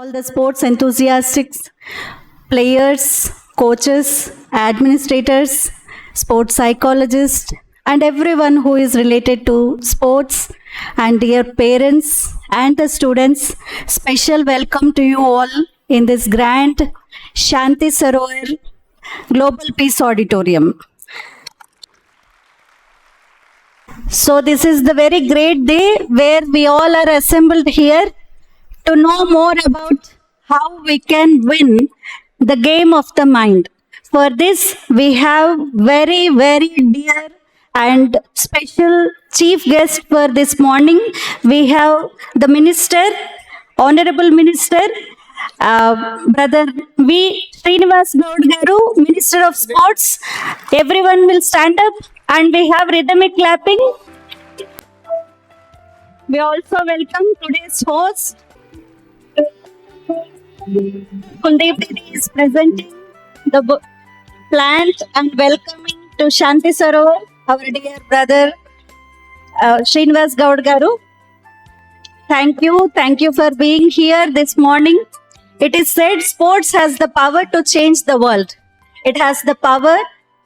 all the sports enthusiasts, players, coaches, administrators, sports psychologists, and everyone who is related to sports, and dear parents and the students. Special welcome to you all in this grand Shanti Sarovar Global Peace Auditorium. So this is the very great day where we all are assembled here to know more about how we can win the game of the mind. For this, we have very, very dear and special chief guest for this morning. We have the Minister, Honorable Minister, Brother V. Srinivas Gaud Garu, Minister of Sports. Everyone will stand up and we have rhythmic clapping. We also welcome today's host. Kuldeep Didi is presenting the plant and welcoming to Shanti Sarovar, our dear brother Srinivas Gaud Garu. Thank you for being here this morning. It is said sports has the power to change the world. It has the power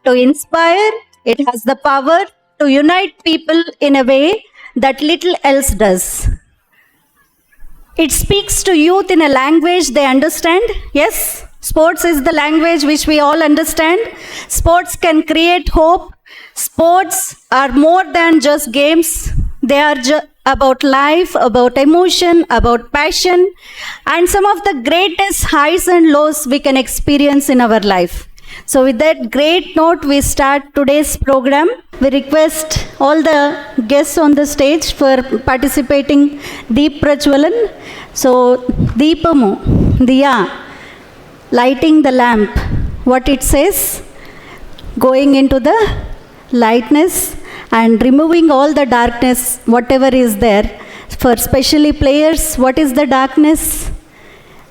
to inspire. It has the power to unite people in a way that little else does. It speaks to youth in a language they understand. Yes, sports is the language which we all understand. Sports can create hope. Sports are more than just games. They are about life, about emotion, about passion, and some of the greatest highs and lows we can experience in our life. So with that great note, we start today's program. We request all the guests on the stage for participating Deep Prajwalan. So Deepamu, Diya, lighting the lamp. What it says? Going into the lightness and removing all the darkness, whatever is there. For especially players, what is the darkness?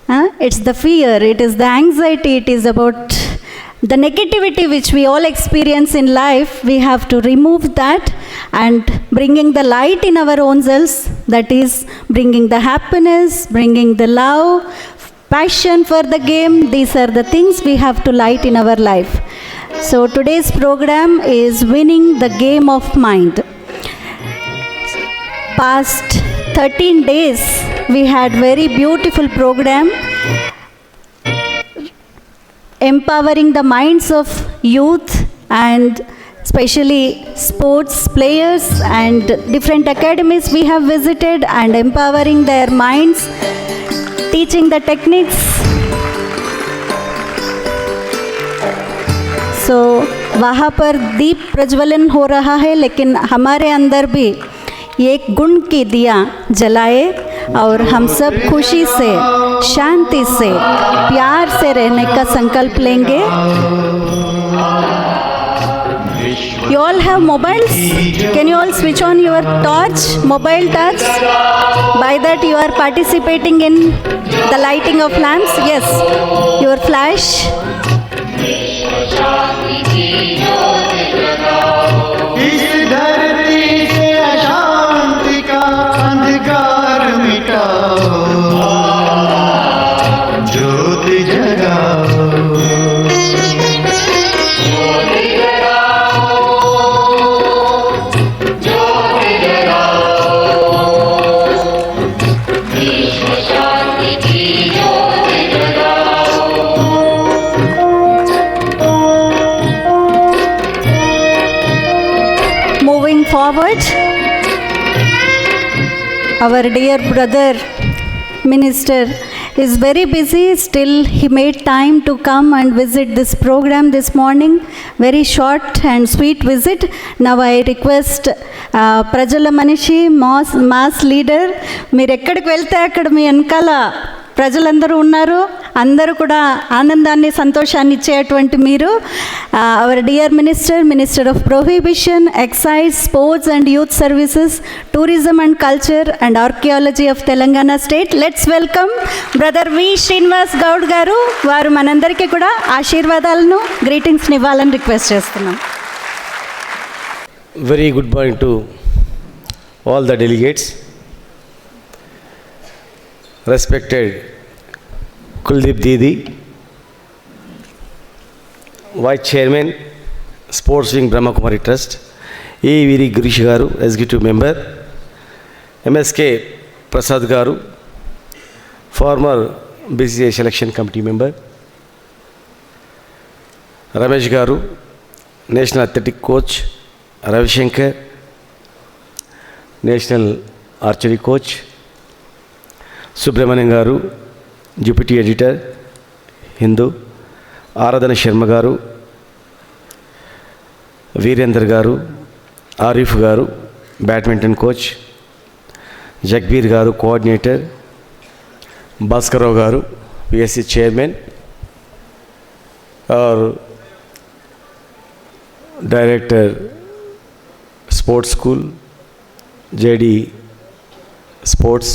It's the fear, it is the anxiety, it is about the negativity which we all experience in life. We have to remove that and bringing the light in our own selves, that is bringing the happiness, bringing the love, passion for the game. These are the things we have to light in our life. So today's program is winning the game of mind. Past 13 days we had very beautiful program empowering the minds of youth and especially sports players and different academies we have visited and empowering their minds, teaching the techniques. So वहाँ पर दीप प्रज्वलन हो रहा है, लेकिन हमारे अंदर भी एक गुण की दिया जलाए और हम सब खुशी से, शांति से, प्यार से रहने का संकल्प लेंगे. You all have mobiles? Can you all switch on your torch, mobile torch? By that you are participating in the lighting of lamps? Yes. Your flash. इस धरती से अशांति का अंधकार मिटाओ, ज्योत जगाओ. Forward, our dear brother minister is very busy, still he made time to come and visit this program this morning. Very short and sweet visit. Now I request Prajala Manishi, mass leader, మీరు ఎక్కడికి వెళ్తే అక్కడ మీ వెనకాల ప్రజలందరూ ఉన్నారు, అందరూ కూడా ఆనందాన్ని సంతోషాన్ని ఇచ్చేటువంటి మీరు, our dear minister of prohibition, excise, sports and youth services, tourism and culture and archaeology of Telangana state. Let's welcome brother V Srinivas Goud garu. వారు మనందరికీ కూడా ఆశీర్వాదాలను, గ్రీటింగ్స్ని ఇవ్వాలని రిక్వెస్ట్ చేస్తున్నాం. Very good morning to all the delegates, respected Kuldeep Didi, Vice Chairman, Sports Wing Brahma Kumari Trust, E. Viri Girish Garu, Executive Member, MSK Prasad Garu, former BCCI Selection Committee Member, Ramesh Garu, National Athletic Coach, Ravi Shankar, National Archery Coach, Subramanian Garu, Deputy Editor, Hindu, Aradhana Sharma Garu, Virendra Garu, Arif Garu, Badminton Coach, Jagbir Garu, Coordinator, Bhaskarav Garu, PSC Chairman, or Director, Sports School, JD Sports.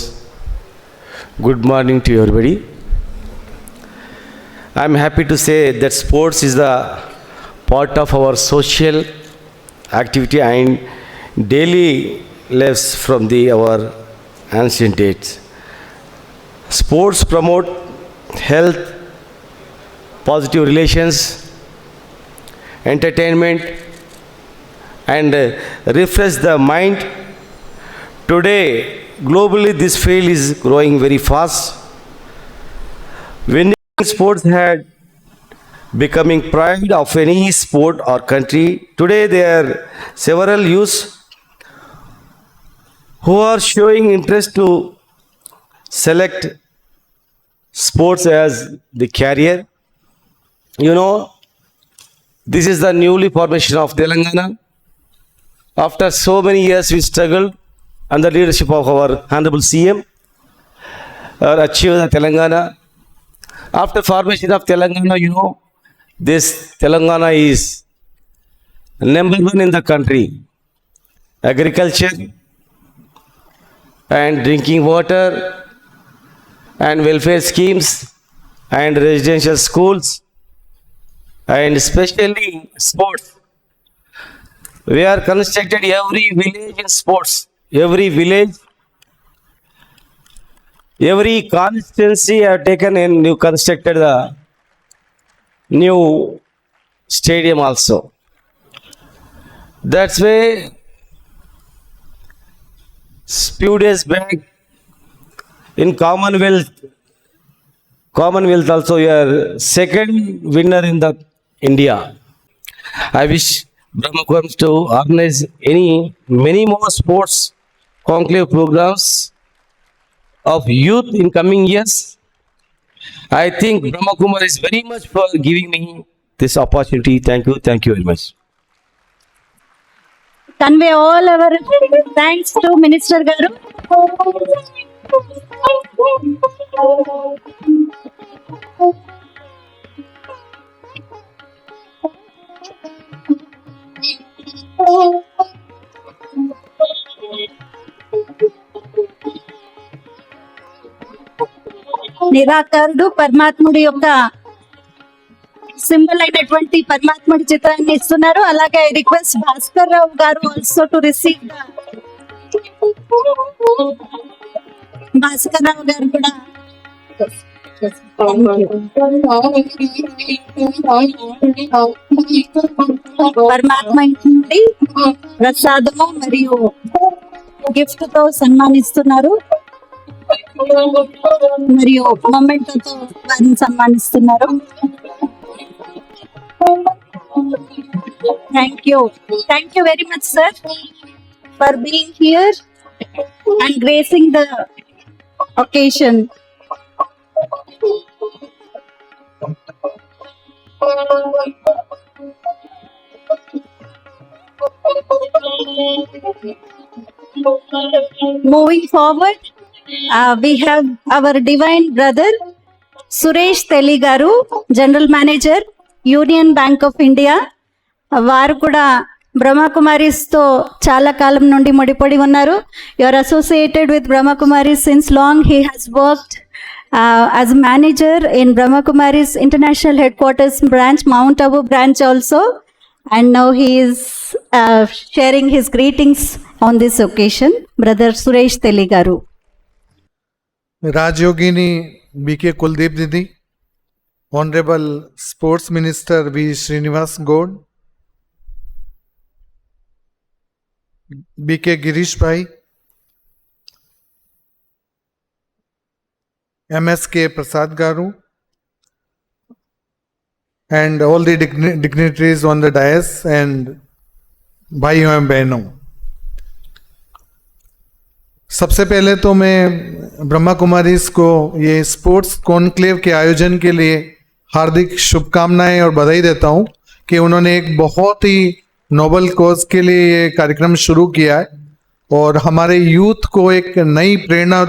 Good morning to everybody. I am happy to say that sports is the part of our social activity and daily lives from our ancient days. Sports promote health, positive relations, entertainment, and refresh the mind. Today, globally, this field is growing very fast. Winning sports had becoming pride of any sport or country. Today, there are several youths who are showing interest to select sports as the career. You know, this is the newly formation of Telangana. After so many years, we struggled under the leadership of our Honorable CM, achieved the Telangana. After formation of Telangana, you know, this Telangana is number one in the country. Agriculture and drinking water and welfare schemes and residential schools and especially sports. We are constructed every village in sports. Every village, every constituency have taken and new constructed the new stadium also. That's why few days back in Commonwealth also you are second winner in the India. I wish Brahma Kumaris to organize many more sports conclave programs of youth in coming years. I think Brahma Kumar is very much for giving me this opportunity. Thank you very much. Convey all our thanks to Minister Garu. నిరాకారుడు పరమాత్ముడి యొక్క symbol అయినటువంటి పరమాత్ముడి చిత్రాన్ని ఇస్తున్నారు. అలాగే I request Bhaskar Rao గారు also to receive Bhaskar Rao గారు కూడా పరమాత్మ నుండి ప్రసాదము మరియు గిఫ్ట్ తో సన్మానిస్తున్నారు మరియు మొమెంటోతో వారిని సన్మానిస్తున్నారు. Thank you very much sir for being here and gracing the occasion. Moving forward, we have our divine brother Suresh Teli garu, General Manager, Union Bank of India. వారు కూడా బ్రహ్మ కుమారీస్ తో చాలా కాలం నుండి ముడిపడి ఉన్నారు. You are associated with Brahma Kumaris since long. He has worked as a manager in Brahma Kumari's International Headquarters branch, Mount Abu branch also, and now he is sharing his greetings on this occasion. Brother Suresh Teli garu. Rajyogini BK Kuldeep didi, Honorable Sports Minister V. Srinivas Gaud, B.K. Girish Bhai, M.S.K. Prasad Garu, and all the dignitaries on the dais and भाइयों एवं बहनों, सबसे पहले तो मैं ब्रह्मा कुमारीज को ये sports conclave के आयोजन के लिए हार्दिक शुभकामनाएं और बधाई देता हूं कि उन्होंने एक बहुत ही नोबल कॉज के लिए ये कार्यक्रम शुरू किया है और हमारे यूथ को एक नई प्रेरणा,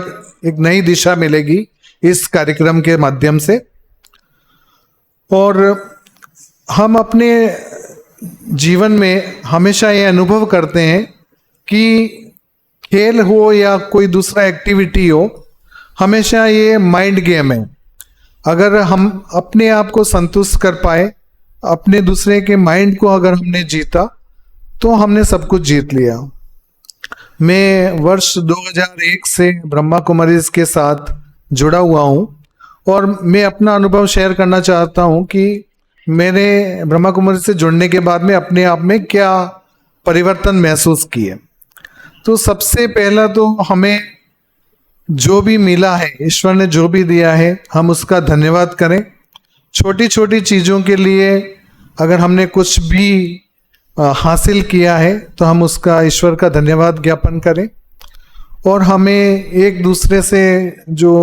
एक नई दिशा मिलेगी इस कार्यक्रम के माध्यम से। और हम अपने जीवन में हमेशा ये अनुभव करते हैं कि खेल हो या कोई दूसरा एक्टिविटी हो, हमेशा ये माइंड गेम है। अगर हम अपने आप को संतुष्ट कर पाए, अपने दूसरे के माइंड को अगर हमने जीता तो हमने सब कुछ जीत लिया। मैं वर्ष 2001 से ब्रह्मा कुमारीज के साथ जुड़ा हुआ हूँ और मैं अपना अनुभव शेयर करना चाहता हूँ कि मैंने ब्रह्मा कुमारी से जुड़ने के बाद में अपने आप में क्या परिवर्तन महसूस किए। तो सबसे पहला तो हमें जो भी मिला है, ईश्वर ने जो भी दिया है, हम उसका धन्यवाद करें। छोटी छोटी चीज़ों के लिए अगर हमने कुछ भी हासिल किया है तो हम उसका, ईश्वर का धन्यवाद ज्ञापन करें। और हमें एक दूसरे से जो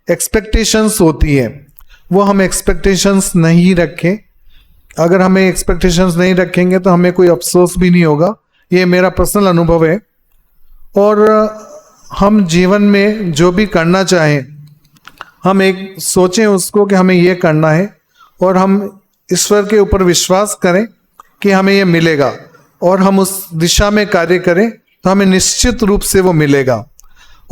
एक्सपेक्टेशंस होती है वो हम एक्सपेक्टेशंस नहीं रखें। अगर हमें एक्सपेक्टेशंस नहीं रखेंगे तो हमें कोई अफसोस भी नहीं होगा। ये मेरा पर्सनल अनुभव है। और हम जीवन में जो भी करना चाहें, हम एक सोचें उसको कि हमें ये करना है और हम ईश्वर के ऊपर विश्वास करें कि हमें ये मिलेगा और हम उस दिशा में कार्य करें तो हमें निश्चित रूप से वो मिलेगा।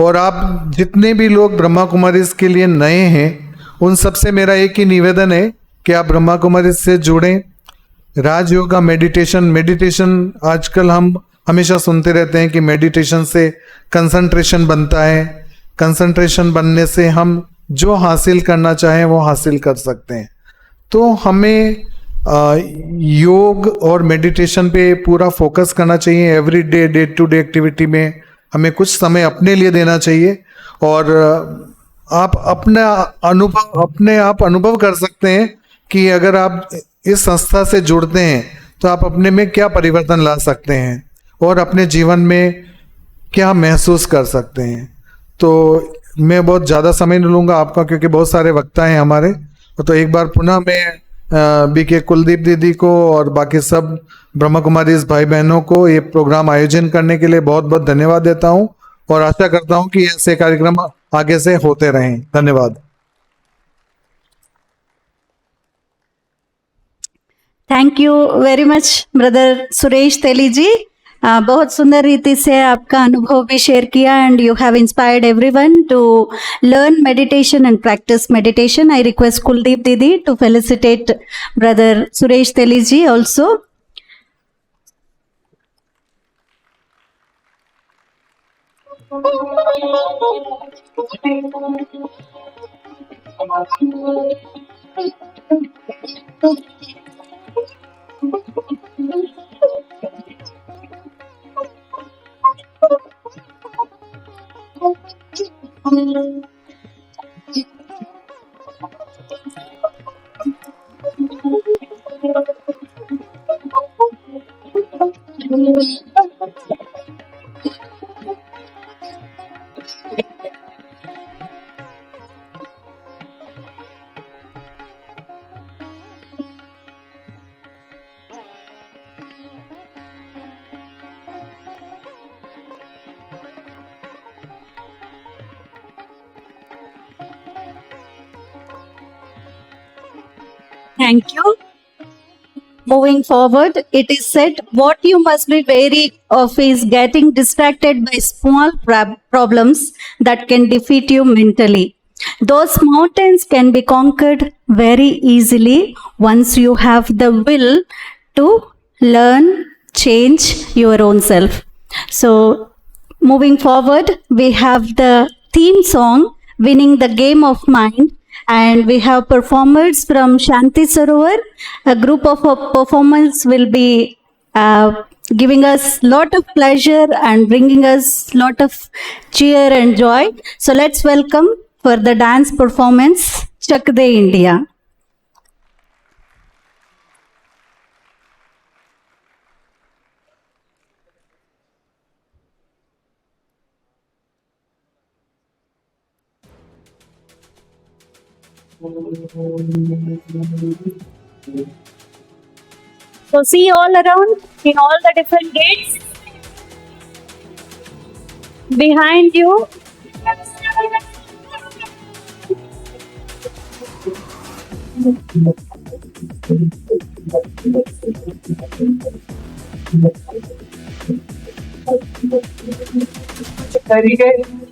और आप जितने भी लोग ब्रह्मा कुमारीज के लिए नए हैं, उन सबसे मेरा एक ही निवेदन है कि आप ब्रह्मा कुमारीज से जुड़ें। राजयोगा मेडिटेशन आजकल हम हमेशा सुनते रहते हैं कि मेडिटेशन से कंसंट्रेशन बनता है, कंसंट्रेशन बनने से हम जो हासिल करना चाहें वो हासिल कर सकते हैं। तो हमें योग और मेडिटेशन पे पूरा फोकस करना चाहिए। Every day to day activity में हमें कुछ समय अपने लिए देना चाहिए। और आप अपने आप अनुभव कर सकते हैं कि अगर आप इस संस्था से जुड़ते हैं तो आप अपने में क्या परिवर्तन ला सकते हैं और अपने जीवन में क्या महसूस कर सकते हैं। तो मैं बहुत ज़्यादा समय नहीं लूँगा आपका, क्योंकि बहुत सारे वक्ता हैं हमारे। तो एक बार पुनः मैं बीके कुलदीप दीदी को और बाकी सब ब्रह्मा कुमारीज भाई बहनों को ये प्रोग्राम आयोजन करने के लिए बहुत बहुत धन्यवाद देता हूँ और आशा करता हूँ कि ऐसे कार्यक्रम आगे से होते रहें। धन्यवाद। Thank you very much brother Suresh Teli ji. बहुत सुंदर रीति से आपका अनुभव भी शेयर किया and you have inspired everyone to learn meditation and practise meditation. I request Kuldeep didi to felicitate brother Suresh Teli ji also. Thank you. Moving forward, it is said what you must be wary of is getting distracted by small problems that can defeat you mentally. Those mountains can be conquered very easily once you have the will to learn, change your own self. So, moving forward, we have the theme song, Winning the Game of Mind, and we have performers from Shanti Sarovar. A group of performers will be giving us lot of pleasure and bringing us lot of cheer and joy. So let's welcome for the dance performance Chak De India. So see all around in all the different gates. Behind you.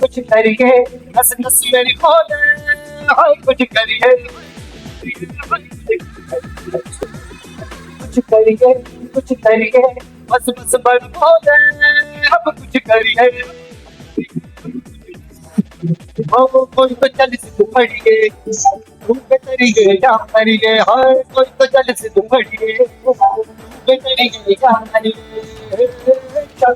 कुछ करिए हंस हंस मेरी बोले हाय कुछ करिए कुछ करिए बस बस बड़ बोले अब कुछ करिए ओ कोई तो चल से पड़िए तुम पे तरीके क्या करिए हाय कोई तो चल से पड़िए पे तरीके क्या करिए चल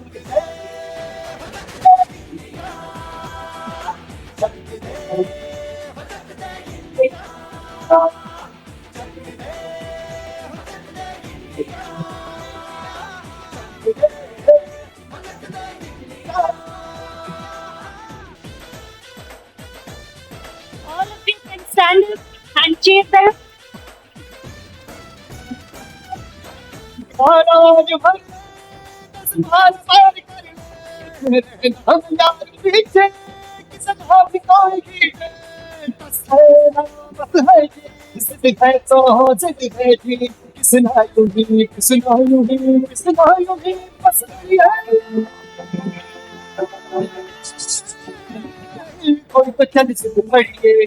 All of you can stand up and cheer them. और आज भर संभाल सार कर हम यार पीछे किस हाथ कोई की बस है ना बस है किस दिखे तो हो जिंदगी की किस ना यूं ही बस है कोई तो चल से पड़िए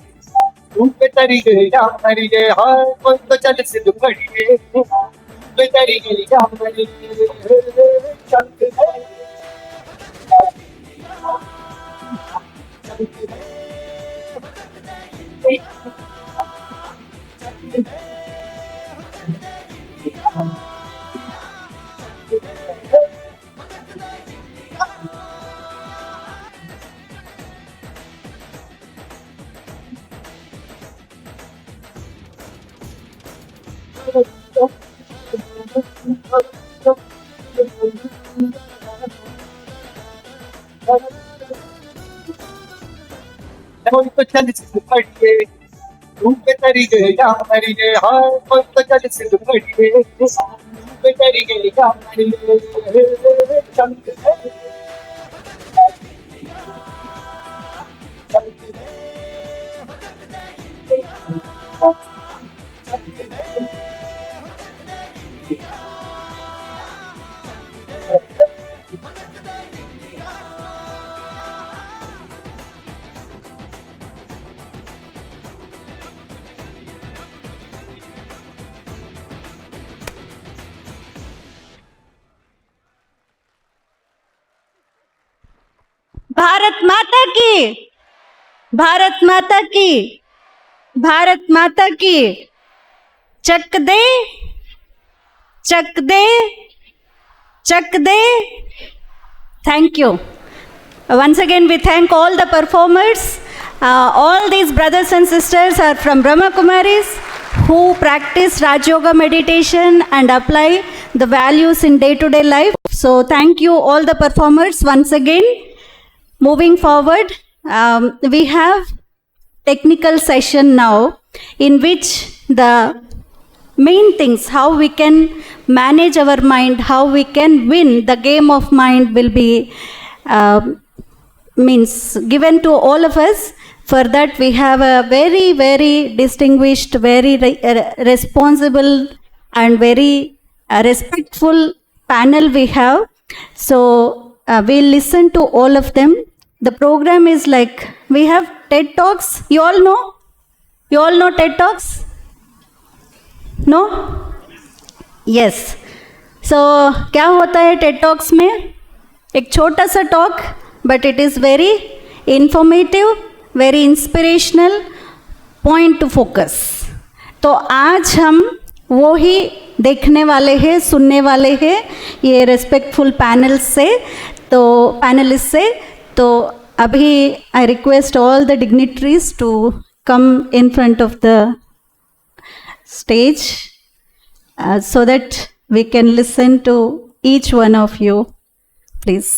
तुम पे तरीके या करिए हाय कोई तो चल से पड़िए पे तरीके या करिए चल के कोई तो चल से पड़िए तुम पे तरीके या करिए हाय कोई तो चल से पड़िए पे तरीके या करिए चल के भारत माता की, भारत माता की, भारत माता की. चक दे, चक दे, चक दे. Thank you. Once again, we thank all the performers. All these brothers and sisters are from Brahma Kumaris who practice Raj Yoga meditation and apply the values in day-to-day life. So thank you all the performers once again. Moving forward, we have technical session now in which the main things, how we can manage our mind, how we can win the game of mind will be given to all of us. For that, we have a very, very distinguished, very responsible and very respectful panel we have. So we'll listen to all of them. The program is like, we have TED Talks. You all know? You all know TED Talks? No? Yes. So क्या होता है TED Talks में? एक छोटा सा talk, but it is very informative, very inspirational, point two focus. तो आज हम वो ही देखने वाले हैं, सुनने वाले हैं ये रेस्पेक्टफुल पैनलिस्ट से। तो अभी I request all the dignitaries to come in front of the stage so that we can listen to each one of you, please.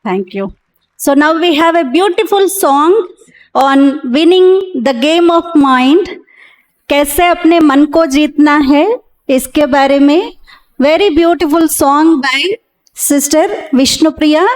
Thank you. So now we have a beautiful song on winning the game of mind. कैसे अपने मन को जीतना है इसके बारे में very beautiful song by Sister Vishnupriya.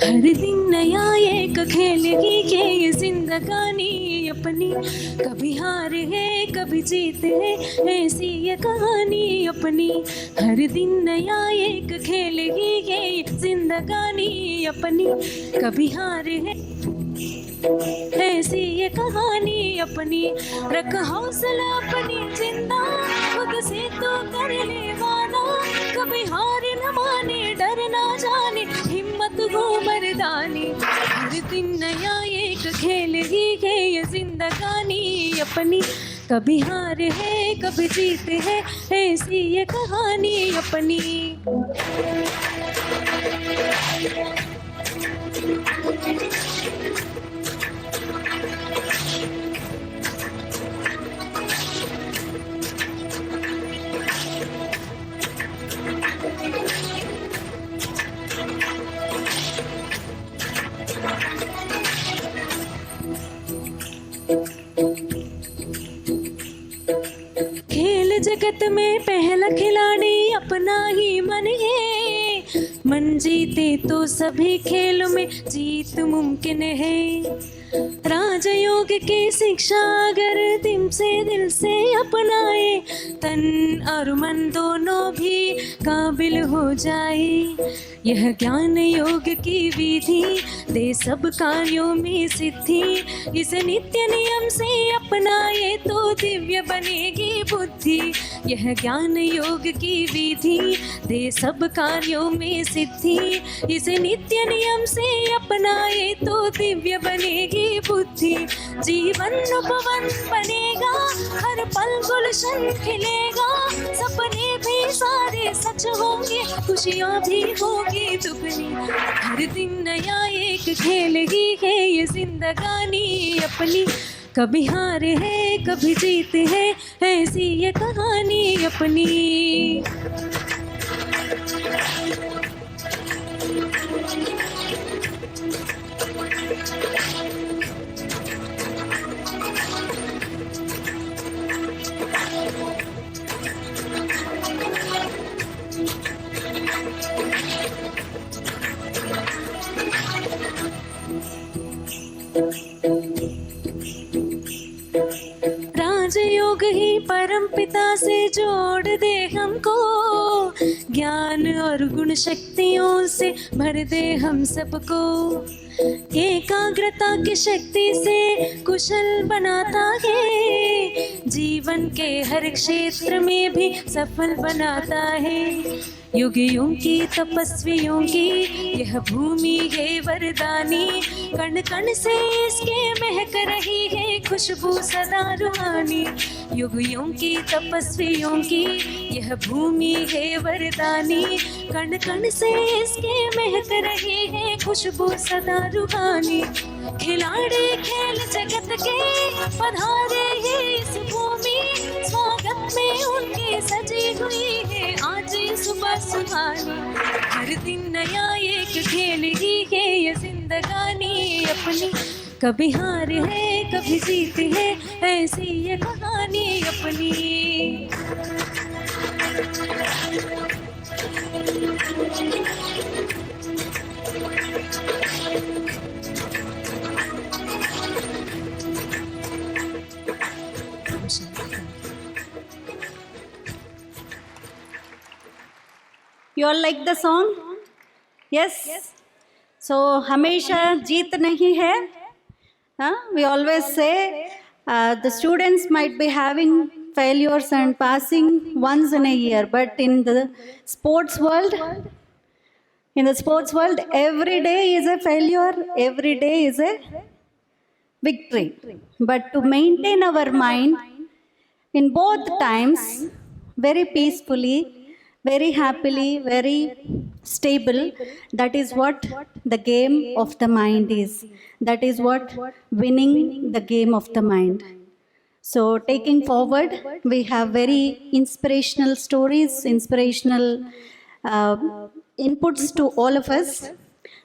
हर दिन नया एक खेलेगी के ये जिंदगानी अपनी, कभी हार है कभी जीत है ऐसी ये कहानी अपनी। हर दिन नया एक खेलेगी के ये जिंदगानी अपनी, कभी हार है ऐसी ये कहानी अपनी। रख हौसला अपनी जिंदा, खुद से तो कर ले वादा, कभी हार न माने डर ना जाने हिम्मत हो मर्दानी। हर दिन नया एक खेलेगी है ये जिंदगानी अपनी, कभी हार है कभी जीत है ऐसी ये कहानी अपनी। खेल जगत में पहला खिलाड़ी अपना ही मन है, मन जीते तो सभी खेलों में जीत मुमकिन है। राजयोग की शिक्षा अगर दिल से अपनाए, तन और मन दोनों भी काबिल हो जाए। यह ज्ञान योग की विधि दे सब कार्यों में सिद्धि, इस नित्य नियम से अपनाए तो दिव्य बनेगी बुद्धि। यह ज्ञान योग की विधि दे सब कार्यों में सिद्धि, इस नित्य नियम से अपनाए तो दिव्य बनेगी बुद्धि। जीवन उपवन बनेगा, हर पल गुलशन खिलेगा, सपने भी सारे सच होंगे, खुशियाँ भी होगी दुगनी। हर दिन नया एक खेलेगी है ये जिंदगानी अपनी, कभी हार है कभी जीत है ऐसी ये कहानी अपनी। राजयोग ही परम पिता से जोड़ दे हमको, ज्ञान और गुण शक्तियों से भर दे हम सबको। एकाग्रता की शक्ति से कुशल बनाता है, जीवन के हर क्षेत्र में भी सफल बनाता है। युगियों की तपस्वियों की यह भूमि है वरदानी, कण कण से इसके महक रही है खुशबू सदा रूहानी। युगियों की तपस्वियों की यह भूमि है वरदानी, कण कण से इसके महक रही है खुशबू सदा रूहानी। खिलाड़ी खेल जगत के पधारे ही इस भूमि, स्वागत में उनकी सजी हुई है आज सुबह सुहानी। हर दिन नया एक खेलेगी है ये जिंदगानी अपनी, कभी हार है कभी जीत है ऐसी ये कहानी अपनी। You all like the song? Yes? So, हमेशा जीत नहीं है. We always say the students might be having failures and passing once in a year, but in the sports world, every day is a failure, every day is a victory. But to maintain our mind in both times, very peacefully, very happily, very stable, that is what the game of the mind is. That is what winning the game of the mind. So, taking forward, we have very inspirational stories, inspirational inputs to all of us.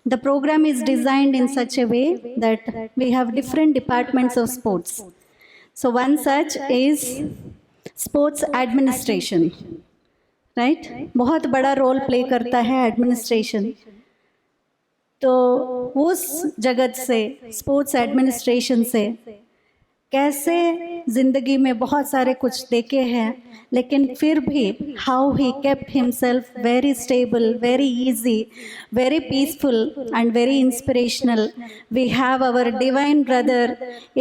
The program is designed in such a way that we have different departments of sports. So, one such is sports administration, right? बहुत बड़ा role play करता है administration. तो उस जगत से, sports administration से कैसे ज़िंदगी में बहुत सारे कुछ देखे हैं, लेकिन फिर भी how he kept himself very stable, very easy, very peaceful and very inspirational. We have our divine brother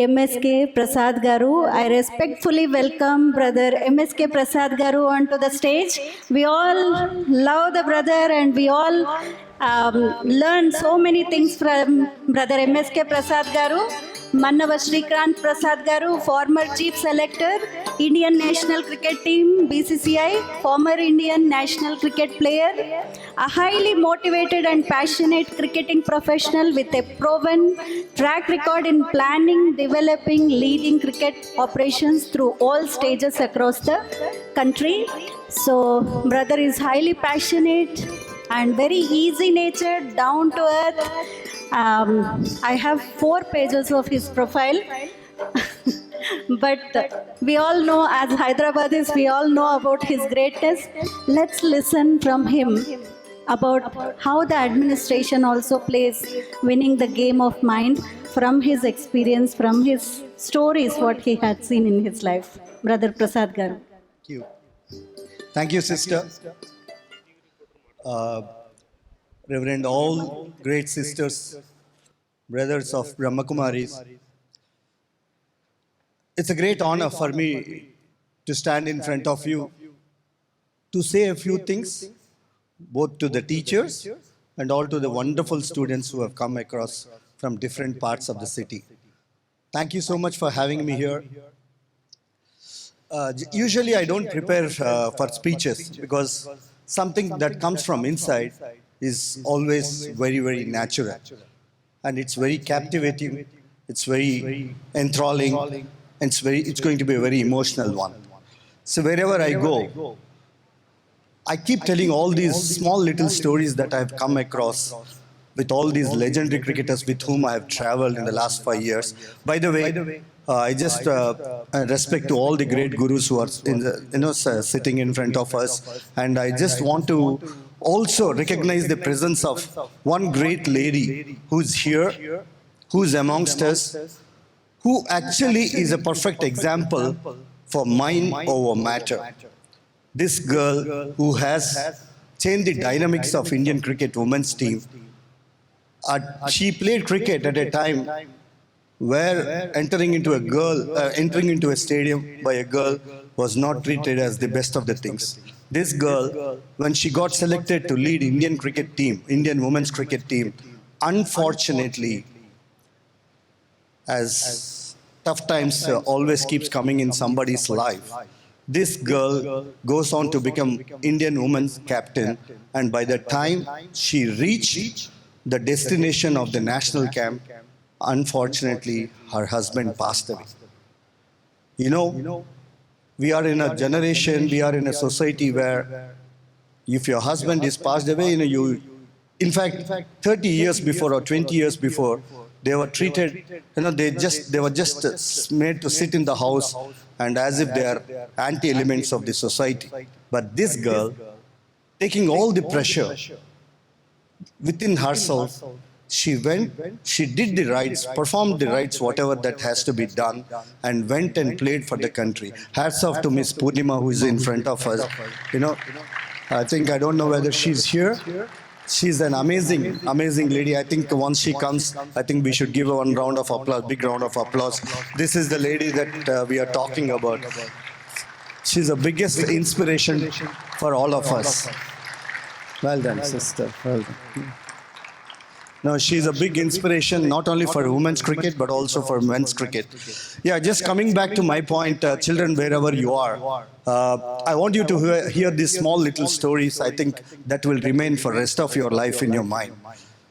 MSK Prasad Garu. I respectfully welcome brother MSK Prasad Garu onto the stage. We all love the brother and we all learn so many things from brother MSK Prasad Garu. Mannava Srikrant Prasad Garu, former Chief Selector, Indian National Cricket Team, BCCI, former Indian National Cricket player, a highly motivated and passionate cricketing professional with a proven track record in planning, developing, leading cricket operations through all stages across the country. So, brother is highly passionate and very easy natured, down to earth. I have 4 pages of his profile. But we all know, as Hyderabadis, we all know about his greatness. Let's listen from him about how the administration also plays winning the game of mind, from his experience, from his stories, what he had seen in his life. Brother Prasad Garu. Thank you. Thank you, sister. Reverend, all great sisters, brothers of Brahma Kumaris. It's a great honor for me to stand in front of you to say a few things, both to the teachers and all to the wonderful students who have come across from different parts of the city. Thank you so much for having me here. Usually I don't prepare for speeches because something that comes from inside is always very, very natural. And it's very captivating, it's very enthralling, and it's going to be a very emotional one. So wherever I go, I keep telling all these small little stories that I've come across with all these legendary cricketers with whom I have traveled in the last 5 years. By the way, I just respect to all the great gurus who are sitting in front of us, and I just want to also recognize the presence of one great lady who's here, who's amongst us, who actually is a perfect example for mind over matter. This girl who has changed the dynamics of Indian cricket women's team. She played cricket at a time where entering into a stadium by a girl was not treated as the best of the things. This girl, when she got selected to lead Indian cricket team, Indian women's cricket team, unfortunately, as tough times always keeps coming in somebody's life, this girl goes on to become Indian women's captain, and by the time she reached the destination of the national camp, unfortunately, her husband passed away. You know, we are in a generation, we are in a society where if your husband is passed away, in fact, 30 years before or 20 years before, they were treated, they were just made to sit in the house and as if they are anti-elements of the society. But this girl, taking all the pressure within herself, she went, she did the rights, performed the rights, whatever that has to be done, and went and played for the country. Hats off to Miss Purnima, who is in front of us. I think I don't know whether she's here. She's an amazing lady. I think once she comes, I think we should give her one round of applause, big round of applause. This is the lady that we are talking about. She's the biggest inspiration for all of us. Well done, sister. Well done. No, she's a big inspiration not only for women's cricket but also for men's cricket. Yeah, just coming back to my point, children, wherever you are, I want you to hear these small little stories. I think that will remain for rest of your life in your mind.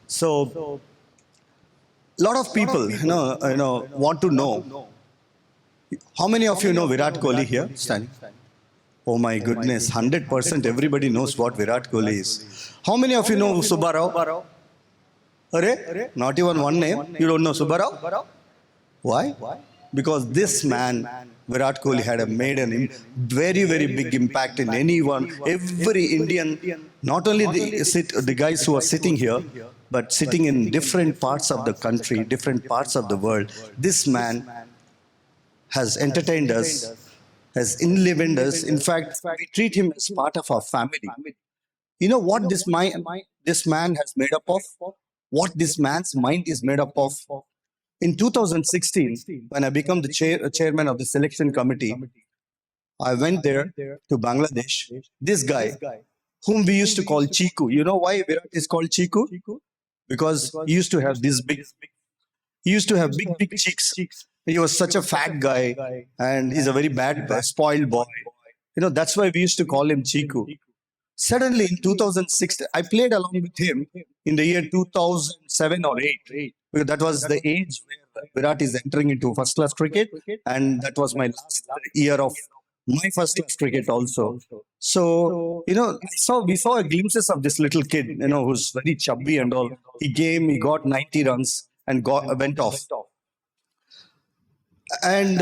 So, a lot of people, want to know. How many of you know Virat Kohli here standing? Oh my goodness, 100% everybody knows what Virat Kohli is. How many of you know Subbarao? Arre? Not even one name. You don't know Subbarao? Why? Because this man, Virat Kohli, had made a very big impact in anyone, every Indian, not only the guys who are sitting here, but sitting in different parts of the country, different parts of the world. This man has entertained us, has enlivened us. In fact, we treat him as part of our family. You know what this man has made up of? What this man's mind is made up of? In 2016, when I became the chairman of the selection committee, I went there to Bangladesh. This guy, whom we used to call Chiku. You know why Virat is called Chiku? Because he used to have big cheeks. He was such a fat guy, and he's a very bad, spoiled boy. That's why we used to call him Chiku. Suddenly in 2006, I played along with him in the year 2007 or 8. Because that was the age where Virat is entering into first class cricket, and that was my last year of my first class cricket also. So, we saw glimpses of this little kid, who's very chubby and all. He got 90 runs and went off. And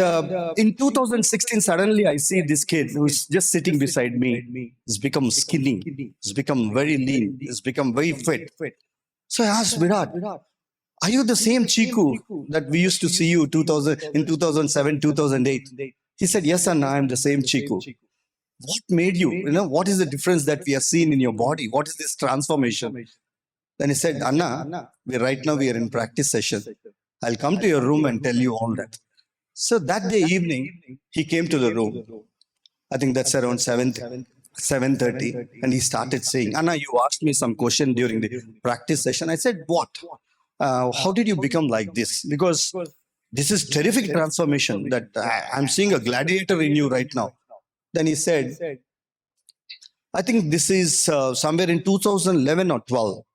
in 2016, suddenly I see this kid who's just sitting beside me. He's become skinny. He's become very lean. He's become very fit. So I asked Virat, are you the same Chiku that we used to see you in 2007, 2008? He said, yes, Anna, I'm the same Chiku. What made you? What is the difference that we have seen in your body? What is this transformation? Then he said, Anna, right now we are in practice session. I'll come to your room and tell you all that. So that day evening, he came to the room. I think that's around 7:30, and he started saying, Anna, you asked me some question during the practice session. I said, what? How did you become like this? Because this is terrific transformation that I'm seeing a gladiator in you right now. Then he said, I think this is somewhere in 2011 or 12.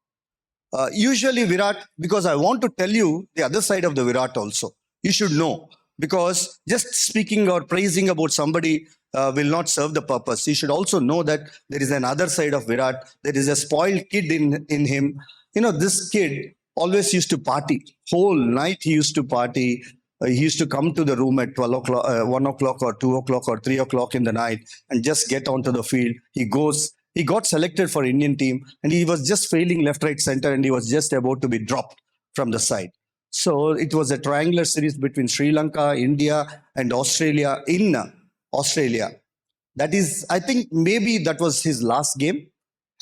Usually Virat, because I want to tell you the other side of the Virat also. You should know. Because just speaking or praising about somebody will not serve the purpose. You should also know that there is another side of Virat. There is a spoiled kid in him. This kid always used to party. Whole night he used to party. He used to come to the room at 12 o'clock, 1 o'clock or 2 o'clock or 3 o'clock in the night and just get onto the field. He got selected for Indian team and he was just failing left, right, center, and he was just about to be dropped from the side. So it was a triangular series between Sri Lanka, India, and Australia in Australia. That is, I think maybe that was his last game.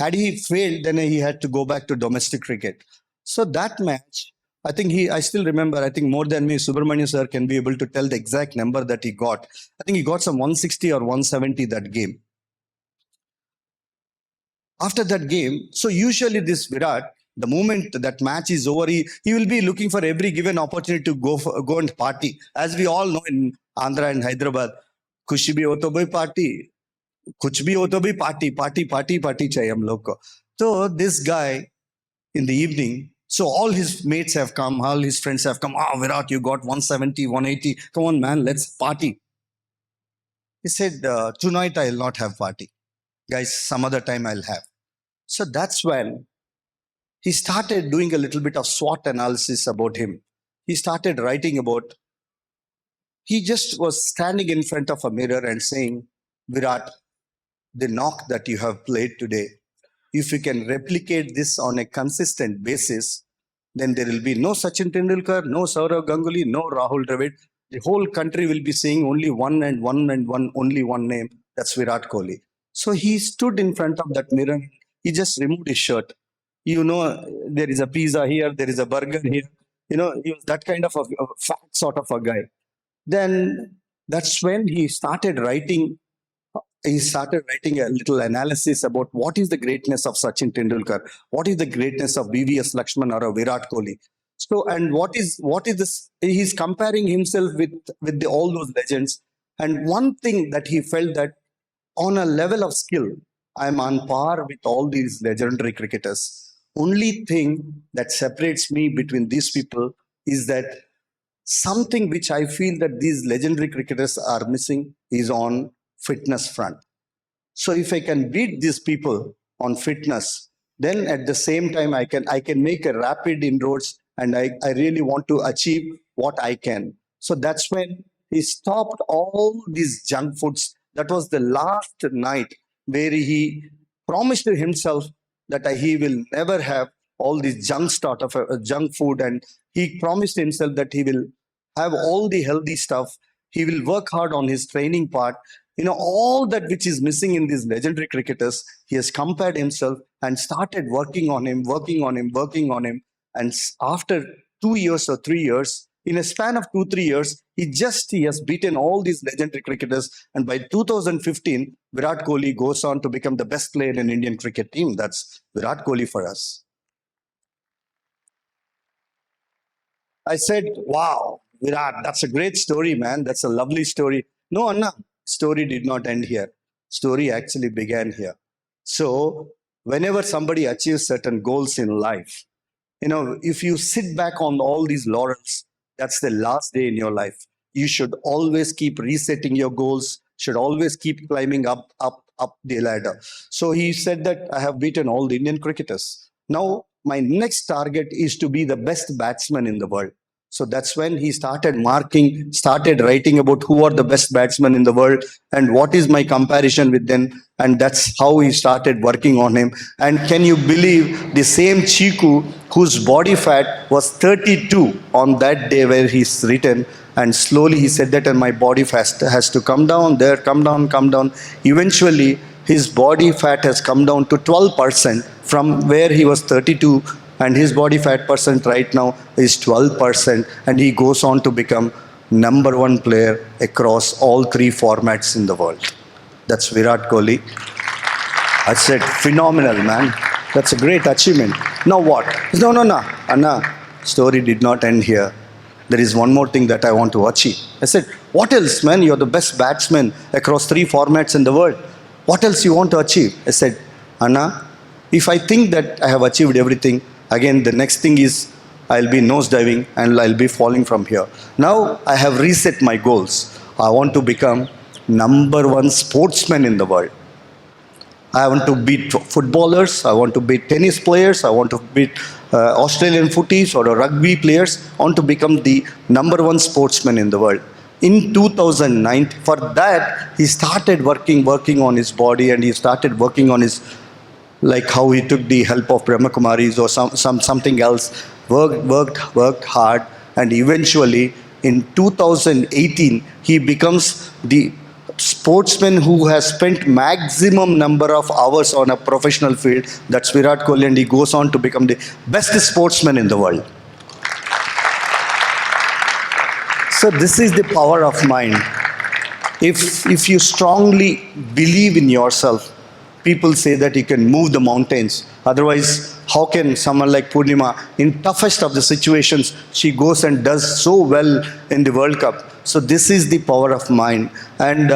Had he failed, then he had to go back to domestic cricket. So that match, I still remember, I think more than me, Subramanian sir can be able to tell the exact number that he got. I think he got some 160 or 170 that game. After that game, so usually this Virat, the moment that match is over, he will be looking for every given opportunity to go and party. As we all know in Andhra and Hyderabad, kuch bhi ho to bhi party, kuch bhi ho to bhi party chahiye hum log ko. So this guy in the evening, so all his mates have come, all his friends have come. Virat, you got 170, 180. Come on, man, let's party. He said, tonight I'll not have party. Guys, some other time I'll have. So that's when he started doing a little bit of SWOT analysis about him. He started writing about, he just was standing in front of a mirror and saying, Virat, the knock that you have played today, if you can replicate this on a consistent basis, then there will be no Sachin Tendulkar, no Saurav Ganguly, no Rahul Dravid. The whole country will be saying only one name, that's Virat Kohli. So he stood in front of that mirror. He just removed his shirt. You know, there is a pizza here, there is a burger here. You know, he was that kind of a fat sort of a guy. Then that's when he started writing a little analysis about what is the greatness of Sachin Tendulkar, what is the greatness of BVS Lakshman or a Virat Kohli. So, and what is this? He's comparing himself with all those legends. And one thing that he felt that on a level of skill, I'm on par with all these legendary cricketers. Only thing that separates me between these people is that something which I feel that these legendary cricketers are missing is on fitness front. So if I can beat these people on fitness, then at the same time I can make a rapid inroads, and I really want to achieve what I can. So that's when he stopped all these junk foods. That was the last night where he promised to himself that he will never have all this junk sort of junk food, and he promised himself that he will have all the healthy stuff. He will work hard on his training part. You know, all that which is missing in these legendary cricketers, he has compared himself and started working on him, working on him, working on him. And after 2 years or 3 years, in a span of 2, 3 years, he has beaten all these legendary cricketers. And by 2015, Virat Kohli goes on to become the best player in Indian cricket team. That's Virat Kohli for us. I said, wow, Virat, that's a great story, man. That's a lovely story. No, Anna, story did not end here. Story actually began here. So, whenever somebody achieves certain goals in life, you know, if you sit back on all these laurels, that's the last day in your life. You should always keep resetting your goals, should always keep climbing up, up, up the ladder. So he said that I have beaten all the Indian cricketers. Now, my next target is to be the best batsman in the world. So that's when he started writing about who are the best batsmen in the world and what is my comparison with them. And that's how he started working on him. And can you believe the same Chiku, whose body fat was 32 on that day where he's written, and slowly he said that, and my body fat has to come down, there, come down, come down. Eventually, his body fat has come down to 12% from where he was 32, and his body fat percent right now is 12%, and he goes on to become number one player across all three formats in the world. That's Virat Kohli. I said, phenomenal, man. That's a great achievement. Now what? No, Anna, story did not end here. There is one more thing that I want to achieve. I said, what else, man? You're the best batsman across three formats in the world. What else you want to achieve? I said, Anna, if I think that I have achieved everything, again, the next thing is I'll be nosediving and I'll be falling from here. Now I have reset my goals. I want to become number one sportsman in the world. I want to beat footballers. I want to beat tennis players. I want to beat Australian footies or rugby players. I want to become the number one sportsman in the world. In 2009, for that, he started working on his body, and he started working on his, like how he took the help of Brahma Kumaris or something else, worked hard, and eventually in 2018, he becomes the sportsman who has spent maximum number of hours on a professional field. That's Virat Kohli, and he goes on to become the best sportsman in the world. So this is the power of mind. If you strongly believe in yourself, people say that you can move the mountains. Otherwise, how can someone like Purnima, in toughest of the situations, she goes and does so well in the World Cup? So this is the power of mind. And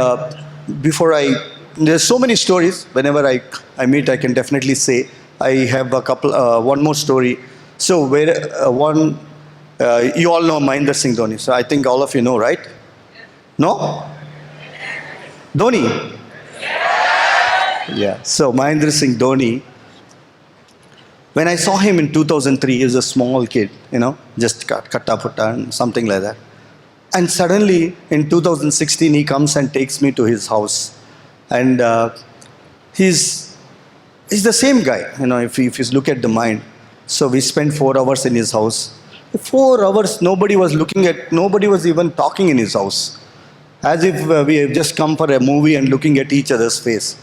there's so many stories. Whenever I meet, I can definitely say. I have one more story. So you all know Mahendra Singh Dhoni. So I think all of you know, right? No? Dhoni? Yeah. So Mahendra Singh Dhoni, when I saw him in 2003, he was a small kid, just katta-putta and something like that. And suddenly in 2016, he comes and takes me to his house. And he's the same guy, if you look at the mind. So we spent 4 hours in his house. 4 hours, nobody was even talking in his house. As if we have just come for a movie and looking at each other's face.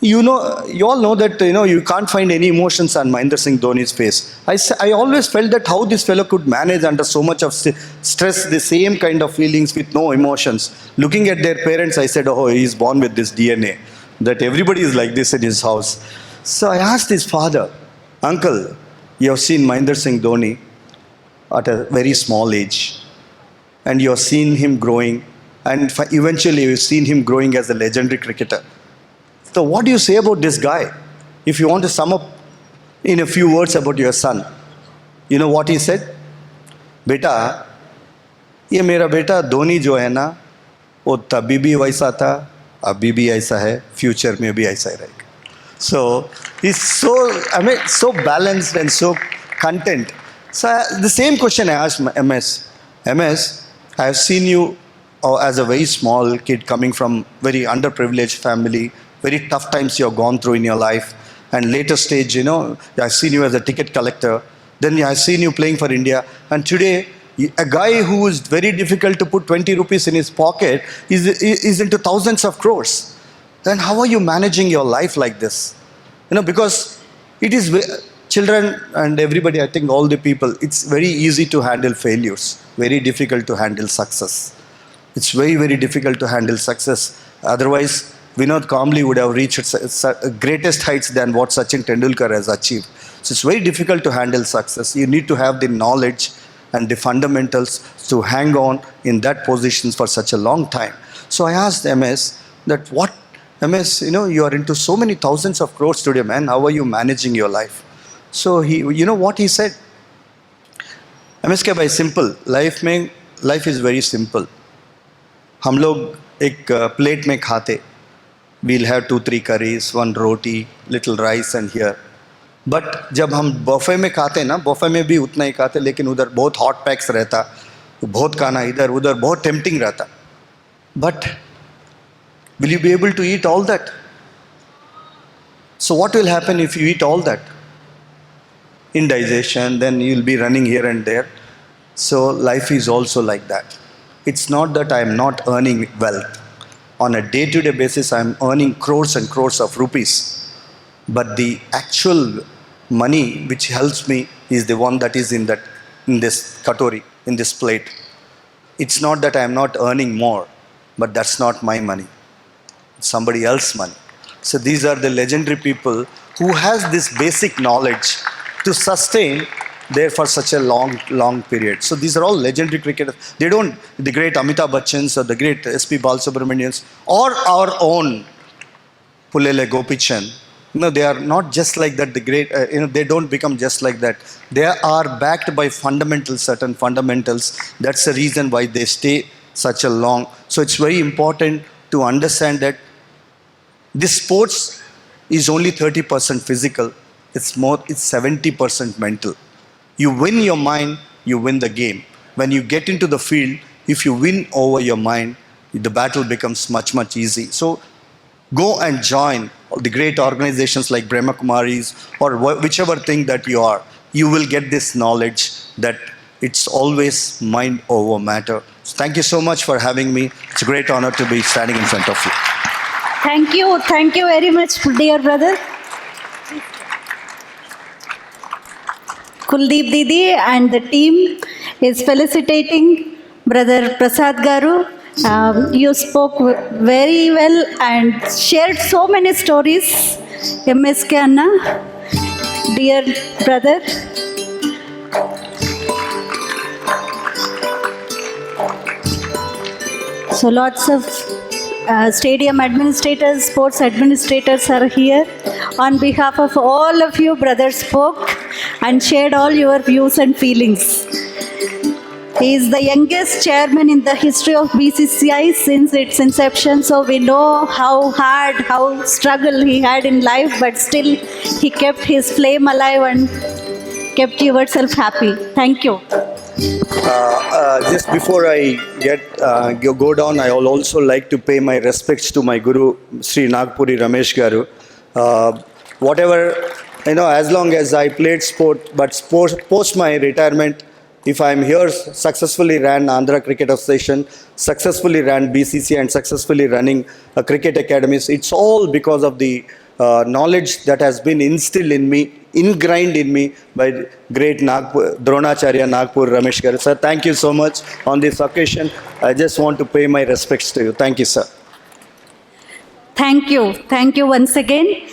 You all know that you can't find any emotions on Mahendra Singh Dhoni's face. I always felt that how this fellow could manage under so much of stress, the same kind of feelings with no emotions. Looking at their parents, I said, oh, he's born with this DNA, that everybody is like this in his house. So I asked his father, Uncle, you have seen Mahendra Singh Dhoni at a very small age, and you have seen him growing, and eventually you've seen him growing as a legendary cricketer. So what do you say about this guy? If you want to sum up in a few words about your son, you know what he said? बेटा, ये मेरा बेटा धोनी जो है ना, वो तभी भी वैसा था, अभी भी ऐसा है, फ्यूचर में भी ऐसा ही रहेगा. So he's so balanced and so content. So the same question I asked MS. MS, I have seen you as a very small kid coming from very underprivileged family. Very tough times you have gone through in your life, and later stage, I've seen you as a ticket collector. Then I've seen you playing for India, and today, a guy who is very difficult to put 20 rupees in his pocket is into thousands of crores. Then how are you managing your life like this? Because it is children and everybody, I think all the people, it's very easy to handle failures, very difficult to handle success. It's very, very difficult to handle success. Otherwise, Vinod Kambli would have reached greatest heights than what Sachin Tendulkar has achieved. So it's very difficult to handle success. You need to have the knowledge and the fundamentals to hang on in that position for such a long time. So I asked MS that MS, you are into so many thousands of crores today, man. How are you managing your life? So what he said? MS के भाई simple. Life is very simple. हम लोग एक plate में खाते. We'll have 2-3 curries, 1 roti, little rice and here. But जब हम buffet में खाते ना, buffet में भी उतना ही खाते, लेकिन उधर बहुत hot packs रहता, बहुत खाना इधर उधर बहुत tempting रहता. But will you be able to eat all that? So what will happen if you eat all that? Indigestion, then you'll be running here and there. So life is also like that. It's not that I am not earning wealth. On a day-to-day basis, I am earning crores and crores of rupees. But the actual money which helps me is the one that is in this katori, in this plate. It's not that I am not earning more, but that's not my money. It's somebody else's money. So these are the legendary people who has this basic knowledge to sustain there for such a long period. So these are all legendary cricketers. They don't, the great Amitabh Bachchans or the great S.P. Balasubramanians or our own Pulele Gopichan. They are not just like that. The great, they don't become just like that. They are backed by certain fundamentals. That's the reason why they stay such a long. So it's very important to understand that this sports is only 30% physical. It's 70% mental. You win your mind, you win the game. When you get into the field, if you win over your mind, the battle becomes much, much easy. So go and join the great organizations like Brahma Kumaris or whichever thing that you are. You will get this knowledge that it's always mind over matter. So thank you so much for having me. It's a great honor to be standing in front of you. Thank you very much, dear brother. Kuldeep Didi and the team is felicitating Brother Prasad Garu. You spoke very well and shared so many stories. MSK Anna, dear brother. So lots of stadium administrators, sports administrators are here. On behalf of all of you, brother spoke and shared all your views and feelings. He is the youngest chairman in the history of BCCI since its inception, so we know how hard, how struggle he had in life, but still he kept his flame alive and kept yourself happy. Thank you. Just before I go down, I will also like to pay my respects to my Guru, Sri Nagpuri Ramesh Garu. Whatever, as long as I played sport, but post my retirement, if I am here, successfully ran Andhra Cricket Association, successfully ran BCC and successfully running a cricket academies, it's all because of the knowledge that has been instilled in me, ingrained in me by great Nagpur, Dronacharya Nagpur Ramesh Garu. Sir, thank you so much on this occasion. I just want to pay my respects to you. Thank you, sir. Thank you. Thank you once again.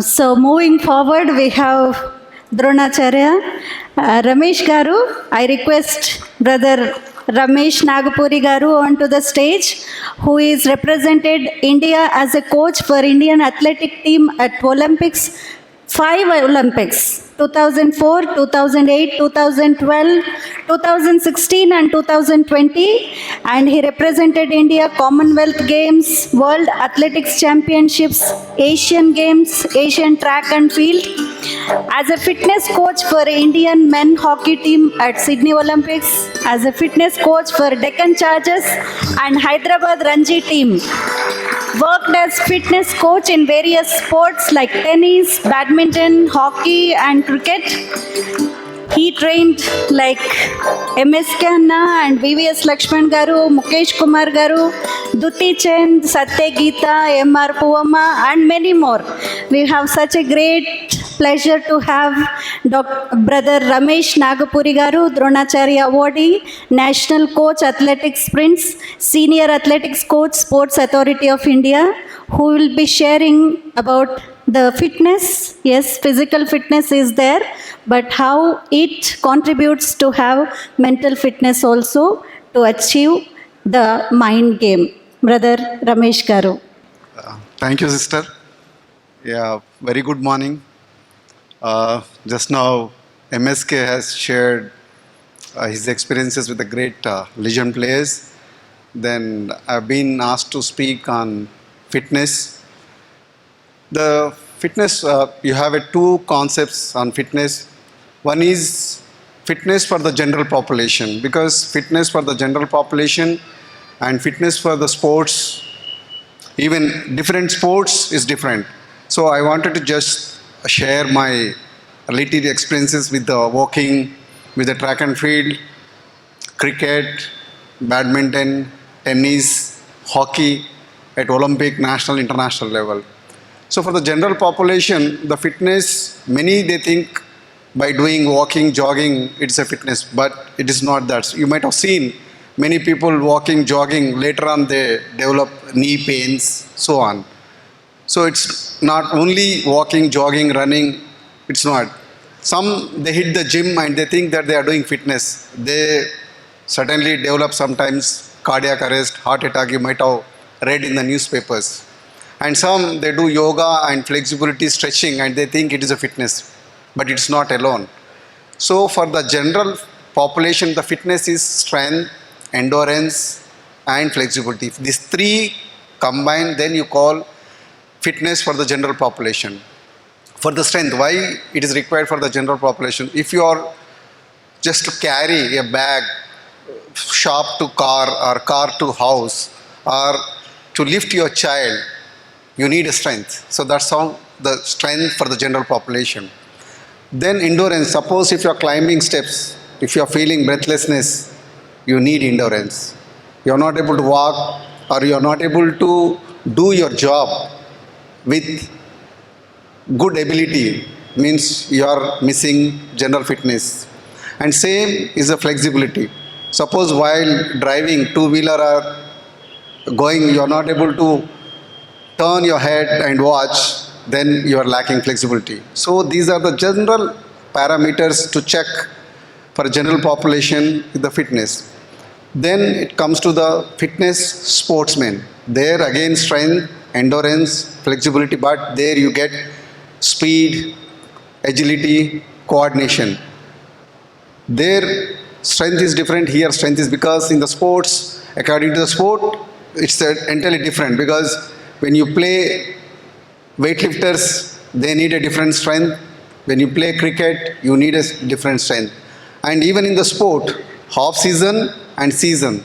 So moving forward, we have Dronacharya. Ramesh Garu, I request Brother Ramesh Nagapuri Garu onto the stage, who is represented India as a coach for Indian athletic team at Olympics, 5 Olympics, 2004, 2008, 2012, 2016 and 2020, and he represented India Commonwealth Games, World Athletics Championships, Asian Games, Asian Track and Field. As a fitness coach for Indian men hockey team at Sydney Olympics, as a fitness coach for Deccan Chargers and Hyderabad Ranji team. Worked as fitness coach in various sports like tennis, badminton, hockey and cricket. He trained like MS Khanna and VVS Lakshman Garu, Mukesh Kumar Garu, Duti Chand, Satya Geeta, MR Puvama and many more. We have such a great pleasure to have Brother Ramesh Nagapuri Garu, Dronacharya Awardee, National Coach Athletics Sprints, Senior Athletics Coach Sports Authority of India, who will be sharing about the fitness. Yes, physical fitness is there, but how it contributes to have mental fitness also to achieve the mind game. Brother Ramesh Garu. Thank you, sister. Yeah, very good morning. Just now, MSK has shared his experiences with the great legend players. Then I've been asked to speak on fitness. The fitness, you have two concepts on fitness. One is fitness for the general population, because fitness for the general population and fitness for the sports, even different sports is different. So I wanted to just share my related experiences with the walking, with the track and field, cricket, badminton, tennis, hockey at Olympic, national, international level. So for the general population, the fitness, many they think by doing walking, jogging, it's a fitness, but it is not that. You might have seen many people walking, jogging, later on they develop knee pains, so on. So it's not only walking, jogging, running, it's not. Some, they hit the gym and they think that they are doing fitness. They certainly develop sometimes cardiac arrest, heart attack, you might have read in the newspapers. And some, they do yoga and flexibility stretching and they think it is a fitness, but it's not alone. So for the general population, the fitness is strength, endurance and flexibility. If these three combined, then you call fitness for the general population. For the strength, why it is required for the general population? If you are just to carry a bag, shop to car or car to house, or to lift your child, you need a strength. So that's how the strength for the general population. Then endurance, suppose if you are climbing steps, if you are feeling breathlessness, you need endurance. You are not able to walk or you are not able to do your job with good ability, means you are missing general fitness. And same is the flexibility. Suppose while driving two-wheeler or going, you are not able to turn your head and watch, then you are lacking flexibility. So these are the general parameters to check for general population with the fitness. Then it comes to the fitness sportsmen. There again strength, endurance, flexibility, but there you get speed, agility, coordination. There strength is different, here strength is because in the sports, according to the sport, it's entirely different, because when you play weightlifters, they need a different strength. When you play cricket, you need a different strength. And even in the sport, half season and season,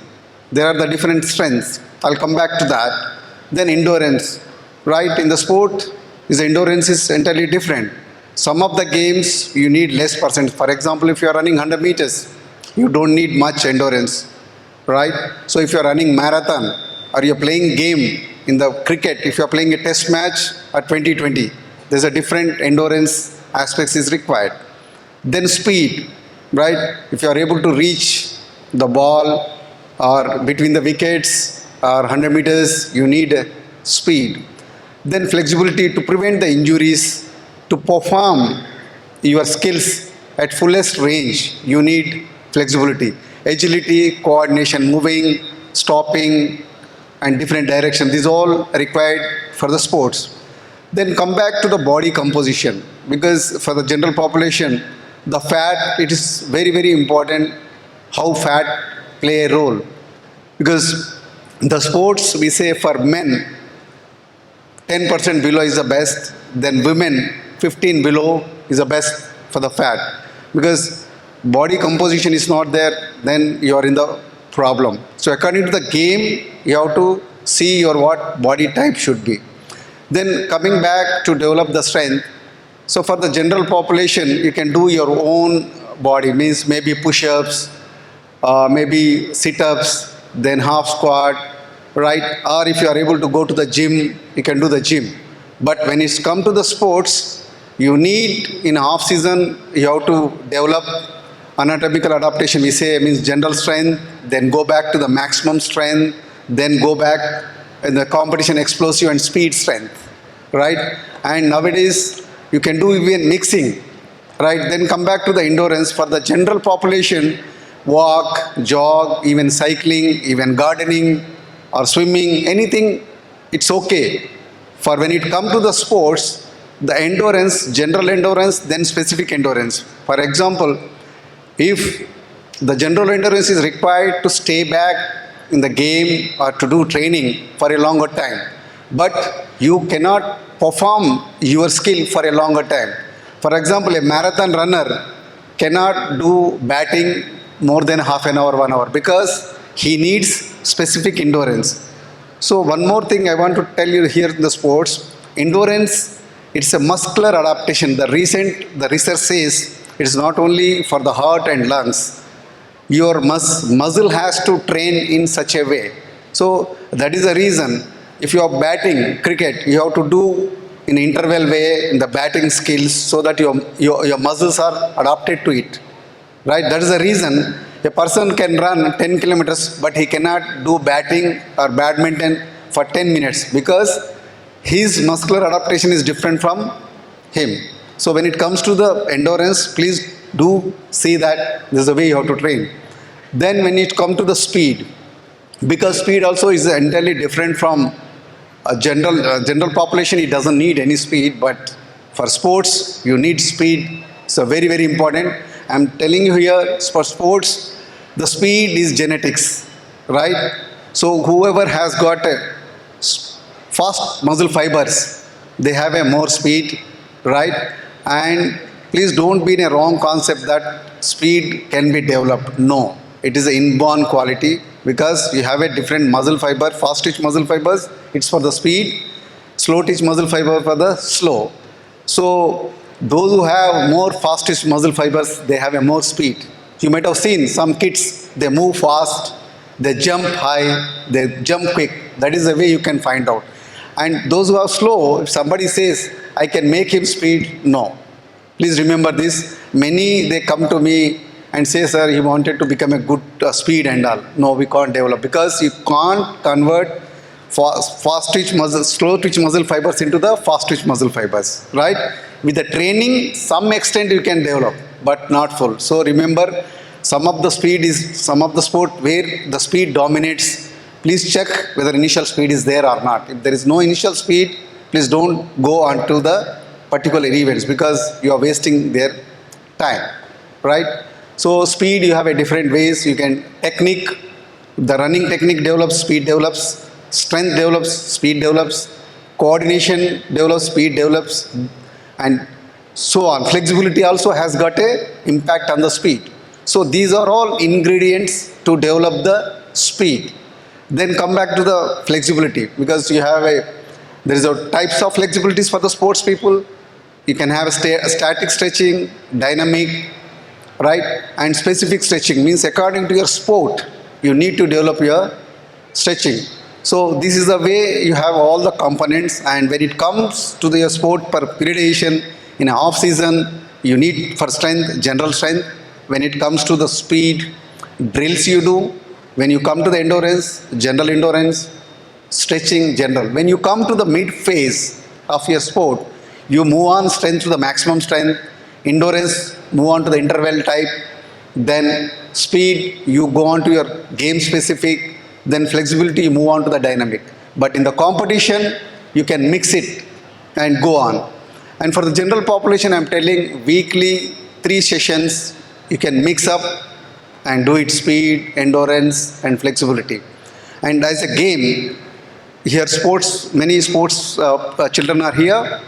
there are the different strengths. I'll come back to that. Then endurance, right? In the sport, the endurance is entirely different. Some of the games, you need less percent. For example, if you are running 100 meters, you don't need much endurance, right? So if you are running marathon or you're playing game, in the cricket, if you are playing a test match at 2020, there's a different endurance aspects is required. Then speed, right? If you are able to reach the ball or between the wickets or 100 meters, you need speed. Then flexibility to prevent the injuries, to perform your skills at fullest range, you need flexibility. Agility, coordination, moving, stopping, and different direction. These all required for the sports. Then come back to the body composition, because for the general population, the fat, it is very, very important how fat play a role. Because the sports, we say for men, 10% below is the best, then women, 15 below is the best for the fat. Because body composition is not there, then you are in the problem. So according to the game, you have to see your what body type should be. Then coming back to develop the strength, so for the general population, you can do your own body, means maybe push-ups, maybe sit-ups, then half squat, right? Or if you are able to go to the gym, you can do the gym. But when it's come to the sports, you need in half season, you have to develop anatomical adaptation. We say means general strength, then go back to the maximum strength, then go back in the competition explosive and speed strength, right? And nowadays you can do even mixing, right? Then come back to the endurance for the general population, walk, jog, even cycling, even gardening or swimming, anything, it's okay. For when it comes to the sports, the endurance, general endurance, then specific endurance. For example, if the general endurance is required to stay back in the game or to do training for a longer time, but you cannot perform your skill for a longer time. For example, a marathon runner cannot do batting more than half an hour, 1 hour, because he needs specific endurance. So one more thing I want to tell you here in the sports, endurance, it's a muscular adaptation. The research says it's not only for the heart and lungs. Your muscle has to train in such a way. So that is the reason if you are batting cricket, you have to do in interval way in the batting skills so that your muscles are adapted to it. Right? That is the reason a person can run 10 kilometers but he cannot do batting or badminton for 10 minutes because his muscular adaptation is different from him. So when it comes to the endurance, please do see that this is the way you have to train. Then when it comes to the speed, because speed also is entirely different from a general population, it doesn't need any speed, but for sports, you need speed. So very, very important. I'm telling you here, for sports, the speed is genetics, right? So whoever has got a fast muscle fibers, they have a more speed, right? And please don't be in a wrong concept that speed can be developed. No, it is an inborn quality because you have a different muscle fiber. Fast twitch muscle fibers, it's for the speed. Slow twitch muscle fiber for the slow. So those who have more fast twitch muscle fibers, they have a more speed. You might have seen some kids, they move fast, they jump high, they jump quick. That is the way you can find out. And those who are slow, if somebody says, I can make him speed, no. Please remember this. Many, they come to me and say, sir, he wanted to become a good speed and all. No, we can't develop because you can't convert fast twitch muscle, slow twitch muscle fibers into the fast twitch muscle fibers, right? With the training, some extent you can develop, but not full. So remember, some of the sport where the speed dominates. Please check whether initial speed is there or not. If there is no initial speed, please don't go on to the particular events because you are wasting their time, right? So speed, you have a different ways. You can technique, the running technique develops, speed develops, strength develops, speed develops, coordination develops, speed develops, and so on. Flexibility also has got a impact on the speed. So these are all ingredients to develop the speed. Then come back to the flexibility because you have there is a types of flexibilities for the sports people. You can have a static stretching, dynamic, right? And specific stretching means according to your sport, you need to develop your stretching. So this is the way you have all the components, and when it comes to the sport per periodization in a off season, you need for strength, general strength. When it comes to the speed, drills you do. When you come to the endurance, general endurance, stretching, general. When you come to the mid phase of your sport, you move on strength to the maximum strength, endurance, move on to the interval type, then speed, you go on to your game specific, then flexibility, you move on to the dynamic. But in the competition, you can mix it and go on. And for the general population, I'm telling weekly 3 sessions, you can mix up and do it speed, endurance, and flexibility. And as a game, here sports, many sports children are here.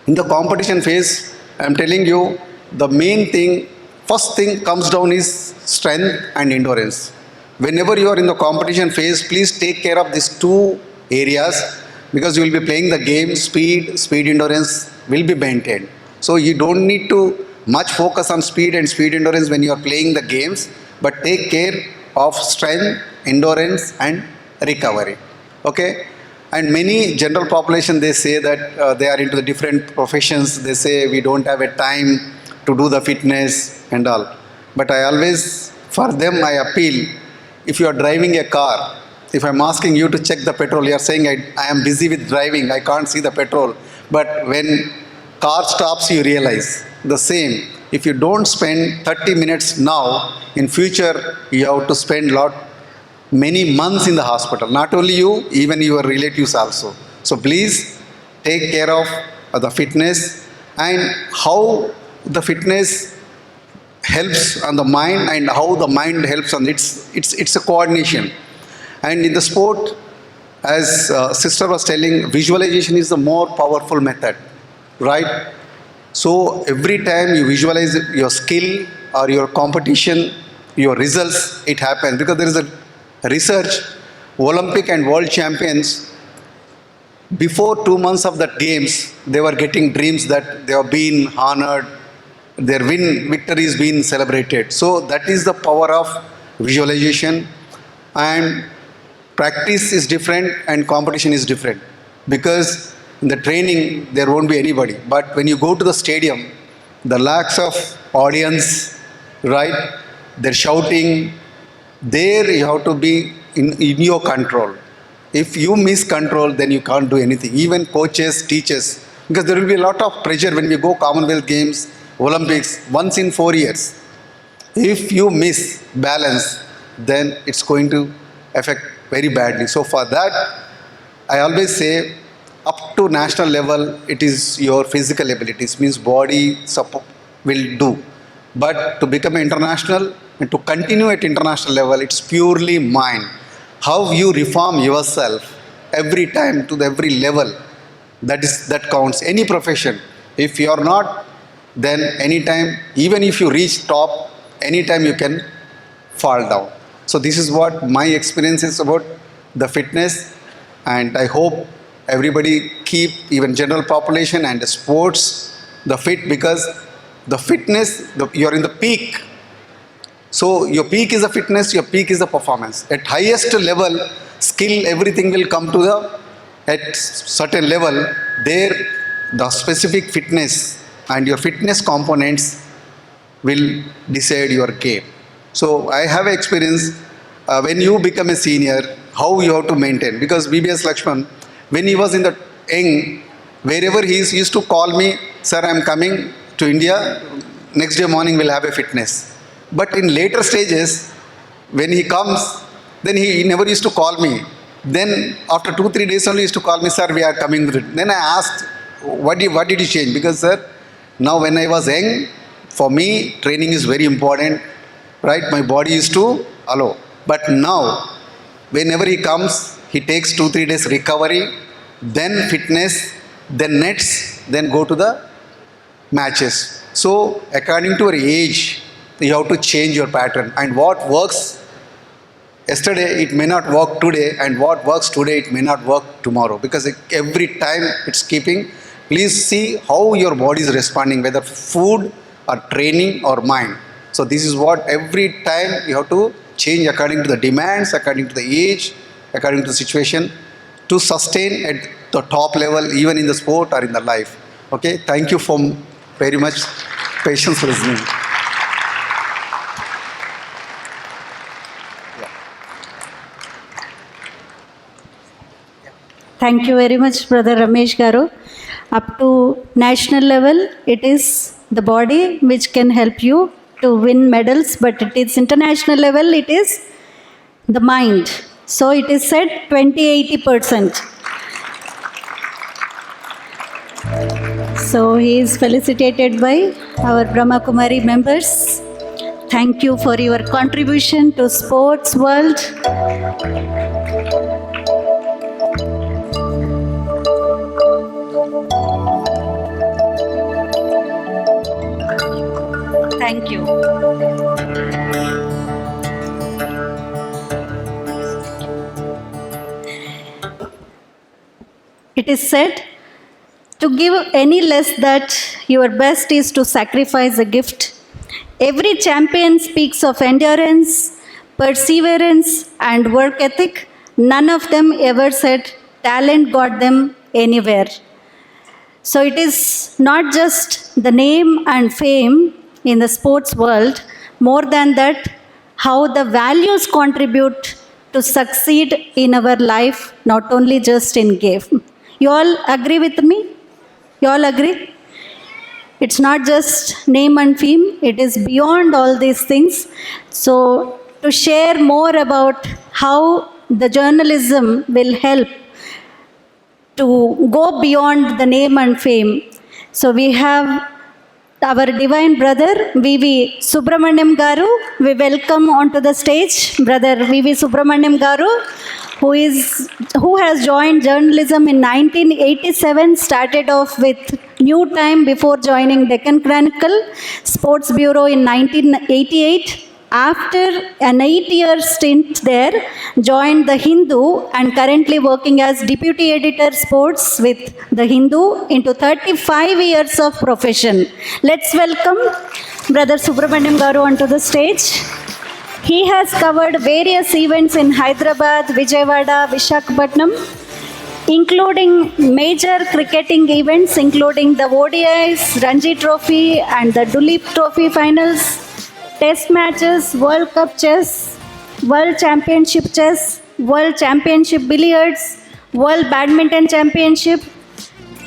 In the competition phase, I'm telling you, the main thing, first thing comes down is strength and endurance. Whenever you are in the competition phase, please take care of these 2 areas, because you will be playing the game, speed endurance will be maintained. So you don't need to much focus on speed and speed endurance when you are playing the games, but take care of strength, endurance, and recovery. Okay? And many general population, they say that they are into the different professions. They say we don't have a time to do the fitness and all. But I always, for them, I appeal, if you are driving a car, if I'm asking you to check the petrol, you are saying I am busy with driving, I can't see the petrol. But when car stops, you realize the same. If you don't spend 30 minutes now, in future, you have to spend many months in the hospital. Not only you, even your relatives also. So please take care of the fitness and how the fitness helps on the mind and how the mind helps on it's a coordination. And in the sport, as sister was telling, visualization is the more powerful method, right? So every time you visualize your skill or your competition, your results, it happens. Because there is a research, Olympic and world champions, before 2 months of the games, they were getting dreams that they have been honored, their victory is being celebrated. So that is the power of visualization. And practice is different and competition is different, because in the training there won't be anybody, but when you go to the stadium, the lakhs of audience, right, they're shouting, there you have to be in your control. If you miss control, then you can't do anything, even coaches, teachers, because there will be a lot of pressure when we go Commonwealth Games, Olympics, once in 4 years. If you miss balance, then it's going to affect very badly. So for that, I always say, up to national level, it is your physical abilities, means body support will do. But to become international and to continue at international level, it's purely mind. How you reform yourself every time to every level, that counts. Any profession. If you are not, then anytime, even if you reach top, anytime you can fall down. So this is what my experience is about the fitness, and I hope everybody keep, even general population and the sports, the fit, because the fitness, you're in the peak. So your peak is the fitness, your peak is the performance. At highest level, skill, everything will come to at certain level, there the specific fitness and your fitness components will decide your game. So I have experience when you become a senior, how you have to maintain. Because BBS Lakshman, when he was in the young, wherever he used to call me, sir, I am coming to India, next day morning we'll have a fitness. But in later stages, when he comes, then he never used to call me. Then after 2-3 days only he used to call me, sir, we are coming. Then I asked, what did you change? Because sir, now when I was young, for me, training is very important, right? My body used to allow. But now, whenever he comes, he takes 2-3 days recovery, then fitness, then nets, then go to the matches. So according to your age, you have to change your pattern. And what works yesterday, it may not work today, and what works today, it may not work tomorrow. Because every time it's keeping, please see how your body is responding, whether food or training or mind. So this is what every time you have to change according to the demands, according to the age, according to the situation, to sustain at the top level, even in the sport or in the life. Okay, thank you for very much patience listening. Thank you very much, Brother Ramesh Garu. Up to national level, it is the body which can help you to win medals, but it is international level, it is the mind. So it is said 20-80%. So he is felicitated by our Brahma Kumari members. Thank you for your contribution to sports world. Thank you. It is said, to give any less that your best is to sacrifice a gift. Every champion speaks of endurance, perseverance, and work ethic. None of them ever said talent got them anywhere. So it is not just the name and fame in the sports world, more than that, how the values contribute to succeed in our life, not only just in game. You all agree with me? You all agree? It's not just name and fame, it is beyond all these things. So, to share more about how the journalism will help to go beyond the name and fame. So, we have our divine brother V.V. Subramaniam Garu. We welcome onto the stage brother V.V. Subramaniam Garu, who has joined journalism in 1987, started off with New Time before joining Deccan Chronicle, Sports Bureau in 1988. After an 8-year stint there, joined the Hindu and currently working as deputy editor sports with the Hindu into 35 years of profession. Let's welcome Brother Subramaniam Garu onto the stage. He has covered various events in Hyderabad, Vijayawada, Visakhapatnam, including major cricketing events, including the ODIs, Ranji Trophy and the Duleep Trophy finals, Test matches, World Cup chess, World Championship chess, World Championship billiards, World Badminton Championship.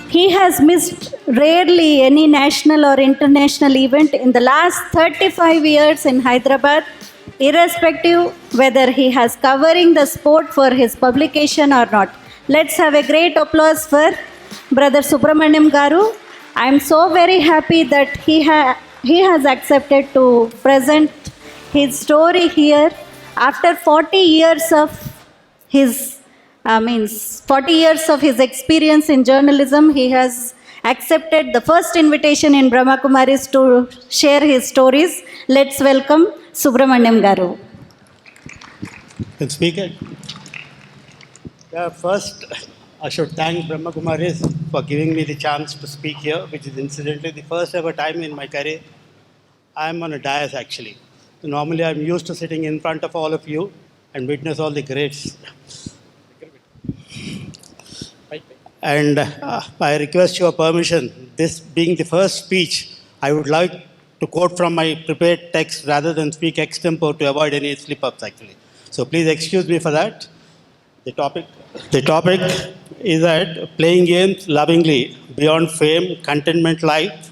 He has missed rarely any national or international event in the last 35 years in Hyderabad, irrespective whether he has covering the sport for his publication or not. Let's have a great applause for Brother Subramaniam Garu. I am so very happy that he has accepted to present his story here after 40 years of his 40 years of his experience in journalism. He has accepted the first invitation in Brahma Kumaris to share his stories. Let's welcome Subramaniam Garu. Can speak it. First, I should thank Brahma Kumaris for giving me the chance to speak here, which is incidentally the first ever time in my career. I'm on a dais actually. Normally, I'm used to sitting in front of all of you and witness all the greats. And I request your permission, this being the first speech, I would like to quote from my prepared text rather than speak extempore to avoid any slip-ups actually. So please excuse me for that. The topic is that playing games lovingly beyond fame, contentment life,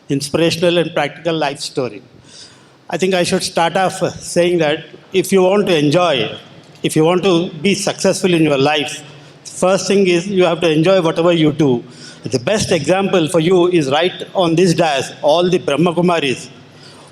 inspirational and practical life story. I think I should start off saying that if you want to enjoy, if you want to be successful in your life, first thing is you have to enjoy whatever you do. The best example for you is right on this dais, all the Brahma Kumaris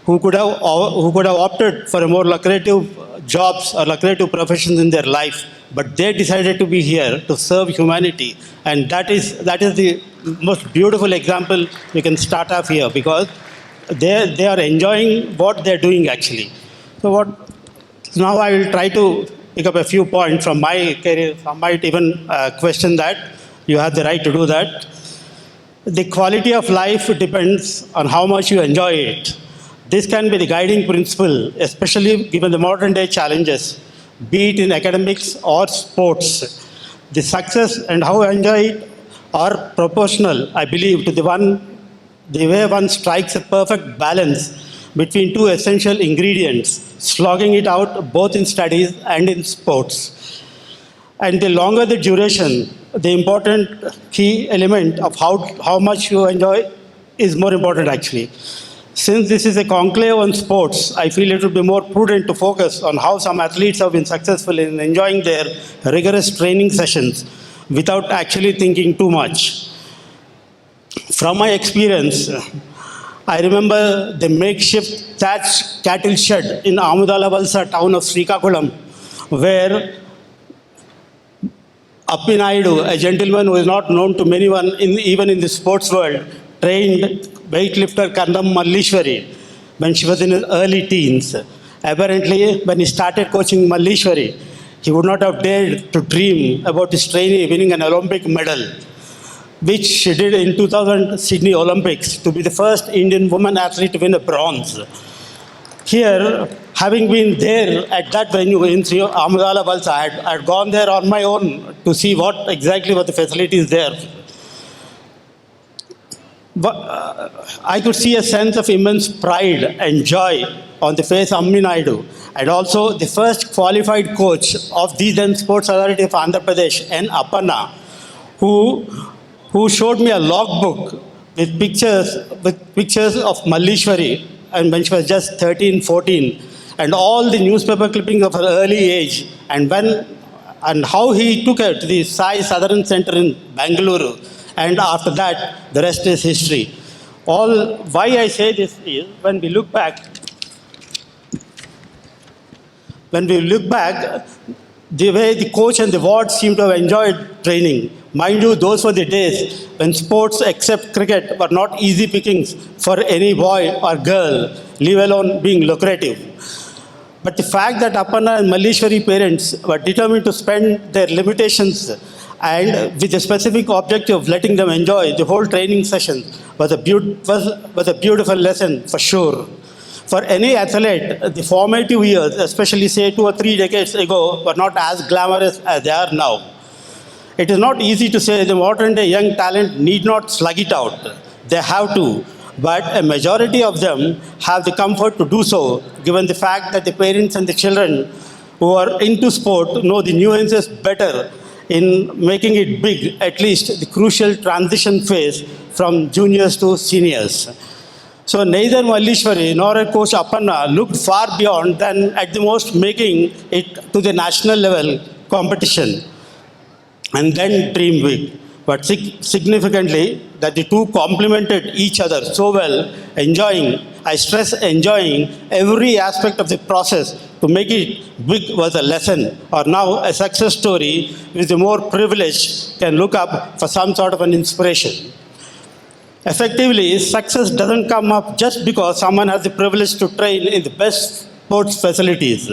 who could have opted for a more lucrative jobs or lucrative professions in their life, but they decided to be here to serve humanity, and that is the most beautiful example we can start off here, because they are enjoying what they're doing actually. Now I will try to pick up a few points from my career. Some might even question that. You have the right to do that. The quality of life depends on how much you enjoy it. This can be the guiding principle, especially given the modern day challenges. be it in academics or sports. The success and how I enjoy it are proportional, I believe, to the way one strikes a perfect balance between two essential ingredients, slogging it out both in studies and in sports. And the longer the duration, the important key element of how much you enjoy is more important actually. Since this is a conclave on sports, I feel it would be more prudent to focus on how some athletes have been successful in enjoying their rigorous training sessions without actually thinking too much. From my experience, I remember the makeshift thatched cattle shed in Amudala Valsa town of Srikakulam, where Appi Naidu, a gentleman who is not known to anyone even in the sports world, trained weightlifter Kandam Mallishwari when she was in her early teens. Apparently, when he started coaching Mallishwari, he would not have dared to dream about his trainee winning an Olympic medal, which she did in 2000 Sydney Olympics to be the first Indian woman athlete to win a bronze. Here, having been there at that venue in Amudala Valsa, I had gone there on my own to see what exactly were the facilities there. But, I could see a sense of immense pride and joy on the face of Ammi Naidu, and also the first qualified coach of the then Sports Authority of Andhra Pradesh, N. Appanna, who showed me a logbook with pictures of Mallishwari and when she was just 13, 14, and all the newspaper clippings of her early age, and how he took her to the Sai Southern Center in Bangalore, and after that, the rest is history. Why I say this is, when we look back, the way the coach and the ward seem to have enjoyed training. Mind you, those were the days when sports except cricket were not easy pickings for any boy or girl, leave alone being lucrative. But the fact that Appanna and Mallishwari parents were determined to spend their limitations and with the specific objective of letting them enjoy the whole training session was a beautiful lesson for sure. For any athlete, the formative years, especially say 2 or 3 decades ago, were not as glamorous as they are now. It is not easy to say the modern day young talent need not slug it out. They have to, but a majority of them have the comfort to do so, given the fact that the parents and the children who are into sport know the nuances better in making it big, at least the crucial transition phase from juniors to seniors. So neither Mallishwari nor coach Appanna looked far beyond than at the most making it to the national level competition and then dream big. But significantly, that the two complemented each other so well, I stress enjoying every aspect of the process to make it big was a lesson, or now a success story which the more privileged can look up for some sort of an inspiration. Effectively, success doesn't come up just because someone has the privilege to train in the best sports facilities,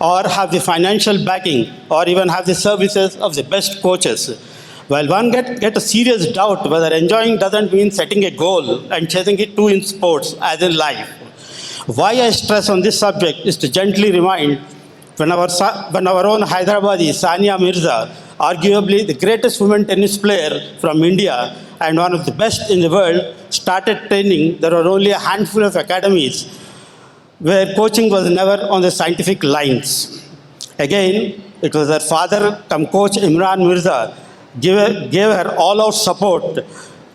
or have the financial backing, or even have the services of the best coaches. While one get a serious doubt whether enjoying doesn't mean setting a goal and chasing it too in sports as in life. Why I stress on this subject is to gently remind when our own Hyderabadi Sania Mirza, arguably the greatest women tennis player from India and one of the best in the world, started training, there were only a handful of academies where coaching was never on the scientific lines. Again, it was her father, come coach Imran Mirza, gave her all-out support,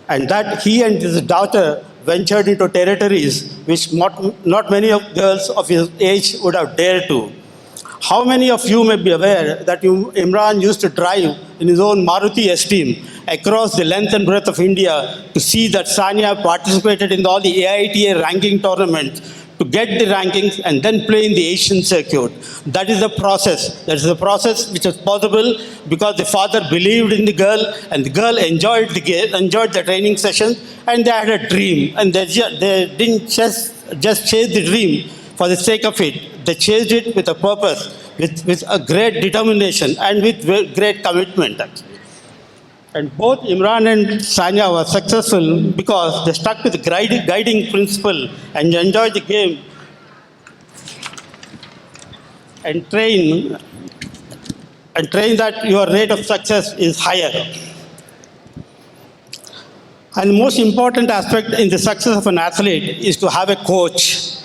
and that he and his daughter ventured into territories which not many of girls of his age would have dared to. How many of you may be aware that Imran used to drive in his own Maruti Esteem across the length and breadth of India to see that Sania participated in all the AITA ranking tournaments to get the rankings and then play in the Asian circuit. That is the process. That is the process which was possible because the father believed in the girl and the girl enjoyed the training session, and they had a dream, and they didn't just chase the dream for the sake of it. They chased it with a purpose, with a great determination and with great commitment actually. And both Imran and Sania were successful because they stuck to the guiding principle and enjoyed the game and trained and train that your rate of success is higher. And the most important aspect in the success of an athlete is to have a coach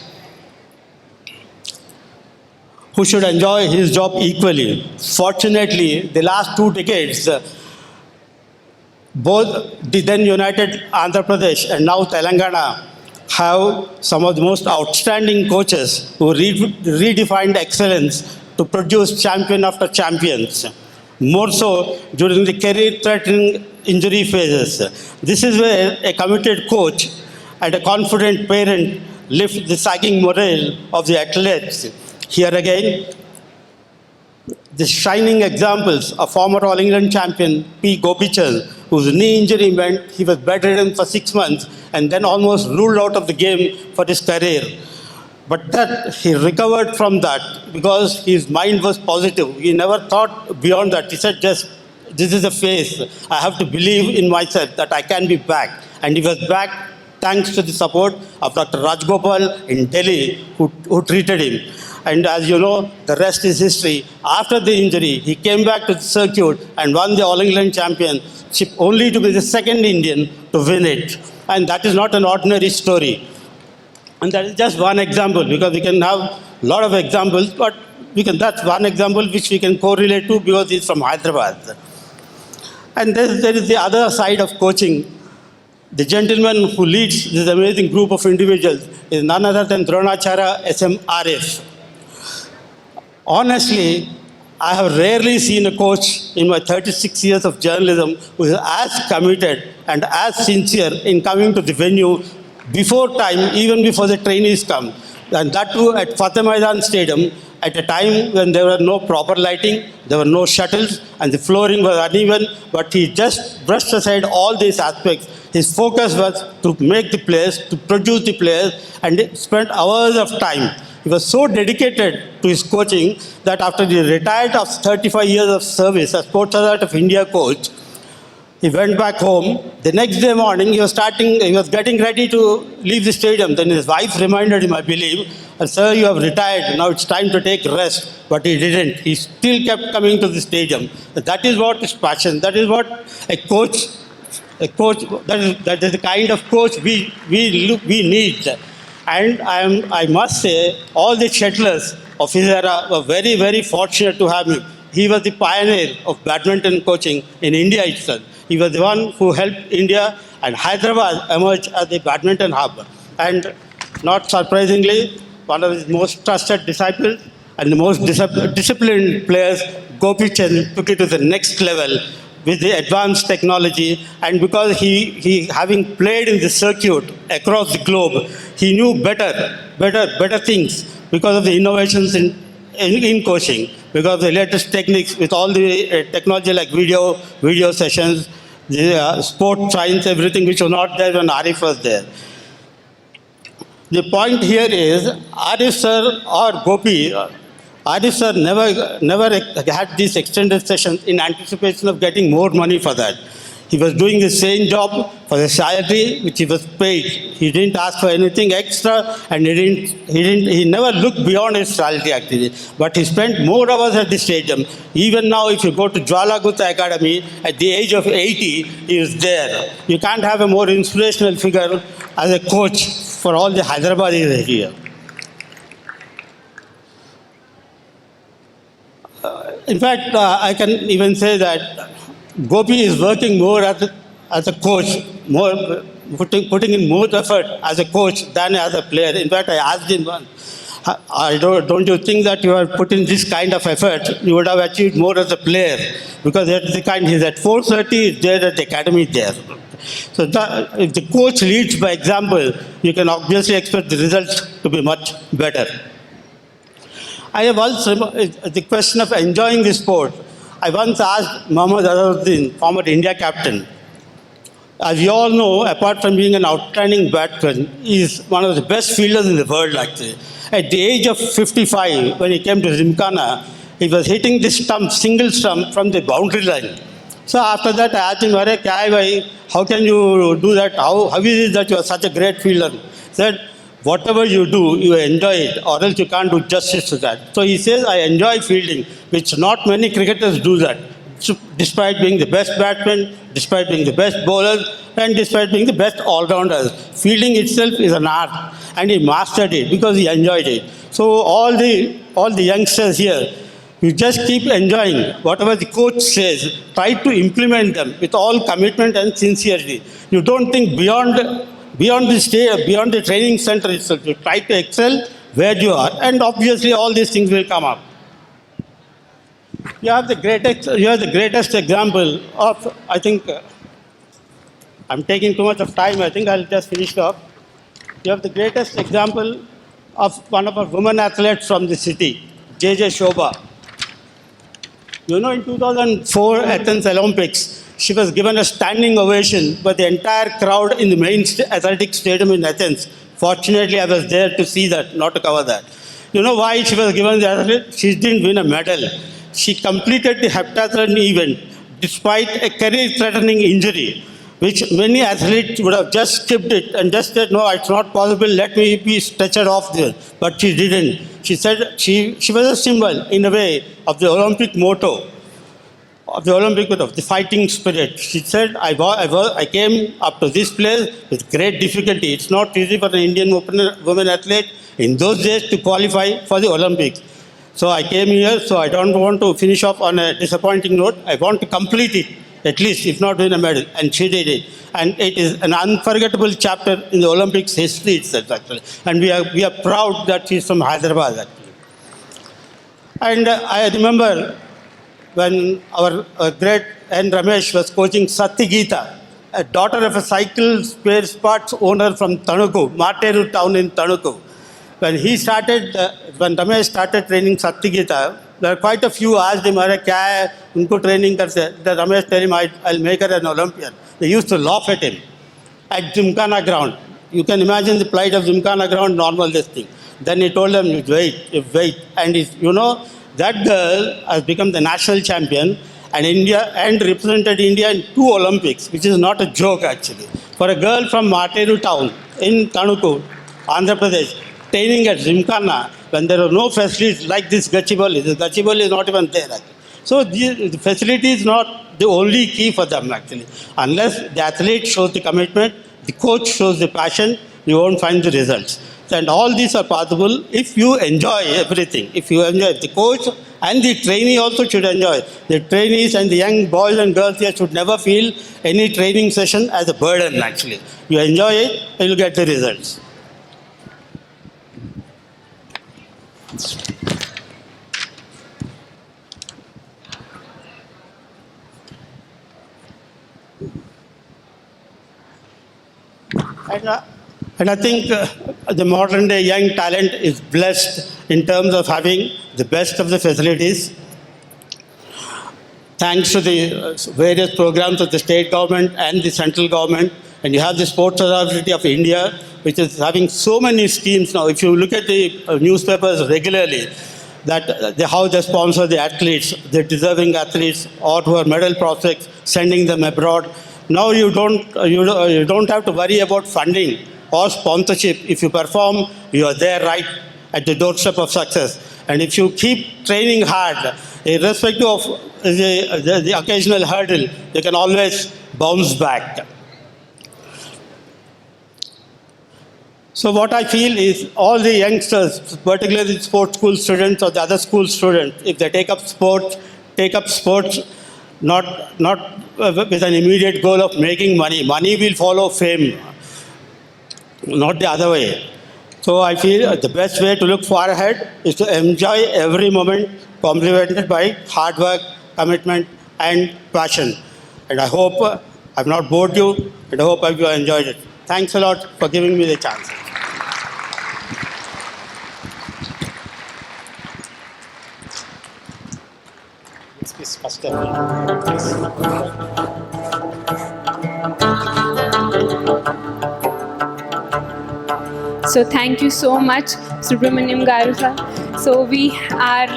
who should enjoy his job equally. Fortunately, the last 2 decades, both the then united Andhra Pradesh and now Telangana have some of the most outstanding coaches who redefined excellence to produce champion after champions. More so during the career-threatening injury phases. This is where a committed coach and a confident parent lift the sagging morale of the athletes. Here again, the shining examples of former All England champion P. Gopichand, whose knee injury meant he was bedridden for 6 months and then almost ruled out of the game for his career. But that he recovered from that because his mind was positive. He never thought beyond that. He said, just this is a phase. I have to believe in myself that I can be back. And he was back thanks to the support of Dr. Rajgopal in Delhi, who treated him. And as you know, the rest is history. After the injury, he came back to the circuit and won the All England Championship, only to be the second Indian to win it. And that is not an ordinary story. And that is just one example, because we can have a lot of examples, but that's one example which we can correlate to because he's from Hyderabad. And there is the other side of coaching. The gentleman who leads this amazing group of individuals is none other than Dronacharya S.M. Arif. Honestly, I have rarely seen a coach in my 36 years of journalism who is as committed and as sincere in coming to the venue before time, even before the trainees come. And that too at Fateh Maidan Stadium, at a time when there were no proper lighting, there were no shuttles, and the flooring was uneven, but he just brushed aside all these aspects. His focus was to make the players, to produce the players, and he spent hours of time. He was so dedicated to his coaching that after he retired of 35 years of service as Sports Authority of India coach, he went back home. The next day morning, he was getting ready to leave the stadium. Then his wife reminded him, I believe, sir, you have retired. Now it's time to take rest. But he didn't. He still kept coming to the stadium. That is what is passion. That is what a coach, that is the kind of coach we need. And I must say, all the settlers of his era were very, very fortunate to have him. He was the pioneer of badminton coaching in India itself. He was the one who helped India and Hyderabad emerge as the badminton hub. And not surprisingly, one of his most trusted disciples and the most disciplined players, Gopi Chand, took it to the next level with the advanced technology. And because he having played in the circuit across the globe, he knew better things because of the innovations in coaching, because of the latest techniques with all the technology like video sessions, the sport science, everything which was not there when Arif was there. The point here is Arif sir or Gopi, Arif sir never had these extended sessions in anticipation of getting more money for that. He was doing the same job for the salary which he was paid. He didn't ask for anything extra, and he never looked beyond his salary actually. But he spent more hours at the stadium. Even now, if you go to Jwala Gutta Academy, at the age of 80, he is there. You can't have a more inspirational figure as a coach for all the Hyderabadis here. In fact, I can even say that Gopi is working more as a coach, putting in more effort as a coach than as a player. In fact, I asked him once, don't you think that you have put in this kind of effort, you would have achieved more as a player? Because that's the kind, he's at 4:30, he's there at the academy there. So if the coach leads by example, you can obviously expect the results to be much better. I have also, the question of enjoying the sport, I once asked Mohammad Azharuddin, former India captain. As you all know, apart from being an outstanding batsman, he is one of the best fielders in the world actually. At the age of 55, when he came to Gymkhana, he was hitting the single stump from the boundary line. So after that, I asked him, "Arey, kya hai bhai? How can you do that? How is it that you are such a great fielder?" He said, whatever you do, you enjoy it, or else you can't do justice to that. So he says, I enjoy fielding, which not many cricketers do that. So despite being the best batsman, despite being the best bowlers, and despite being the best all-rounders, fielding itself is an art, and he mastered it because he enjoyed it. So all the youngsters here, you just keep enjoying whatever the coach says. Try to implement them with all commitment and sincerity. You don't think beyond the training center itself. You try to excel where you are, and obviously all these things will come up. You have the greatest example of, I think, I'm taking too much of time. I think I'll just finish it off. You have the greatest example of one of our women athletes from the city, JJ Shobha. You know, in 2004 Athens Olympics, she was given a standing ovation by the entire crowd in the main athletic stadium in Athens. Fortunately, I was there to see that, not to cover that. You know why she was given the athlete? She didn't win a medal. She completed the heptathlon event despite a career-threatening injury, which many athletes would have just skipped it and just said, no, it's not possible, let me be stretchered off there. But she didn't. She said she was a symbol, in a way, of the Olympic motto, of the Olympic motto, of the fighting spirit. She said, I came up to this place with great difficulty. It's not easy for an Indian women athlete in those days to qualify for the Olympics. So I came here, so I don't want to finish off on a disappointing note. I want to complete it, at least, if not win a medal. And she did it. And it is an unforgettable chapter in the Olympics history itself, actually. And we are proud that she's from Hyderabad, actually. And I remember when our great N. Ramesh was coaching Satyagita, a daughter of a cycle spare parts owner from Tanuku, Materu town in Tanuku. When Ramesh started training Satyagita, there are quite a few asked him, "Arey kya hai? Unko training karte?" The Ramesh told him, "I'll make her an Olympian." They used to laugh at him at Gymkhana ground. You can imagine the plight of Gymkhana ground, normal this thing. Then he told them, you wait. And that girl has become the national champion and represented India in 2 Olympics, which is not a joke actually. For a girl from Materu town in Tanuku, Andhra Pradesh, training at Gymkhana, when there are no facilities like this Gachibowli. The Gachibowli is not even there actually. So the facility is not the only key for them actually. Unless the athlete shows the commitment, the coach shows the passion, you won't find the results. And all these are possible if you enjoy everything. If you enjoy, the coach and the trainee also should enjoy. The trainees and the young boys and girls here should never feel any training session as a burden actually. You enjoy it, you will get the results. And I think the modern day young talent is blessed in terms of having the best of the facilities. Thanks to the various programs of the state government and the central government. And you have the Sports Authority of India, which is having so many schemes now. If you look at the newspapers regularly, how they sponsor the athletes, the deserving athletes, or who are medal prospects, sending them abroad. Now you don't have to worry about funding or sponsorship. If you perform, you are there right at the doorstep of success. And if you keep training hard, irrespective of the occasional hurdle, you can always bounce back. So what I feel is all the youngsters, particularly the sports school students or the other school students, if they take up sports not with an immediate goal of making money. Money will follow fame, not the other way. So I feel the best way to look far ahead is to enjoy every moment, complemented by hard work, commitment, and passion. And I hope I've not bored you, and I hope you enjoyed it. Thanks a lot for giving me the chance. Please, first So thank you so much, Subramaniam Garusa. So we are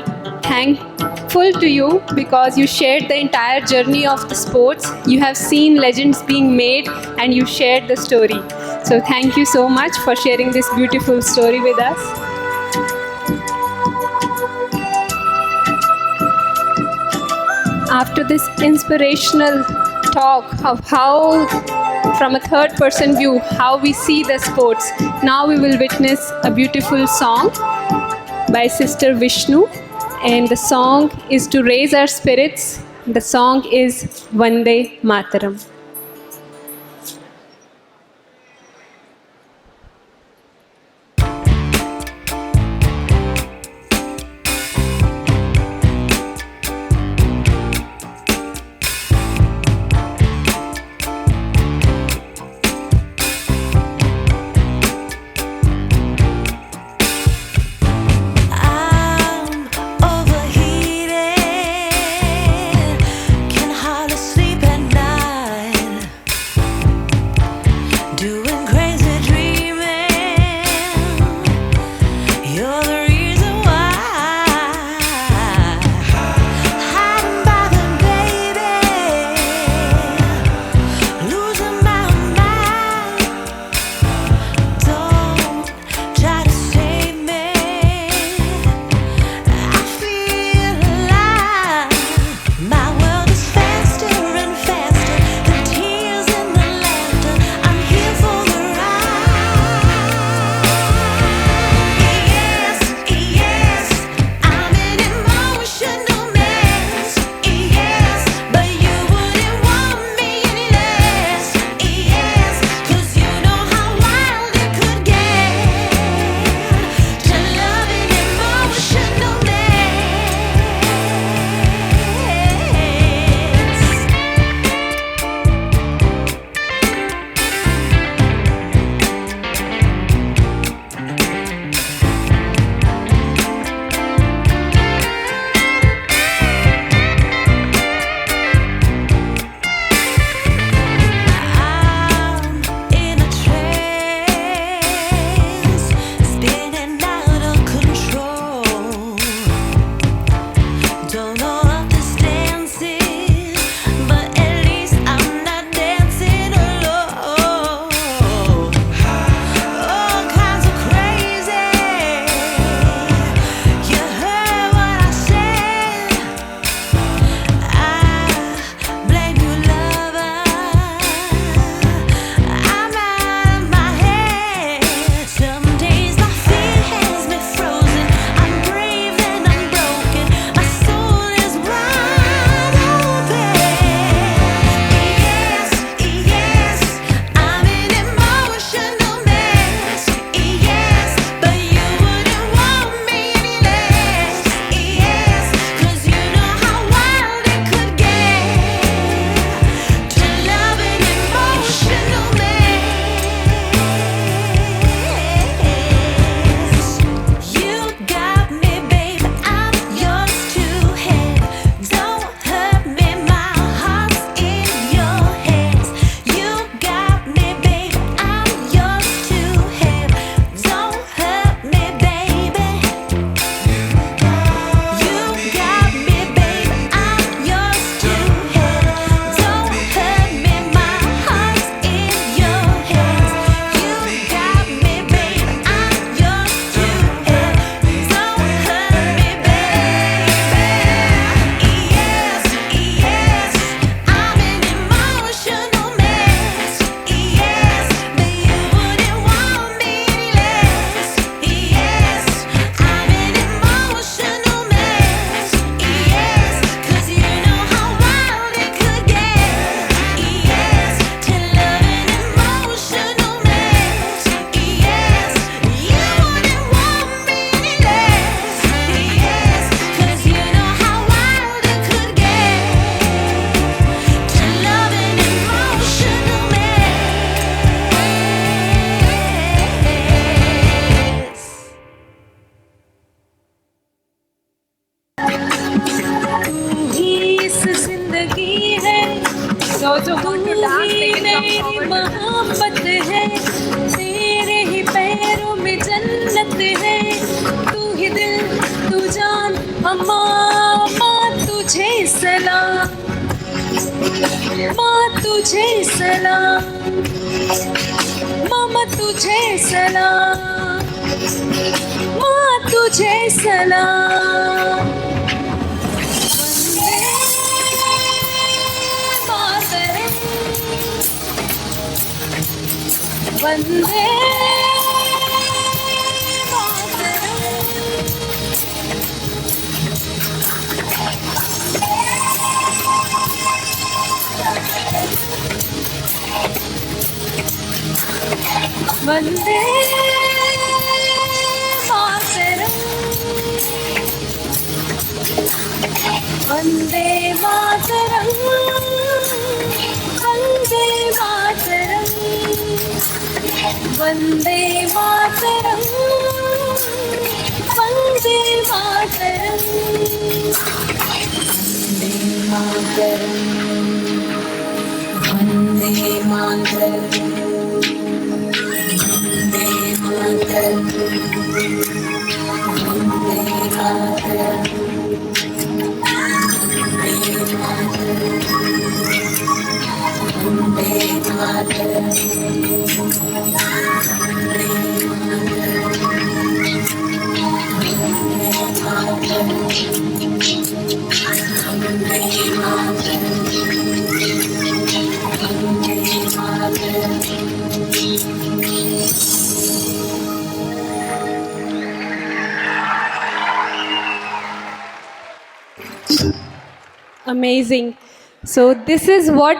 thankful to you because you shared the entire journey of the sports. You have seen legends being made and you shared the story. So thank you so much for sharing this beautiful story with us. After this inspirational talk of how, from a third person view, how we see the sports, now we will witness a beautiful song by Sister Vishnu, and the song is to raise our spirits. The song is Vande Mataram. Can hardly sleep at night. Those who want to dance, they can come forward. मोहब्बत है तेरे ही पैरों में जन्नत है तू ही दिल तू जान अम्मा तुझे सलाम माँ तुझे सलाम, मामा तुझे सलाम, माँ तुझे सलाम। वंदे Vande Mataram, Vande Mataram, Vande Mataram, Vande Mataram, Vande Mataram, Vande Mataram, Amazing. So this is what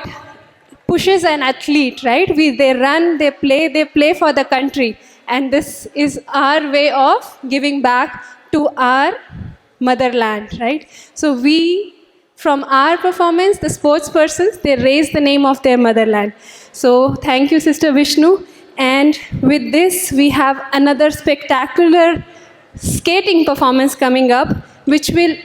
pushes an athlete, right? They run, they play for the country. And this is our way of giving back to our motherland, right? So we, from our performance, the sports persons, they raise the name of their motherland. So thank you, Sister Vishnu. And with this, we have another spectacular skating performance coming up, which will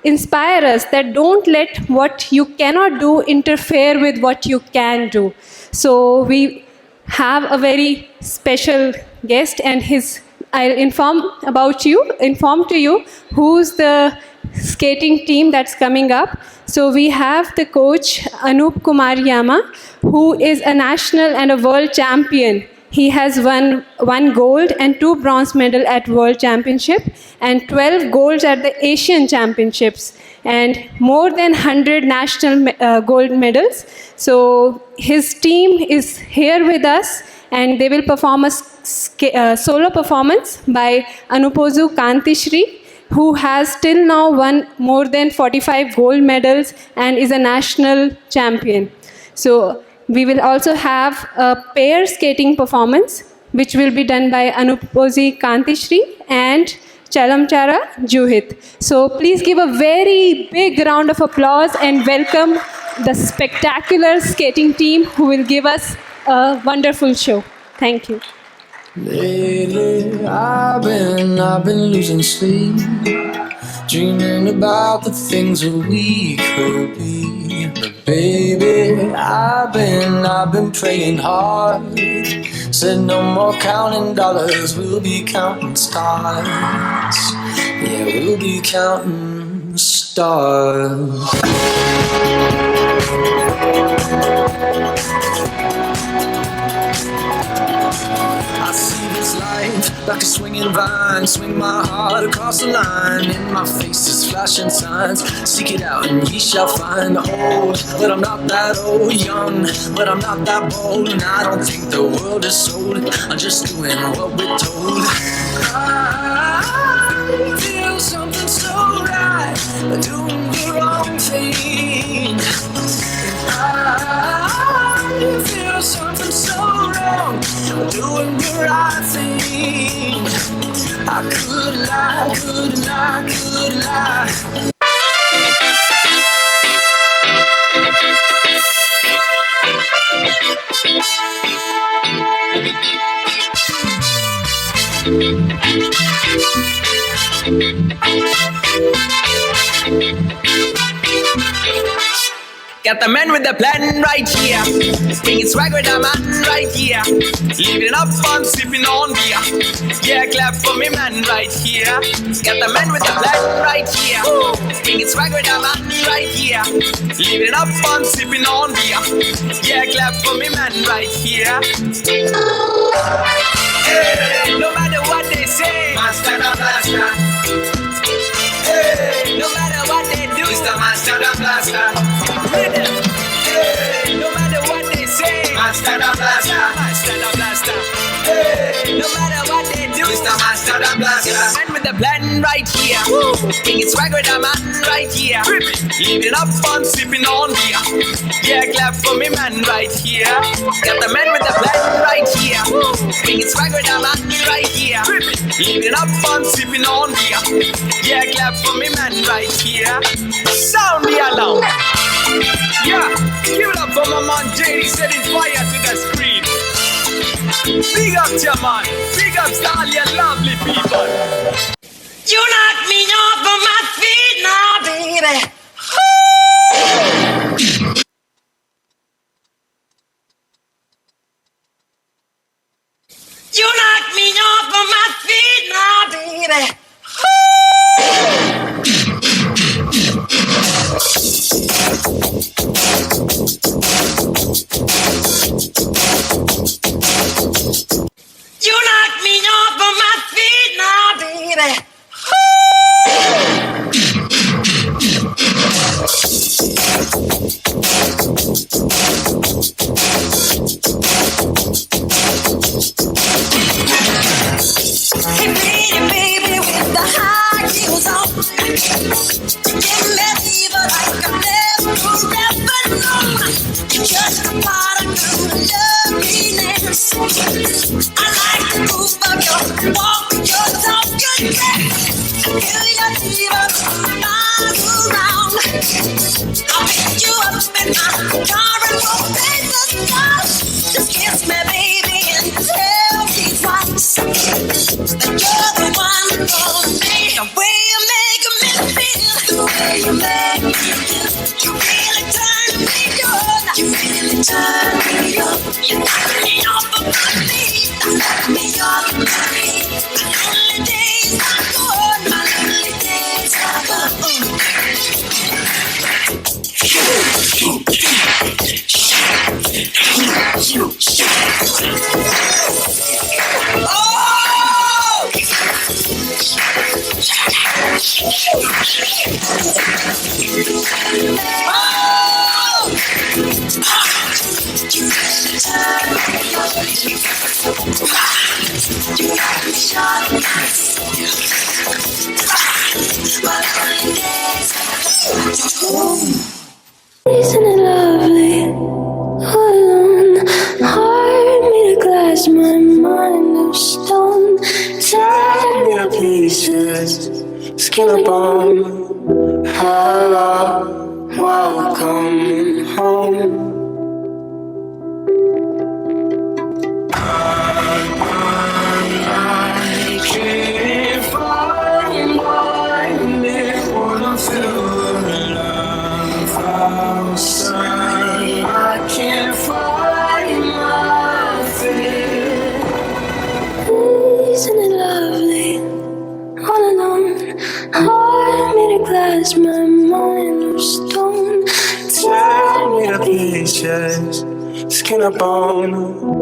inspire us that don't let what you cannot do interfere with what you can do. So we have a very special guest, and I'll inform to you who's the skating team that's coming up. So we have the coach Anup Kumar Yama, who is a national and a world champion. He has won 1 gold and 2 bronze medal at World Championship and 12 golds at the Asian Championships and more than 100 national gold medals. So his team is here with us and they will perform a solo performance by Anupozu Kantishri, who has till now won more than 45 gold medals and is a national champion. So we will also have a pair skating performance, which will be done by Anupozi Kantishri and Chalamchara Juhit. So please give a very big round of applause and welcome the spectacular skating team who will give us a wonderful show. Thank you. Lately, I've been losing sleep, dreaming about the things that we could be. But baby, I've been praying hard. Said no more counting dollars, we'll be counting stars. Yeah, we'll be counting stars. I see this life like a swinging vine, swing my heart across the line. In my face is flashing signs, seek it out and ye shall find. Old, but I'm not that old. Young, but I'm not that bold. And I don't think the world is sold, I'm just doing what we're told. I feel something so right, doing the wrong thing. I feel something so wrong, doing the right thing. I could lie, could lie, could lie. Got the man with the plan right here. Bringing swag with the man right here. Living up on sipping on beer. Yeah, clap for me man right here. Got the man with the plan right here. Bringing swag with the man right here. Living up on sipping on beer. Yeah, clap for me man right here. Hey, no matter what they say, master the blaster. Hey, no matter what they do, it's the master the blaster. Rhythm. Hey, no matter what they say, master the blaster. Master the blaster. Hey, no matter what they do, it's the master the blaster. Man with the plan right here. Bringing swag with the man right here. Living up on sipping on beer. Yeah, clap for me man right here. Got the man with the plan right here. Bringing swag with the man right here. Living up on sipping on beer. Yeah, clap for me man right here. Sound the alarm. Yeah, give it up for my man JD setting fire to the screen. Big up to your man. Big up to all your lovely people. You knock me off of my feet now, baby. You knock me off of my feet now, baby. You knock me off of my feet now, baby. Hey, baby, with the high heels on. You give me fever like I've never known. You're just a product of loveliness. I like the move of your walk, your talk, your dress. I feel your fever miles around. I'll pick you up in my car and we'll face the stars. Just kiss me, baby, and tell me twice that you're the one for me. The way you make me feel, the way you make me feel, you really turn me on. You really turn me on. You knock me off of my feet. You knock me off of my feet. My lonely days are gone. My lonely days are gone. Isn't it lovely? All alone, heart made of glass, my mind of stone. Tear me to pieces, skin and bone. Hello, welcome home. I can't find my feel love outside. I can't find my fear. Isn't it lovely? All alone, heart made of glass, my mind of stone. Tear me to pieces, skin and bone.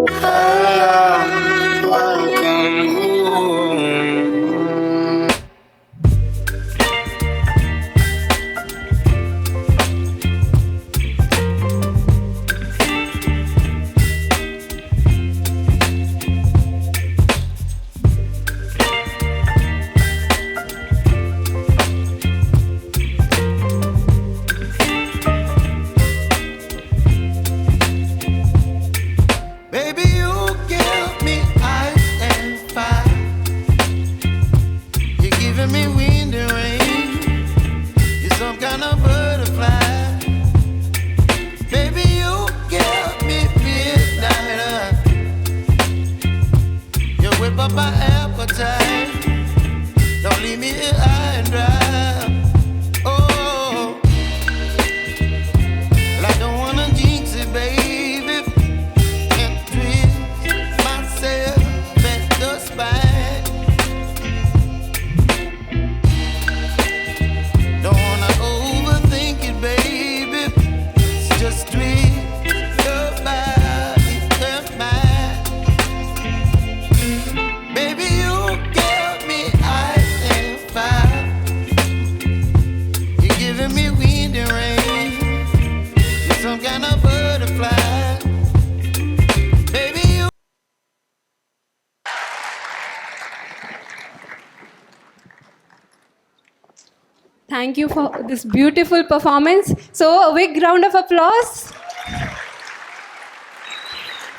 Hello, welcome home. Baby, you give me ice and fire. some kind of butterfly. Baby, you. Thank you for this beautiful performance. So, a big round of applause.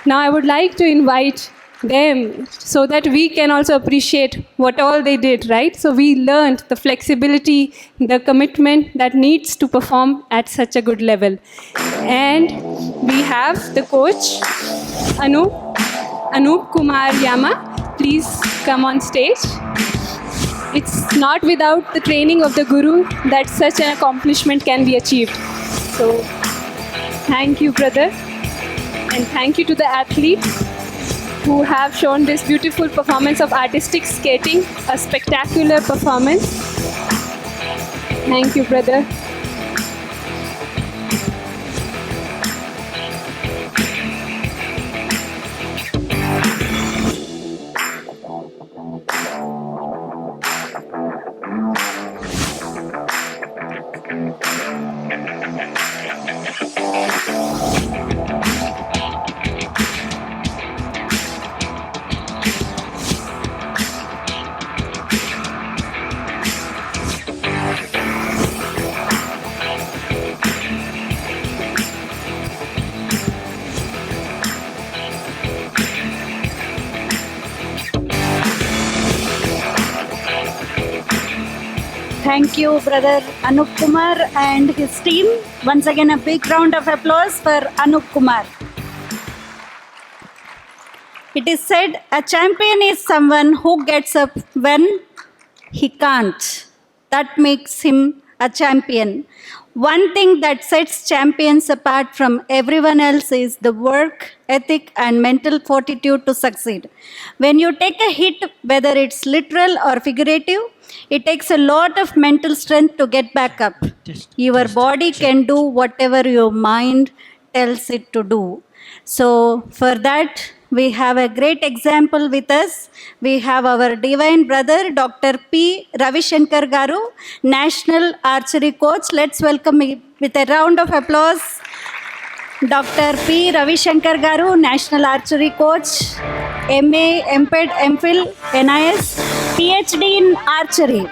Now, I would like to invite them so that we can also appreciate what all they did, right? So, we learned the flexibility, the commitment that needs to perform at such a good level. And we have the coach, Anup Kumar Yama. Please come on stage. It's not without the training of the Guru that such an accomplishment can be achieved. So, thank you, brother. And thank you to the athletes who have shown this beautiful performance of artistic skating, a spectacular performance. Thank you, brother. Thank you, brother Anup Kumar and his team. Once again, a big round of applause for Anup Kumar. It is said a champion is someone who gets up when he can't. That makes him a champion. One thing that sets champions apart from everyone else is the work ethic and mental fortitude to succeed. When you take a hit, whether it's literal or figurative, it takes a lot of mental strength to get back up. Your body can do whatever your mind tells it to do. So, for that, we have a great example with us. We have our divine brother, Dr. P. Ravi Shankar Garu, National Archery Coach. Let's welcome him with a round of applause. Dr. P. Ravi Shankar Garu, National Archery Coach, MA, MPed, MPhil, NIS, PhD in Archery,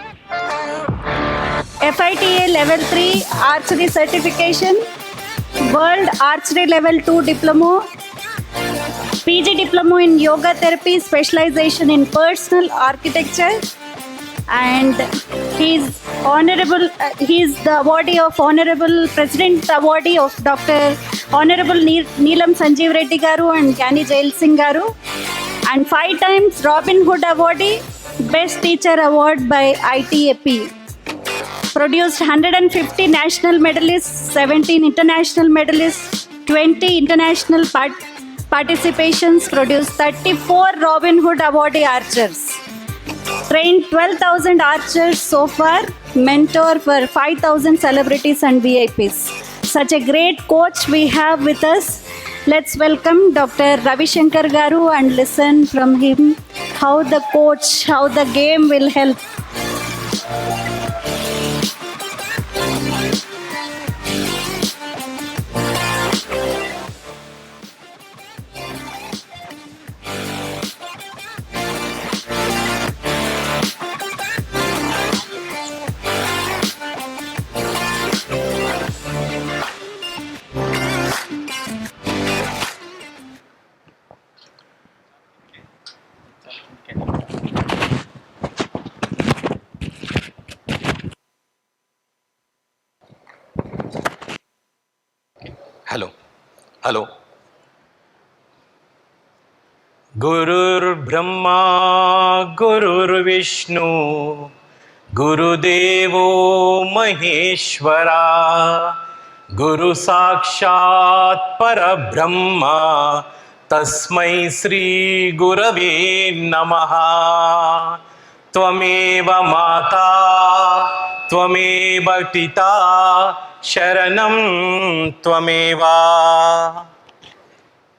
FITA Level 3 Archery Certification, World Archery Level 2 Diploma, PG Diploma in Yoga Therapy, specialization in personal architecture, and he's the awardee of Honorable President Awardee of Dr. Honorable Neelam Sanjeev Reddy Garu and Gyani Jail Singh Garu, and 5 times Robin Hood Awardee, Best Teacher Award by ITAP. Produced 150 national medalists, 17 international medalists, 20 international participations, produced 34 Robin Hood Awardee archers. Trained 12,000 archers so far, mentor for 5,000 celebrities and VIPs. Such a great coach we have with us. Let's welcome Dr. Ravi Shankar Garu and listen from him how the game will help. Hello. Gurur Brahma, Gurur Vishnu, Guru Devo Maheshwara, Guru Sakshat Parabrahma, Tasmai Sri Gurave Namaha. Tvameva Mata, Tvameva Pita, Sharanam Tvameva.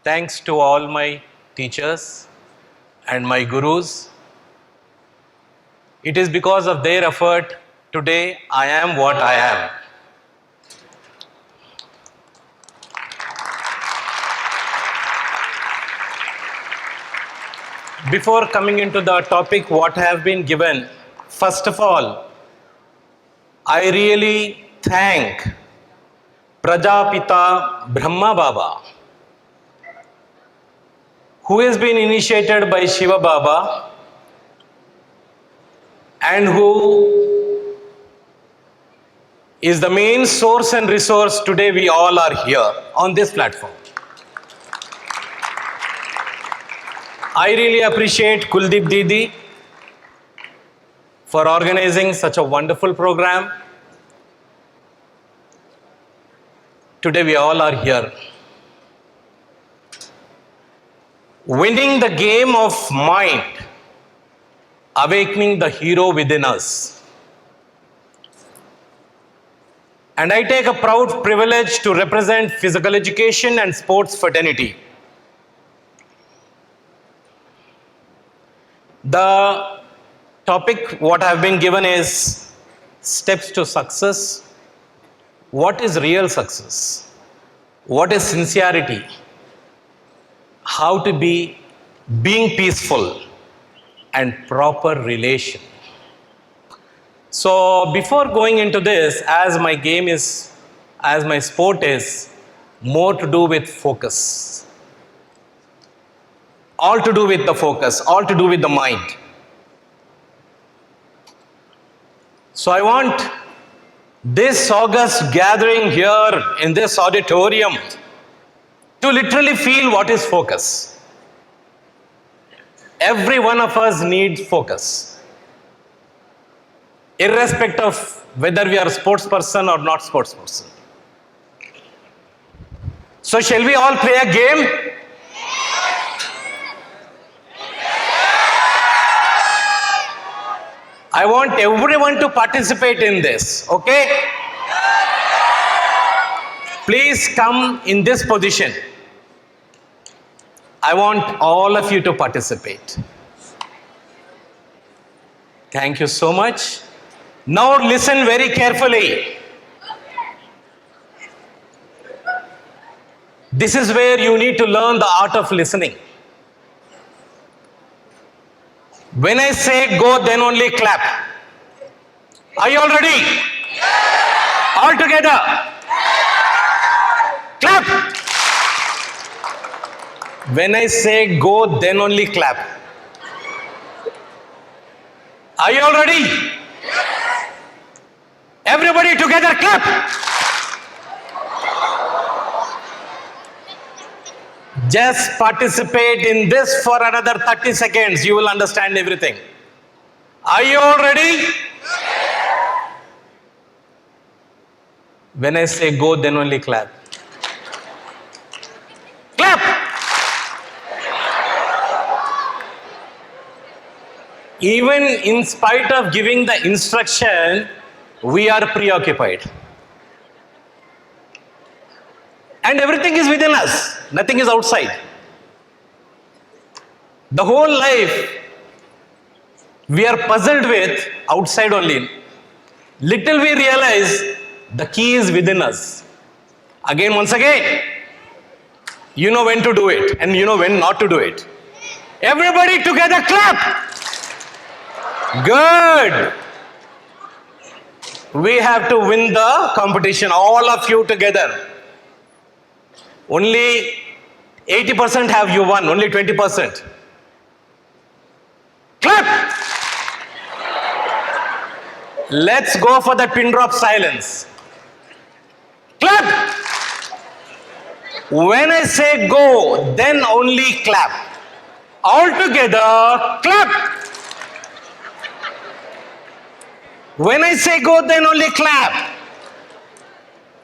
Thanks to all my teachers and my gurus. It is because of their effort today I am what I am. before coming into the topic what have been given, first of all, I really thank Prajapita Brahma Baba, who has been initiated by Shiva Baba and who is the main source and resource today we all are here on this platform. I really appreciate Kuldeep Didi for organizing such a wonderful program. Today we all are here. Winning the game of mind, awakening the hero within us. And I take a proud privilege to represent physical education and sports fraternity. The topic what I have been given is steps to success. What is real success? What is sincerity? How to be being peaceful and proper relation. So before going into this, as my sport is more to do with focus. All to do with the focus, all to do with the mind. So I want this august gathering here in this auditorium to literally feel what is focus. Every one of us needs focus, irrespective of whether we are a sports person or not sports person. So shall we all play a game? I want everyone to participate in this, okay? Please come in this position. I want all of you to participate. Thank you so much. Now listen very carefully. This is where you need to learn the art of listening. When I say go, then only clap. Are you all ready? All together. Clap. When I say go, then only clap. Are you all ready? Everybody together, clap. Just participate in this for another 30 seconds. You will understand everything. Are you all ready? When I say go, then only clap. Clap. Even in spite of giving the instruction, we are preoccupied. And everything is within us. Nothing is outside. The whole life, we are puzzled with outside only. Little we realize the key is within us. Once again, you know when to do it and you know when not to do it. Everybody together clap. Good. We have to win the competition, all of you together. Only 80% have you won, only 20%. Clap! Let's go for the pin drop silence. Clap! When I say go, then only clap. All together, clap! When I say go, then only clap.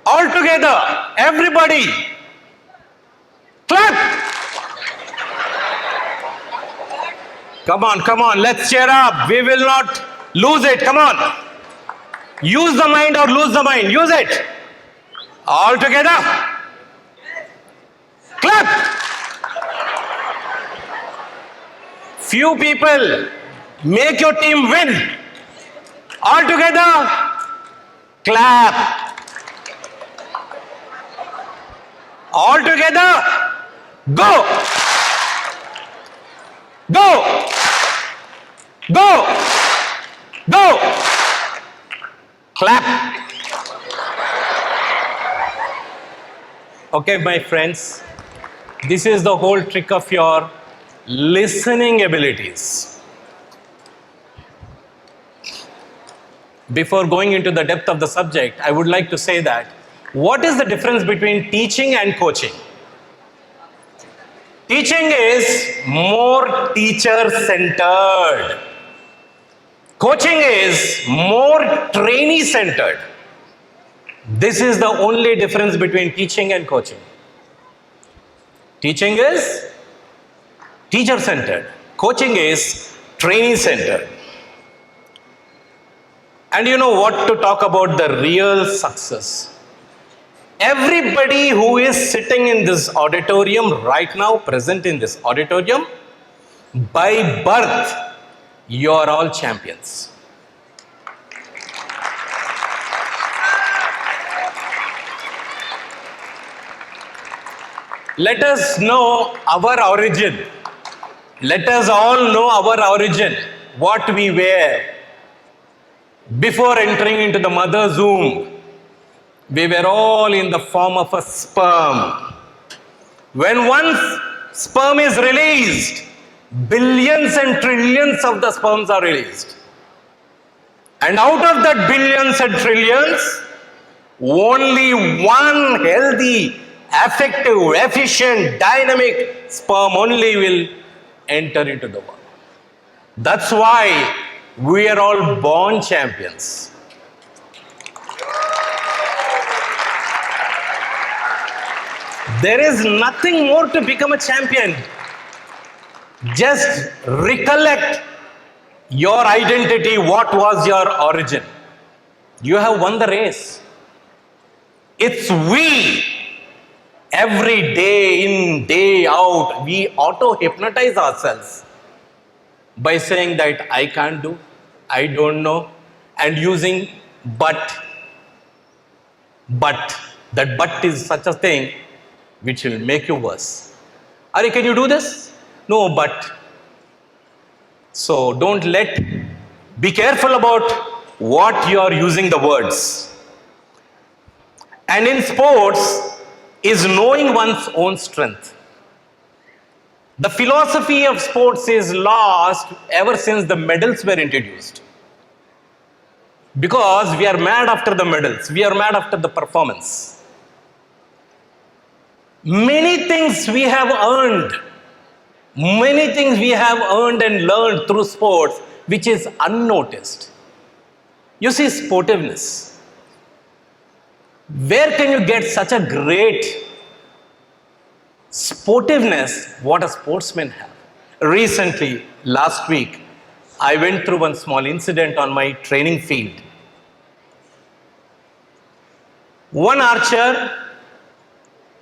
All together, everybody. Clap! Come on, let's cheer up. We will not lose it. Come on. Use the mind or lose the mind. Use it. All together. Clap! Few people make your team win. All together. Clap. All together. Go. Go! Go! Go! Clap. Okay, my friends, this is the whole trick of your listening abilities. Before going into the depth of the subject, I would like to say that what is the difference between teaching and coaching? Teaching is more teacher-centered. Coaching is more trainee-centered. This is the only difference between teaching and coaching. Teaching is teacher-centered. Coaching is trainee-centered. And you know what to talk about the real success? Everybody who is sitting in this auditorium right now, present in this auditorium, by birth, you are all champions. Let us know our origin. Let us all know our origin, what we were. Before entering into the mother's womb, we were all in the form of a sperm. When one sperm is released, billions and trillions of the sperms are released. And out of that billions and trillions, only one healthy, effective, efficient, dynamic sperm only will enter into the world. That's why we are all born champions. There is nothing more to become a champion. Just recollect your identity, what was your origin. You have won the race. It's we. Every day in, day out, we auto-hypnotize ourselves by saying that I can't do, I don't know, and using but. That but is such a thing which will make you worse. Are can you do this? No, but. So be careful about what you are using the words. And in sports is knowing one's own strength. The philosophy of sports is lost ever since the medals were introduced. Because we are mad after the medals, we are mad after the performance. Many things we have earned and learned through sports which is unnoticed. You see, sportiveness. Where can you get such a great sportiveness what a sportsman have? Recently, last week, I went through one small incident on my training field. One archer,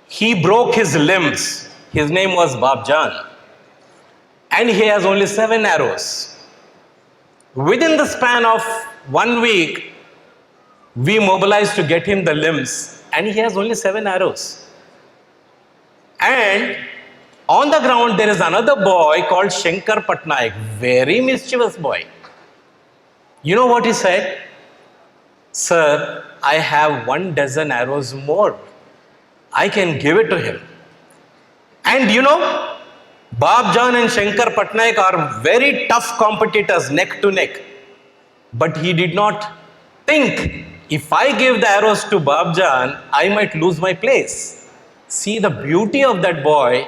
he broke his limbs. His name was Babjan. And he has only 7 arrows. Within the span of 1 week, we mobilized to get him the limbs, and he has only 7 arrows. And on the ground, there is another boy called Shankar Patnaik, very mischievous boy. You know what he said? Sir, I have 12 arrows more. I can give it to him. And you know, Babjan and Shankar Patnaik are very tough competitors, neck to neck. But he did not think, if I give the arrows to Babjan, I might lose my place. See the beauty of that boy.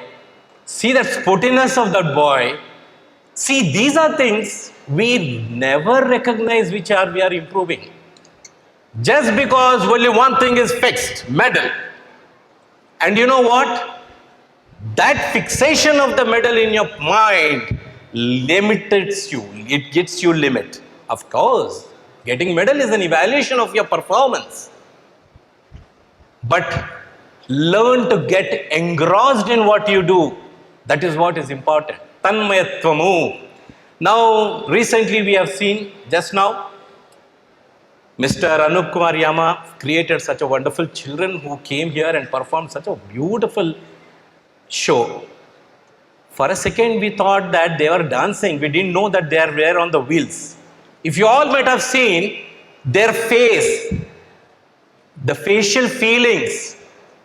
See that sportiness of that boy. See, these are things we never recognize which we are improving. Just because only one thing is fixed, medal. And you know what? That fixation of the medal in your mind limits you. It gets you limit. Of course, getting medal is an evaluation of your performance. But learn to get engrossed in what you do. That is what is important. Tanmayatvamu. Now, recently we have seen, just now, Mr. Anup Kumar Yama created such a wonderful children who came here and performed such a beautiful show. For a second, we thought that they were dancing. We didn't know that they were on the wheels. If you all might have seen their face, the facial feelings,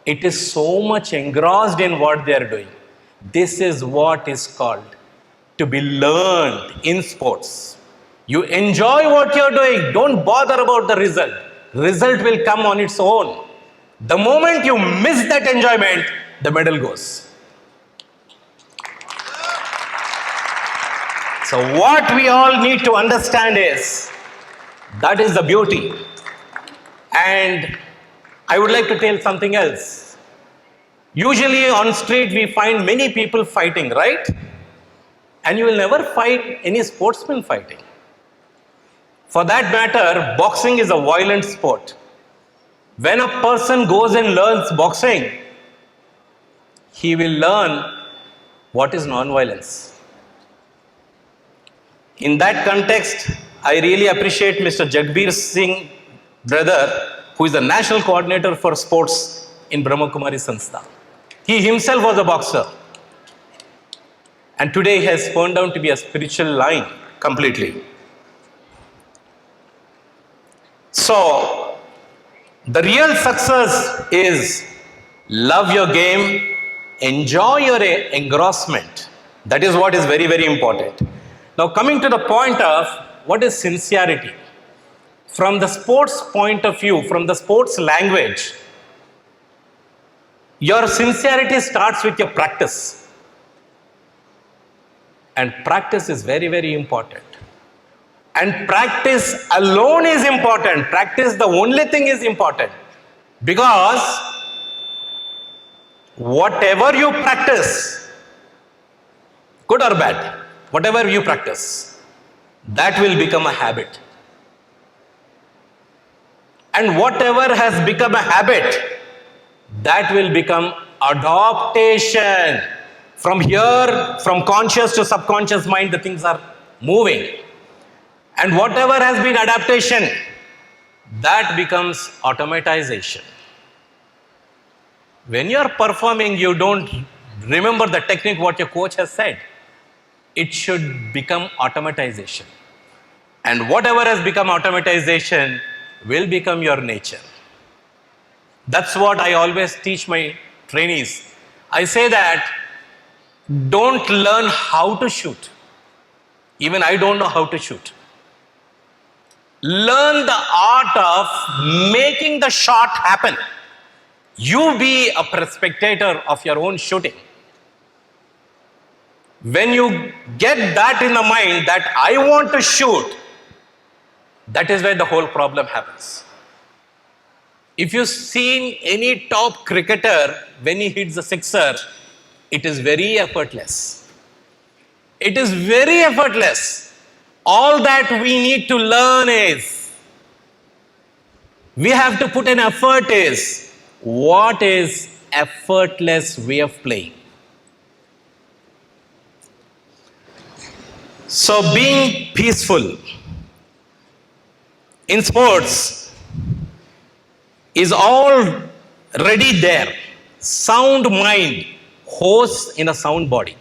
it is so much engrossed in what they are doing. This is what is called to be learned in sports. You enjoy what you're doing. Don't bother about the result. Result will come on its own. The moment you miss that enjoyment, the medal goes. So what we all need to understand is, that is the beauty. And I would like to tell something else. Usually on street we find many people fighting, right? And you will never find any sportsman fighting. For that matter, boxing is a violent sport. When a person goes and learns boxing, he will learn what is non-violence. In that context, I really appreciate Mr. Jagbir Singh, brother, who is the national coordinator for sports in Brahma Kumari Sanstha. He himself was a boxer. And today he has turned out to be a spiritual line completely. So, the real success is love your game, enjoy your engrossment. That is what is very, very important. Now, coming to the point of what is sincerity. From the sports point of view, from the sports language, your sincerity starts with your practice. And practice is very, very important. And practice alone is important. Practice, the only thing is important. Because whatever you practice, good or bad, whatever you practice, that will become a habit. And whatever has become a habit, that will become adaptation. From here, from conscious to subconscious mind, the things are moving. And whatever has been adaptation, that becomes automatization. When you are performing, you don't remember the technique what your coach has said. It should become automatization. And whatever has become automatization will become your nature. That's what I always teach my trainees. I say that don't learn how to shoot. Even I don't know how to shoot. Learn the art of making the shot happen. You be a spectator of your own shooting. When you get that in the mind that I want to shoot, that is where the whole problem happens. If you've seen any top cricketer, when he hits the sixer, it is very effortless. It is very effortless. All that we need to learn is, we have to put an effort is, what is effortless way of playing? So being peaceful in sports is already there. Sound mind hosts in a sound body.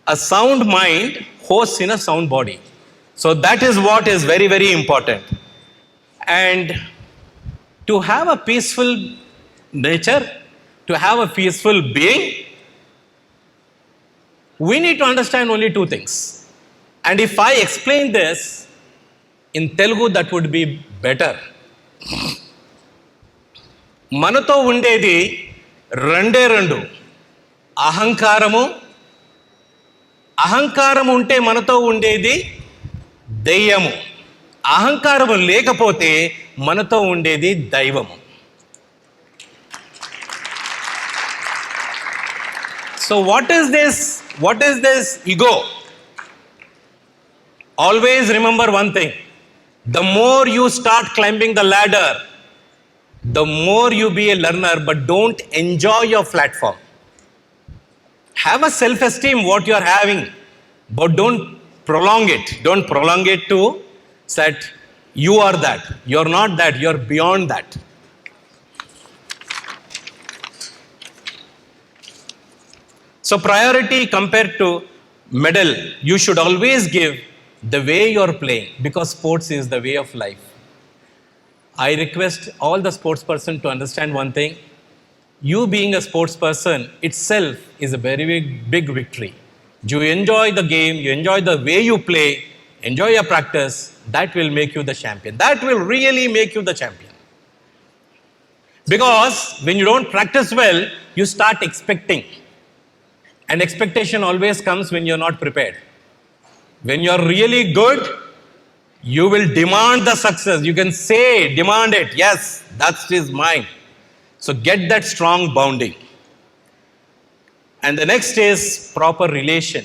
A sound mind hosts in a sound body. So that is what is very, very important. And to have a peaceful nature, to have a peaceful being, we need to understand only two things. And if I explain this in Telugu, that would be better. మనతో ఉండేది రెండే రెండు, అహంకారము. అహంకారం ఉంటే మనతో ఉండేది దెయ్యము. అహంకారము లేకపోతే మనతో ఉండేది దైవము. So what is this? What is this ego? Always remember one thing. The more you start climbing the ladder, the more you be a learner, but don't enjoy your platform. Have a self-esteem what you are having, but don't prolong it. Don't prolong it to that you are that. You're not that. You're beyond that. So priority compared to medal, you should always give the way you're playing, because sports is the way of life. I request all the sports person to understand one thing. You being a sports person itself is a very big victory. You enjoy the game, you enjoy the way you play, enjoy your practice, that will make you the champion. That will really make you the champion. Because when you don't practice well, you start expecting. And expectation always comes when you're not prepared. When you're really good, you will demand the success. You can say, demand it. Yes, that is mine. So get that strong bounding. And the next is proper relation.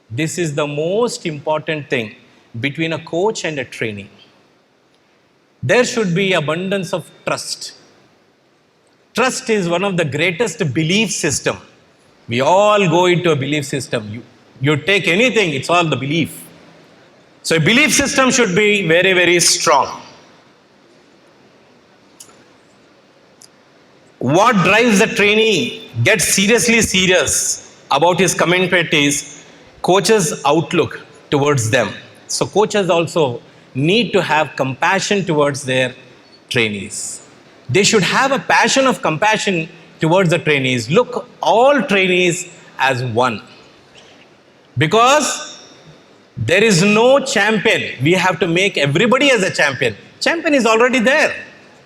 This is the most important thing between a coach and a trainee. There should be abundance of trust. Trust is one of the greatest belief system. We all go into a belief system. You take anything, it's all the belief. So a belief system should be very strong. What drives the trainee gets seriously serious about his commitment is coach's outlook towards them. So coaches also need to have compassion towards their trainees. They should have a passion of compassion towards the trainees. Look, all trainees as one. Because there is no champion. We have to make everybody as a champion. Champion is already there.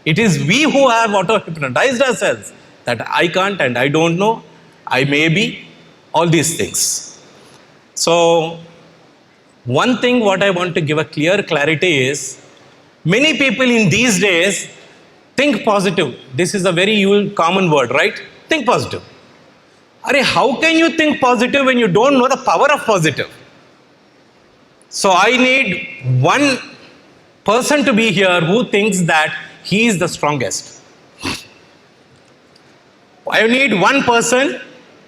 It is we who have auto-hypnotized ourselves that I can't and I don't know, I may be, all these things. So, one thing what I want to give a clear clarity is, many people in these days think positive. This is a very common word, right? Think positive. Arey, how can you think positive when you don't know the power of positive? So I need one person to be here who thinks that he is the strongest. I need one person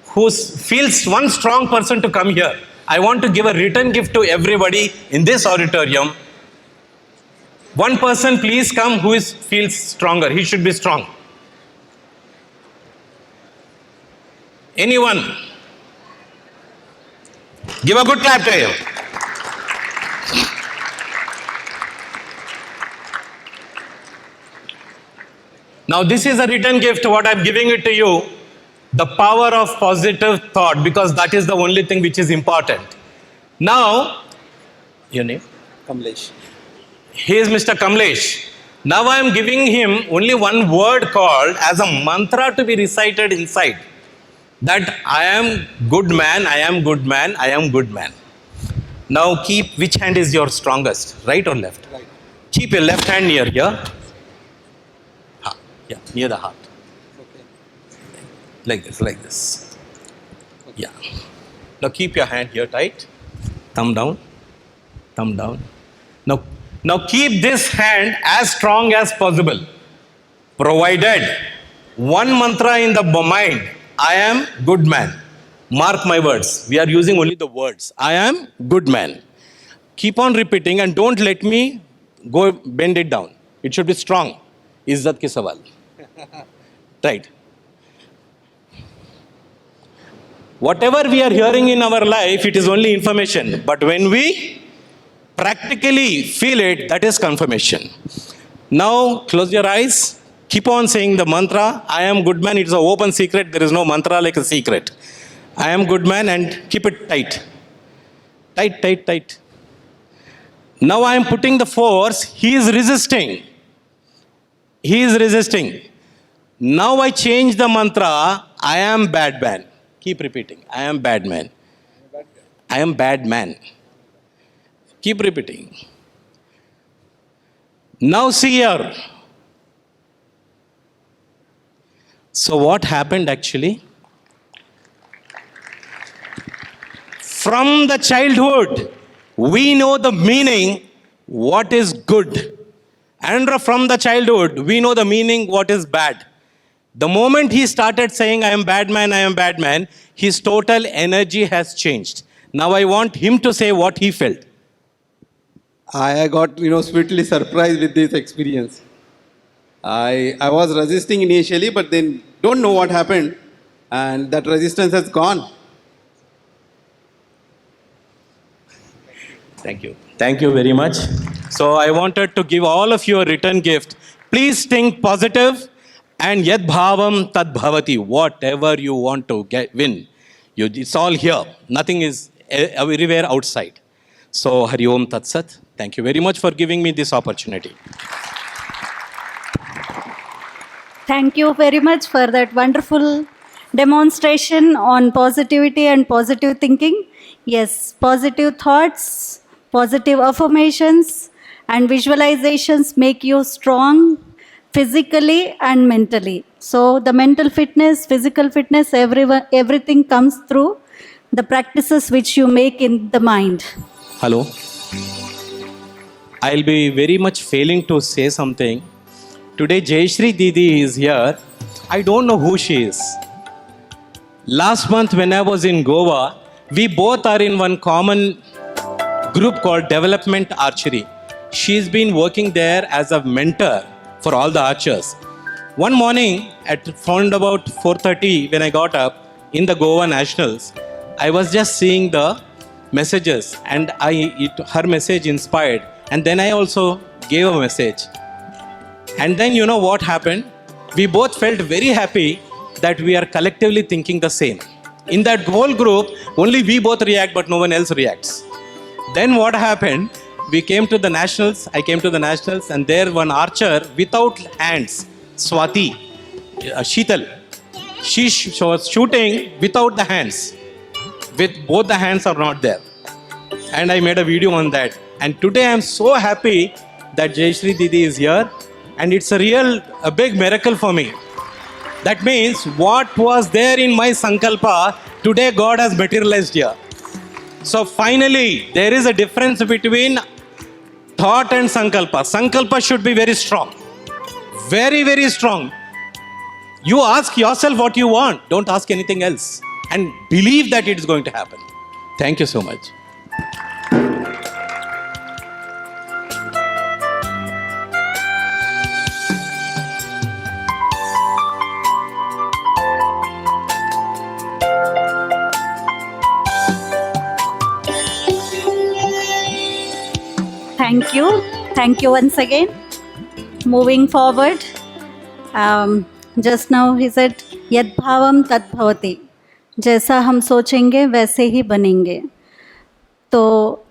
who feels one strong person to come here. I want to give a written gift to everybody in this auditorium. One person please come who feels stronger. He should be strong. Anyone? Give a good clap to him. Now this is a written gift, what I'm giving it to you. The power of positive thought, because that is the only thing which is important. Now, your name? Kamlesh. He is Mr. Kamlesh. Now I am giving him only one word called as a mantra to be recited inside. That I am good man, I am good man, I am good man. Now keep, which hand is your strongest, right or left? Right. Keep your left hand near here. Yeah, near the heart. Okay. Like this, like this. Okay. Yeah. Now keep your hand here tight. Thumb down. Thumb down. Now keep this hand as strong as possible. Provided one mantra in the mind. I am good man. Mark my words. We are using only the words. I am good man. Keep on repeating and don't let me go bend it down. It should be strong. Izzat ki sawal. Right. Whatever we are hearing in our life, it is only information. But when we practically feel it, that is confirmation. Now, close your eyes. Keep on saying the mantra. I am good man. It is an open secret. There is no mantra like a secret. I am good man, and keep it tight. Tight, tight, tight. Now I am putting the force. He is resisting. He is resisting. Now I change the mantra. I am bad man. Keep repeating. I am bad man. I am bad man. Keep repeating. Now see here. So what happened actually? From the childhood, we know the meaning, what is good. And from the childhood, we know the meaning, what is bad. The moment he started saying, I am bad man, his total energy has changed. Now I want him to say what he felt. I got, sweetly surprised with this experience. I was resisting initially, but then don't know what happened. And that resistance has gone. Thank you. Thank you very much. So I wanted to give all of you a return gift. Please think positive and yad bhavam tad bhavati. Whatever you want to win, it's all here. Nothing is everywhere outside. So Hari Om Tat Sat. Thank you very much for giving me this opportunity. Thank you very much for that wonderful demonstration on positivity and positive thinking. Yes, positive thoughts, positive affirmations, and visualizations make you strong physically and mentally. So the mental fitness, physical fitness, everything comes through the practices which you make in the mind. Hello. I'll be very much failing to say something. Today, Jayashri Didi is here. I don't know who she is. Last month, when I was in Goa, we both are in one common group called Development Archery. She's been working there as a mentor for all the archers. One morning, at around about 4:30, when I got up in the Goa Nationals, I was just seeing the messages, and her message inspired. And then I also gave a message. And then you know what happened? We both felt very happy that we are collectively thinking the same. In that whole group, only we both react, but no one else reacts. Then what happened? We came to the nationals, I came to the nationals, and there one archer without hands, Swati, Sheetal, she was shooting without the hands. With both the hands are not there. And I made a video on that. And today I am so happy that Jayashri Didi is here. And it's a big miracle for me. That means what was there in my Sankalpa, today God has materialized here. So finally, there is a difference between thought and Sankalpa. Sankalpa should be very strong. Very, very strong. You ask yourself what you want. Don't ask anything else. And believe that it's going to happen. Thank you so much. Thank you. Thank you once again. Moving forward, just now he said, Yad bhavam tad bhavati. जैसा हम सोचेंगे वैसे ही बनेंगे. तो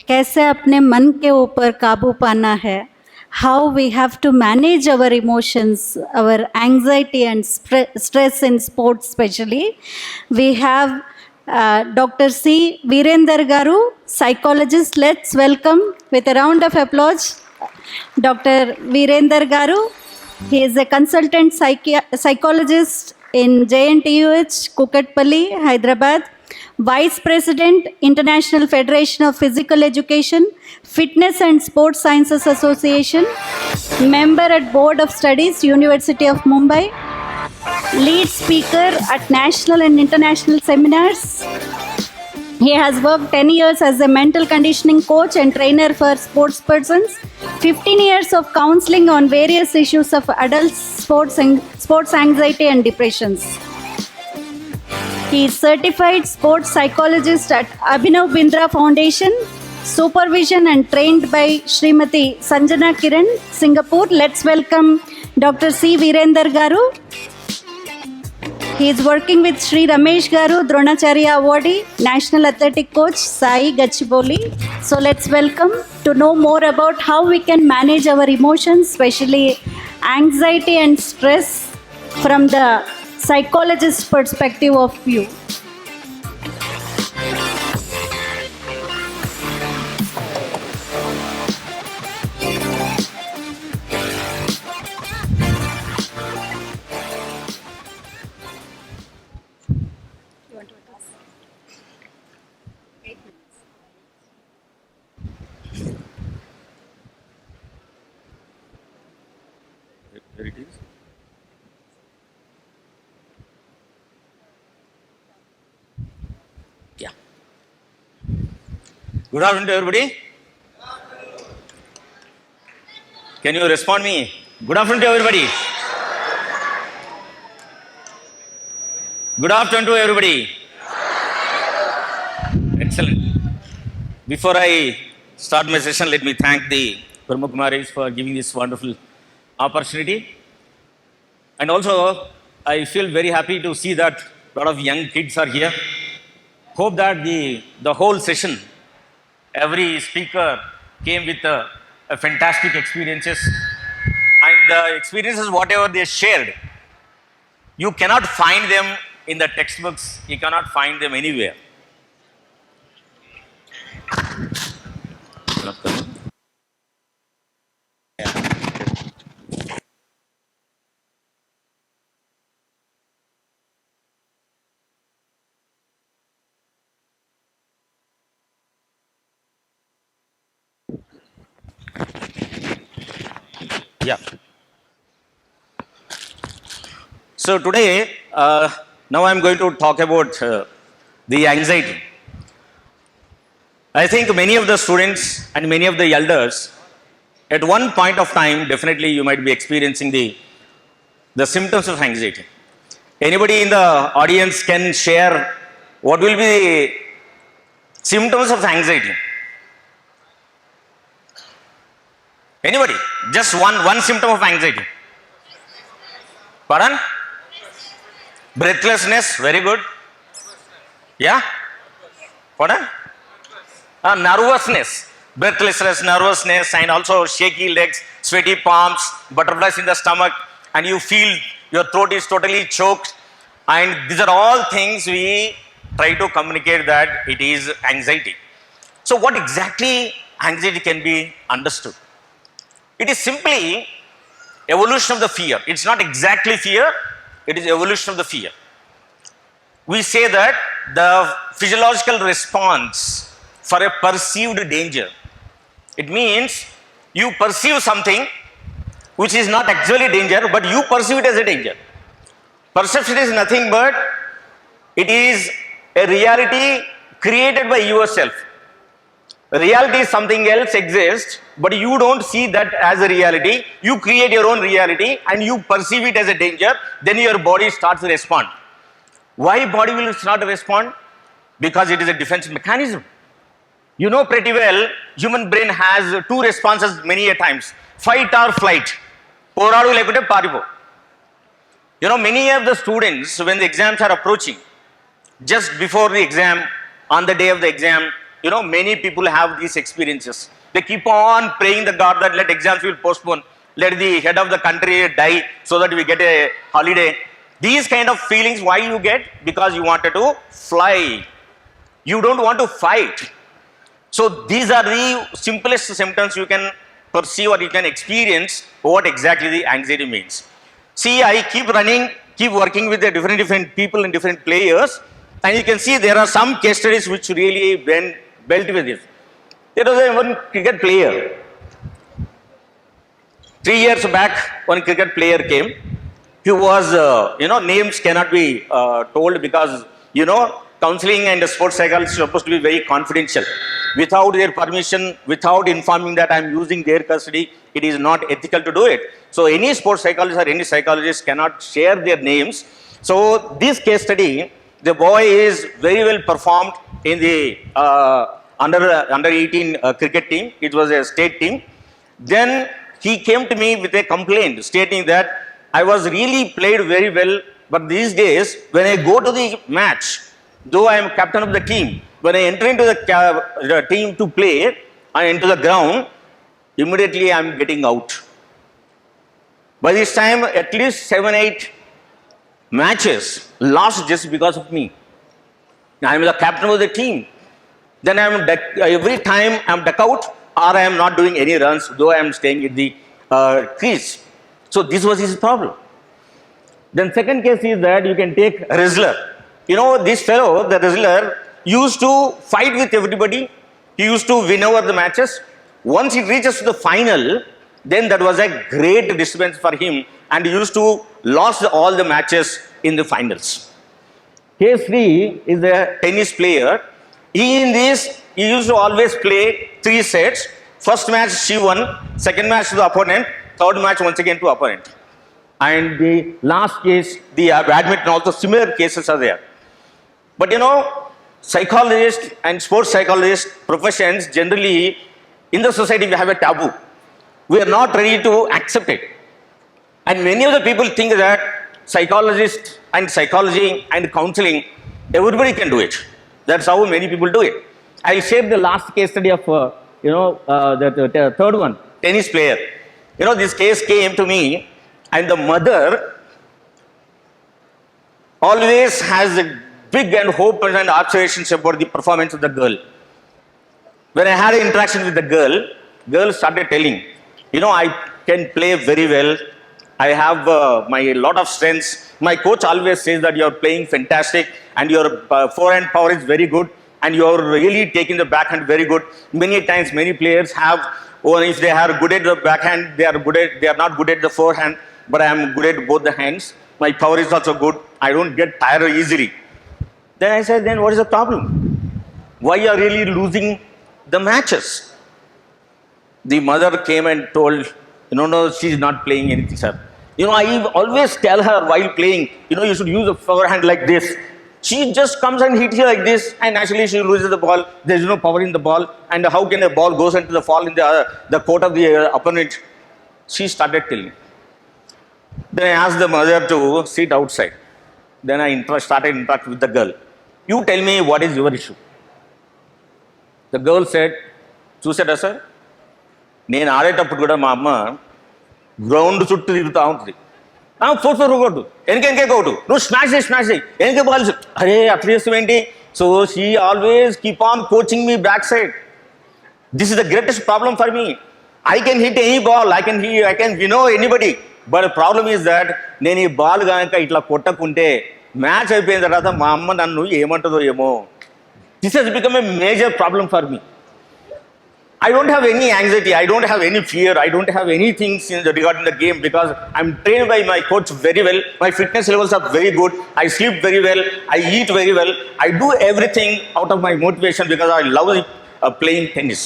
कैसे अपने मन के ऊपर काबू पाना है, how we have to manage our emotions, our anxiety and stress in sports especially. We have Dr. C. Virender Garu, psychologist. Let's welcome with a round of applause Dr. Virender Garu. He is a consultant psychologist in JNTUH, Kukatpalli, Hyderabad. Vice President, International Federation of Physical Education, Fitness and Sports Sciences Association. Member at Board of Studies, University of Mumbai. Lead speaker at national and international seminars. He has worked 10 years as a mental conditioning coach and trainer for sports persons. 15 years of counseling on various issues of adult sports anxiety and depressions. He is certified sports psychologist at Abhinav Bindra Foundation, supervision and trained by Srimati Sanjana Kiran, Singapore. Let's welcome Dr. C. Virender Garu. He is working with Sri Ramesh Garu, Dronacharya Awardee, National Athletic Coach, Sai Gachiboli. So let's welcome to know more about how we can manage our emotions, especially anxiety and stress from the psychologist perspective of view. Here it is. Yeah. Good afternoon to everybody. Can you respond me? Good afternoon to everybody. Good afternoon to everybody. Excellent. Before I start my session, let me thank the Brahma Kumaris for giving this wonderful opportunity. And also, I feel very happy to see that a lot of young kids are here. Hope that the whole session, every speaker came with a fantastic experiences. And the experiences, whatever they shared, you cannot find them in the textbooks. You cannot find them anywhere. Yeah. So today, now I'm going to talk about the anxiety. I think many of the students and many of the elders, at one point of time, definitely you might be experiencing the symptoms of anxiety. Anybody in the audience can share what will be the symptoms of anxiety? Anybody? Just one symptom of anxiety. Pardon? Breathlessness, very good. Yeah? Pardon? Nervousness. Breathlessness, nervousness, and also shaky legs, sweaty palms, butterflies in the stomach, and you feel your throat is totally choked. And these are all things we try to communicate that it is anxiety. So what exactly anxiety can be understood? It is simply evolution of the fear. It's not exactly fear, it is evolution of the fear. We say that the physiological response for a perceived danger. It means you perceive something which is not actually danger, but you perceive it as a danger. Perception is nothing but it is a reality created by yourself. Reality is something else exists, but you don't see that as a reality. You create your own reality and you perceive it as a danger, then your body starts to respond. Why body will start to respond? Because it is a defense mechanism. You know pretty well, human brain has two responses many a times. Fight or flight. Poradu lekute paripo. You know, many of the students, when the exams are approaching, just before the exam, on the day of the exam, you know, many people have these experiences. They keep on praying the God that let exams will postpone, let the head of the country die so that we get a holiday. These kind of feelings, why you get? Because you wanted to fly. You don't want to fight. So these are the simplest symptoms you can perceive or you can experience what exactly the anxiety means. See, I keep working with the different people and different players, and you can see there are some case studies which really built with this. There was one cricket player. 3 years back, one cricket player came. He was, names cannot be told because, counseling and sports psychology is supposed to be very confidential. Without their permission, without informing that I'm using their custody, it is not ethical to do it. So any sports psychologist or any psychologist cannot share their names. So this case study, the boy is very well performed in the under 18 cricket team. It was a state team. Then he came to me with a complaint stating that I was really played very well, but these days when I go to the match, though I am captain of the team, when I enter into the team to play and into the ground, immediately I am getting out. By this time, at least 7-8 matches lost just because of me. I am the captain of the team. Then every time I am duck out or I am not doing any runs, though I am staying in the crease. So this was his problem. Then second case is that you can take a wrestler. You know, this fellow, the wrestler, used to fight with everybody. He used to win over the matches. Once he reaches to the final, then that was a great disturbance for him and he used to lose all the matches in the finals. Case 3 is a tennis player. He used to always play 3 sets. First match she won, second match to the opponent, third match once again to opponent. And the last case, the badminton, also similar cases are there. But psychologists and sports psychologists professions generally In the society, we have a taboo. We are not ready to accept it. And many of the people think that psychologists and psychology and counseling, everybody can do it. That's how many people do it. I'll share the last case study of, the third one, tennis player. This case came to me, and the mother always has a big and hope and aspirations about the performance of the girl. When I had an interaction with the girl started telling, I can play very well. I have my lot of strengths. My coach always says that you are playing fantastic and your forehand power is very good and you are really taking the backhand very good. Many times, many players have, or if they are good at the backhand, they are not good at the forehand, but I am good at both the hands. My power is also good. I don't get tired easily. Then I said, then what is the problem? Why you are really losing the matches? The mother came and told, no, she is not playing anything, sir. I always tell her while playing, you should use a forehand like this. She just comes and hits you like this, and naturally she loses the ball. There is no power in the ball, and how can a ball goes into the fall in the court of the opponent? She started telling. Then I asked the mother to sit outside. Then I started interacting with the girl. You tell me what is your issue. The girl said, చూసాడా sir నేను ఆడేటప్పుడు కూడా మా అమ్మ ground చుట్టూ తిరుగుతూ ఉంటుంది four కొట్టు వెనకే కొట్టు నువ్వు స్మాష్ చేయి వెనకే బాల్స్ అరే అట్లా చేస్తావేంటి so she always keep on coaching me back side this is the greatest problem for me I can hit any ball I can win over anybody but problem is that నేను ఈ ball కనుక ఇట్లా కొట్టకుంటే match అయిపోయిన తర్వాత మా అమ్మ నన్ను ఏమంటుందో ఏమో this has become a major problem for me I don't have any anxiety, I don't have any fear, I don't have anything regarding the game because I'm trained by my coach very well, my fitness levels are very good, I sleep very well, I eat very well, I do everything out of my motivation because I love playing tennis.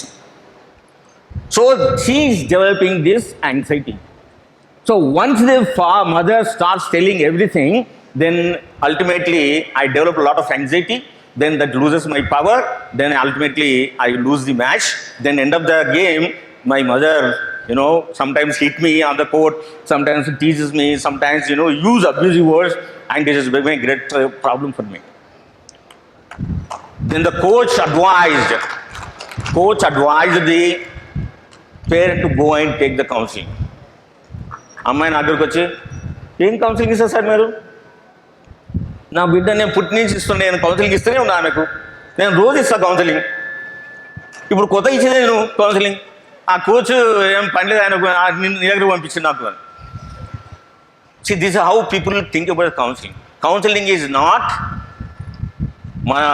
So she is developing this anxiety. So once the mother starts telling everything, then ultimately I develop a lot of anxiety. Then that loses my power. Then ultimately I lose the match. Then end of the game, my mother, sometimes hit me on the court, sometimes teases me, sometimes, use abusive words, and this has become a great problem for me. Then the coach advised the parent to go and take the counseling. అమ్మాయి నా దగ్గరకు వచ్చి ఏం counselling ఇస్తారు sir మీరు నా బిడ్డ నేను పుట్టి నుంచి ఇస్తున్నా నేను కౌన్సిలింగ్ ఇస్తూనే ఉన్నా ఆమెకు నేను రోజు ఇస్తాను కౌన్సిలింగ్ ఇప్పుడు కొత్త ఇచ్చింది నేను కౌన్సిలింగ్ ఆ కోచ్ ఏం పనిలేదు ఆయన నీ దగ్గర పంపించింది నాకు see this how people think about counselling is not మన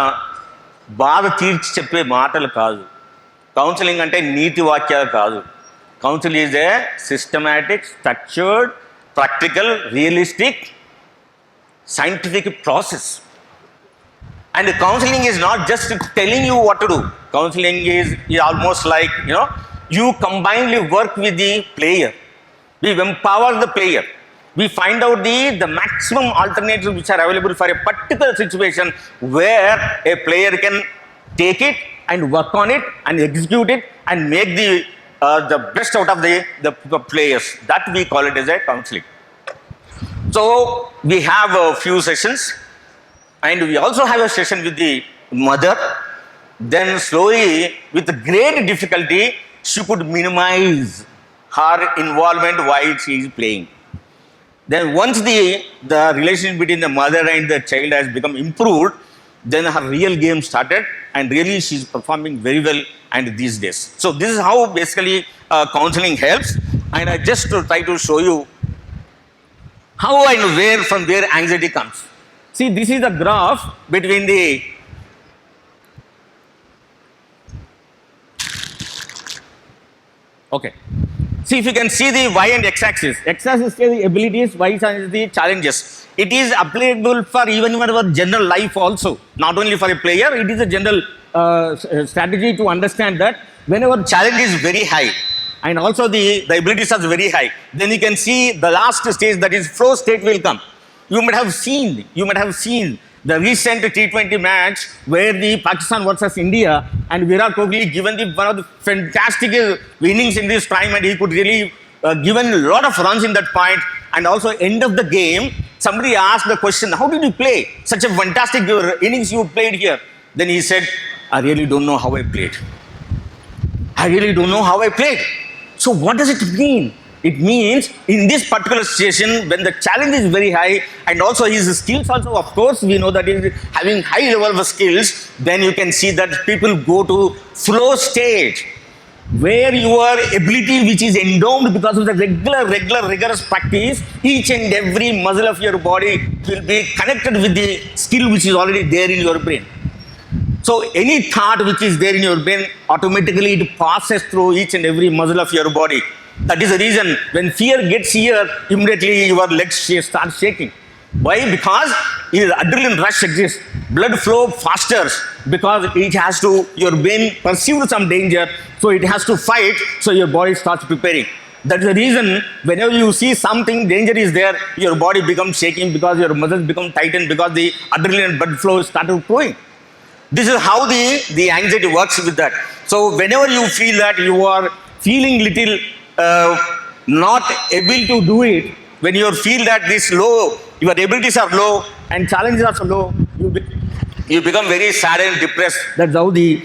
బాధ తీర్చి చెప్పే మాటలు కాదు కౌన్సిలింగ్ అంటే నీతి వాక్యాలు కాదు counselling is a systematic structured practical realistic scientific process. And counseling is not just telling you what to do. Counseling is almost like, you combinedly work with the player. We empower the player. We find out the maximum alternatives which are available for a particular situation where a player can take it and work on it and execute it and make the best out of the players. That we call it as a counseling. So we have a few sessions and we also have a session with the mother. Then slowly, with great difficulty, she could minimize her involvement while she is playing. Then once the relationship between the mother and the child has become improved, then her real game started and really she is performing very well and these days. So this is how basically counseling helps, and I just try to show you how and from where anxiety comes. See, this is the graph between the okay. See, if you can see the y and x-axis. X-axis is the abilities, y-axis is the challenges. It is applicable for even our general life also, not only for a player. It is a general strategy to understand that whenever challenge is very high, and also the abilities are very high, then you can see the last stage, that is flow state, will come. You might have seen The recent T20 match where the Pakistan versus India and Virat Kohli given the one of the fantastic innings in this time, and he could really given a lot of runs in that point. And also end of the game, somebody asked the question, how did you play such a fantastic innings you played here? Then he said, I really don't know how I played. I really don't know how I played. So what does it mean? It means in this particular situation, when the challenge is very high, and also his skills also, of course, we know that he is having high level of skills, then you can see that people go to flow stage, where your ability which is endowed because of the regular rigorous practice, each and every muscle of your body will be connected with the skill which is already there in your brain. So any thought which is there in your brain, automatically it passes through each and every muscle of your body. That is the reason when fear gets here, immediately your legs start shaking. Why? Because adrenaline rush exists. Blood flow faster because it has to, your brain perceives some danger, so it has to fight, so your body starts preparing. That's the reason whenever you see something danger is there, your body becomes shaking because your muscles become tightened because the adrenaline blood flow started flowing. This is how the anxiety works with that. So whenever you feel that you are feeling little not able to do it, when you feel that this low, your abilities are low and challenges are so low, you become very sad and depressed. That's how the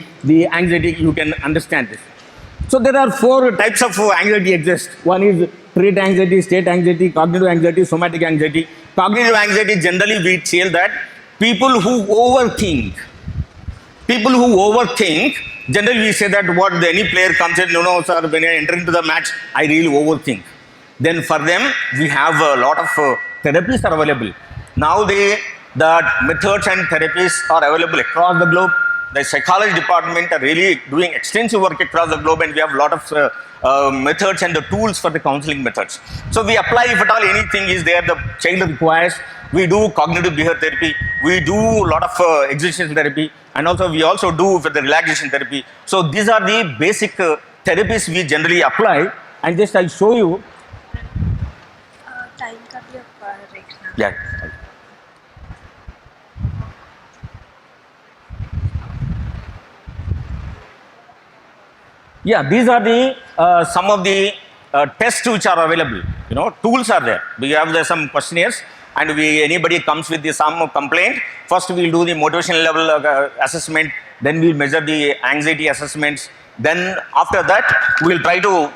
anxiety, you can understand this. So there are 4 types of anxiety exist. One is trait anxiety, state anxiety, cognitive anxiety, somatic anxiety. Cognitive anxiety, generally we say that people who overthink, generally we say that what any player comes in, no sir, when I enter into the match, I really overthink. Then for them, we have a lot of therapies are available. Now the methods and therapies are available across the globe. The psychology department are really doing extensive work across the globe, and we have a lot of methods and the tools for the counseling methods. So we apply, if at all anything is there the child requires, we do cognitive behavior therapy, we do a lot of exercise therapy, and also we also do for the relaxation therapy. So these are the basic therapies we generally apply. And just I'll show you. Time का भी आप देखना. Yeah. Yeah, these are the some of the tests which are available. You know, tools are there. We have some questionnaires, and anybody comes with some complaint. First, we'll do the motivation level assessment. Then we'll measure the anxiety assessments. Then after that, we'll try to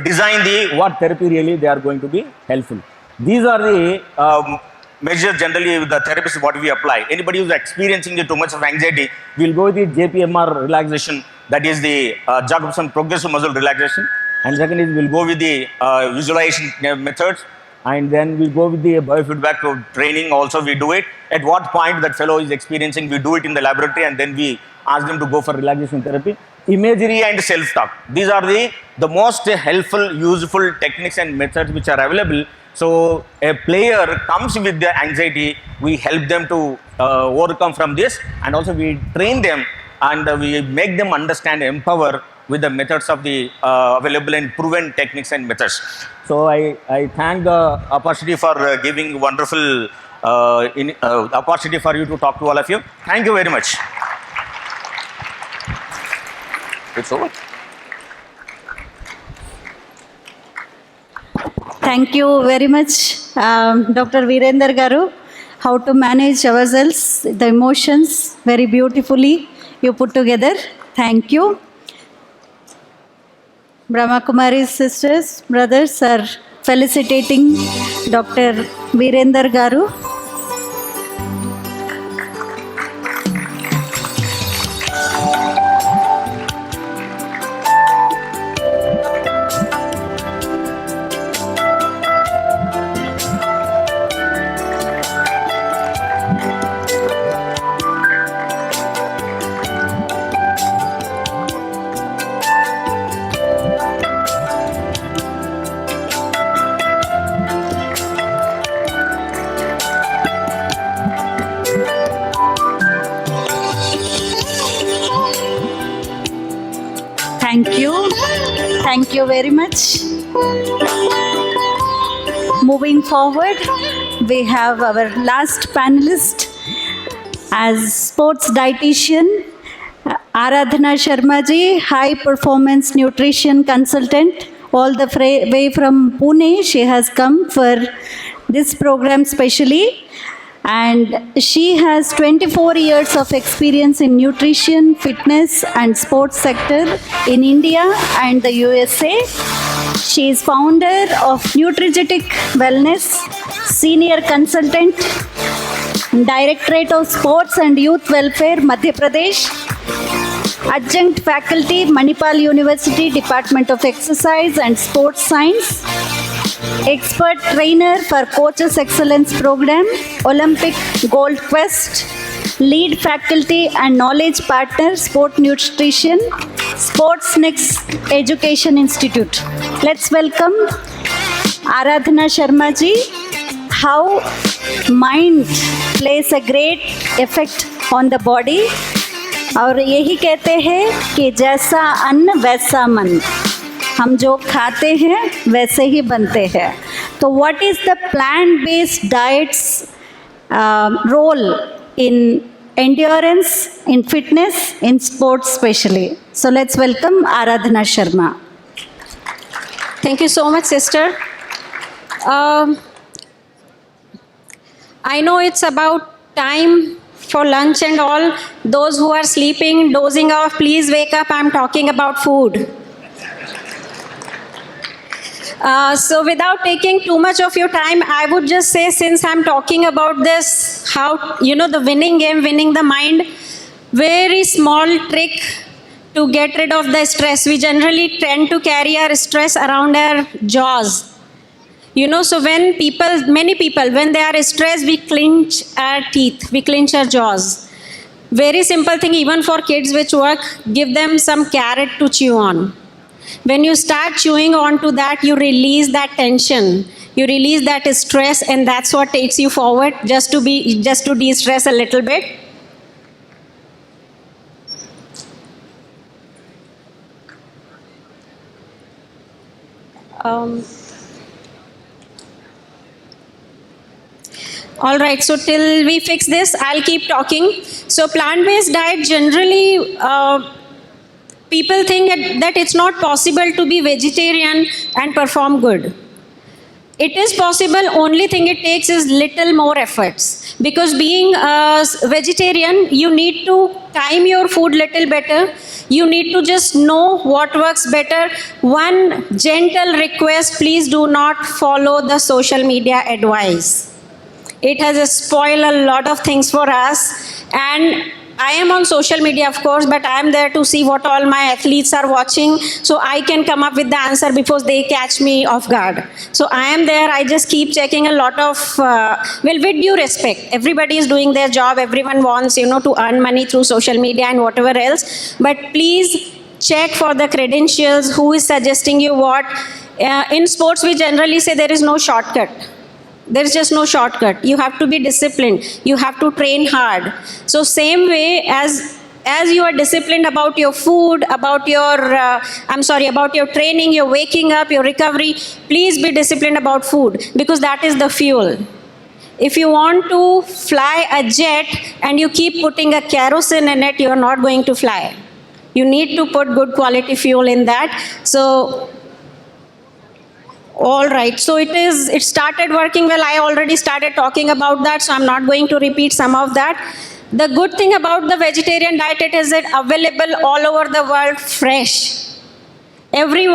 design what therapy really they are going to be helpful. These are the measures generally with the therapist what we apply. Anybody who's experiencing too much of anxiety, we'll go with the JPMR relaxation. That is the Jacobson progressive muscle relaxation. And second is we'll go with the visualization methods. And then we go with the biofeedback training. Also we do it. At what point that fellow is experiencing, we do it in the laboratory, and then we ask them to go for relaxation therapy. Imagery and self-talk. These are the most helpful, useful techniques and methods which are available. So a player comes with the anxiety, we help them to overcome from this, and also we train them and we make them understand, empower with the methods of the available and proven techniques and methods. So I thank the opportunity for giving wonderful opportunity for you to talk to all of you. Thank you very much. It's over. Thank you very much, Dr. Virender Garu. How to manage ourselves, the emotions, very beautifully you put together. Thank you. Brahma Kumari's sisters, brothers are felicitating Dr. Virender Garu. Thank you very much. Moving forward, we have our last panelist as sports dietitian, Aradhana Sharma ji, high performance nutrition consultant, all the way from Pune. She has come for this program specially. And she has 24 years of experience in nutrition, fitness and sports sector in India and the USA. She is founder of Nutrigetic Wellness, senior consultant, Directorate of Sports and Youth Welfare, Madhya Pradesh, adjunct faculty, Manipal University, Department of Exercise and Sports Science, expert trainer for Coaches Excellence Program, Olympic Gold Quest, lead faculty and knowledge partner, Sport Nutrition, Sports Next Education Institute. Let's welcome Aradhana Sharma ji. How mind plays a great effect on the body. और यही कहते हैं कि जैसा अन्न वैसा मन, हम जो खाते हैं वैसे ही बनते हैं. तो what is the plant-based diet's role in endurance, in fitness, in sports especially? So let's welcome Aradhana Sharma. Thank you so much, sister. I know it's about time for lunch and all. Those who are sleeping, dozing off, please wake up. I'm talking about food. So without taking too much of your time, I would just say, since I'm talking about this, how, the winning game, winning the mind, very small trick to get rid of the stress. We generally tend to carry our stress around our jaws. So when many people, when they are stressed, we clench our teeth, we clench our jaws. Very simple thing, even for kids which work, give them some carrot to chew on. When you start chewing on to that, you release that tension, you release that stress, and that's what takes you forward, just to de-stress a little bit. All right, so till we fix this, I'll keep talking. So plant-based diet, generally, people think that it's not possible to be vegetarian and perform good. It is possible, only thing it takes is little more efforts. Because being a vegetarian, you need to time your food little better. You need to just know what works better. One gentle request, please do not follow the social media advice. It has spoiled a lot of things for us. And I am on social media, of course, but I am there to see what all my athletes are watching, so I can come up with the answer before they catch me off guard. So I am there, I just keep checking a lot of, with due respect, everybody is doing their job, everyone wants, to earn money through social media and whatever else, but please check for the credentials, who is suggesting you what. In sports, we generally say there is no shortcut. There is just no shortcut. You have to be disciplined. You have to train hard. So same way as you are disciplined about your food, about your, about your training, your waking up, your recovery, please be disciplined about food, because that is the fuel. If you want to fly a jet and you keep putting a kerosene in it, you are not going to fly. You need to put good quality fuel in that. So all right, so it started working well. I already started talking about that, so I'm not going to repeat some of that. The good thing about the vegetarian diet, it is available all over the world fresh. Every